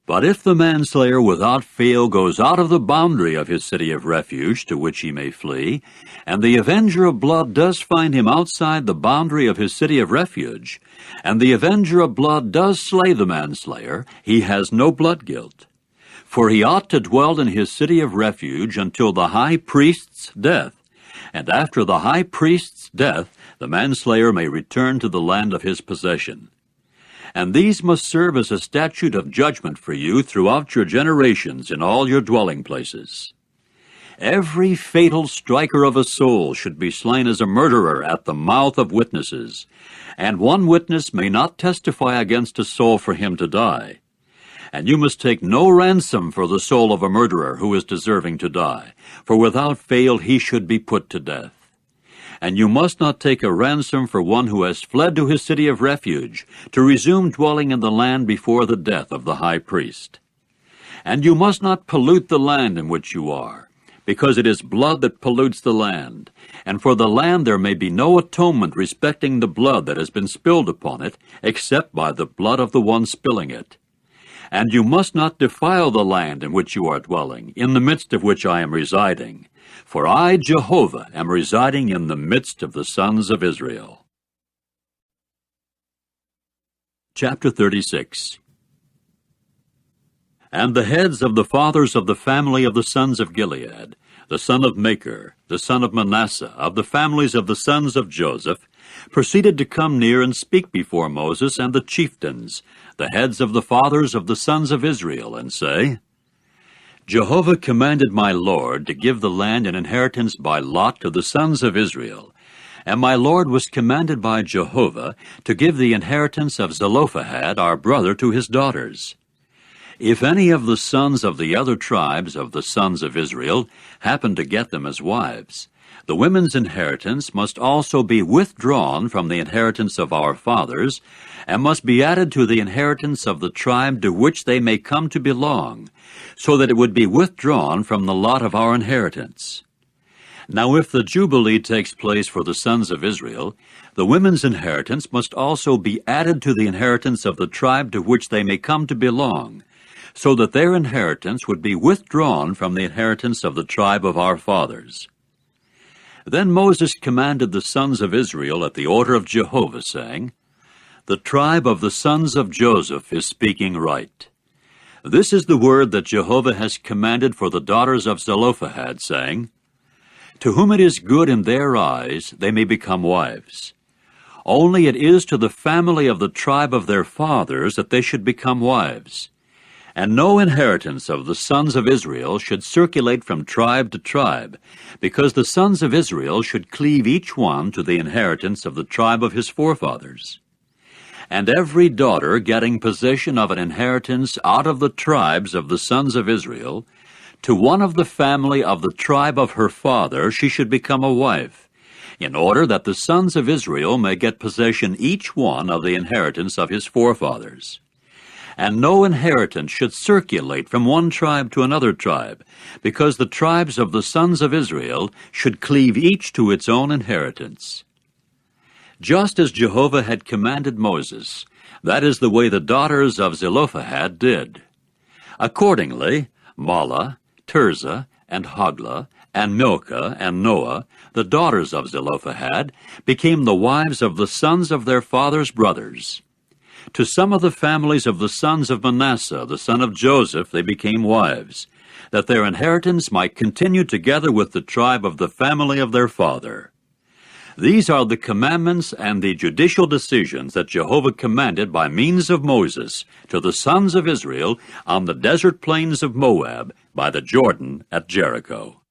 But if the manslayer without fail goes out of the boundary of his city of refuge to which he may flee, and the avenger of blood does find him outside the boundary of his city of refuge, and the avenger of blood does slay the manslayer, he has no blood guilt. For he ought to dwell in his city of refuge until the high priest's death, and after the high priest's death the manslayer may return to the land of his possession. And these must serve as a statute of judgment for you throughout your generations in all your dwelling places. Every fatal striker of a soul should be slain as a murderer at the mouth of witnesses, and one witness may not testify against a soul for him to die. And you must take no ransom for the soul of a murderer who is deserving to die, for without fail he should be put to death. And you must not take a ransom for one who has fled to his city of refuge, to resume dwelling in the land before the death of the high priest. And you must not pollute the land in which you are, because it is blood that pollutes the land, and for the land there may be no atonement respecting the blood that has been spilled upon it, except by the blood of the one spilling it. And you must not defile the land in which you are dwelling, in the midst of which I am residing, for I, Jehovah, am residing in the midst of the sons of Israel. Chapter 36. And the heads of the fathers of the family of the sons of Gilead, the son of Machir, the son of Manasseh, of the families of the sons of Joseph, proceeded to come near and speak before Moses and the chieftains, the heads of the fathers of the sons of Israel, and say, Jehovah commanded my Lord to give the land an inheritance by lot to the sons of Israel, and my Lord was commanded by Jehovah to give the inheritance of Zelophehad our brother to his daughters. If any of the sons of the other tribes of the sons of Israel happen to get them as wives, the women's inheritance must also be withdrawn from the inheritance of our fathers, and must be added to the inheritance of the tribe to which they may come to belong, so that it would be withdrawn from the lot of our inheritance. Now if the Jubilee takes place for the sons of Israel, the women's inheritance must also be added to the inheritance of the tribe to which they may come to belong, so that their inheritance would be withdrawn from the inheritance of the tribe of our fathers. Then Moses commanded the sons of Israel at the order of Jehovah, saying, The tribe of the sons of Joseph is speaking right. This is the word that Jehovah has commanded for the daughters of Zelophehad, saying, To whom it is good in their eyes, they may become wives. Only it is to the family of the tribe of their fathers that they should become wives. And no inheritance of the sons of Israel should circulate from tribe to tribe, because the sons of Israel should cleave each one to the inheritance of the tribe of his forefathers. And every daughter getting possession of an inheritance out of the tribes of the sons of Israel, to one of the family of the tribe of her father she should become a wife, in order that the sons of Israel may get possession each one of the inheritance of his forefathers. And no inheritance should circulate from one tribe to another tribe, because the tribes of the sons of Israel should cleave each to its own inheritance. Just as Jehovah had commanded Moses, that is the way the daughters of Zelophehad did. Accordingly, Mahlah, Tirzah, and Hoglah, and Milcah, and Noah, the daughters of Zelophehad, became the wives of the sons of their father's brothers. To some of the families of the sons of Manasseh, the son of Joseph, they became wives, that their inheritance might continue together with the tribe of the family of their father. These are the commandments and the judicial decisions that Jehovah commanded by means of Moses to the sons of Israel on the desert plains of Moab by the Jordan at Jericho.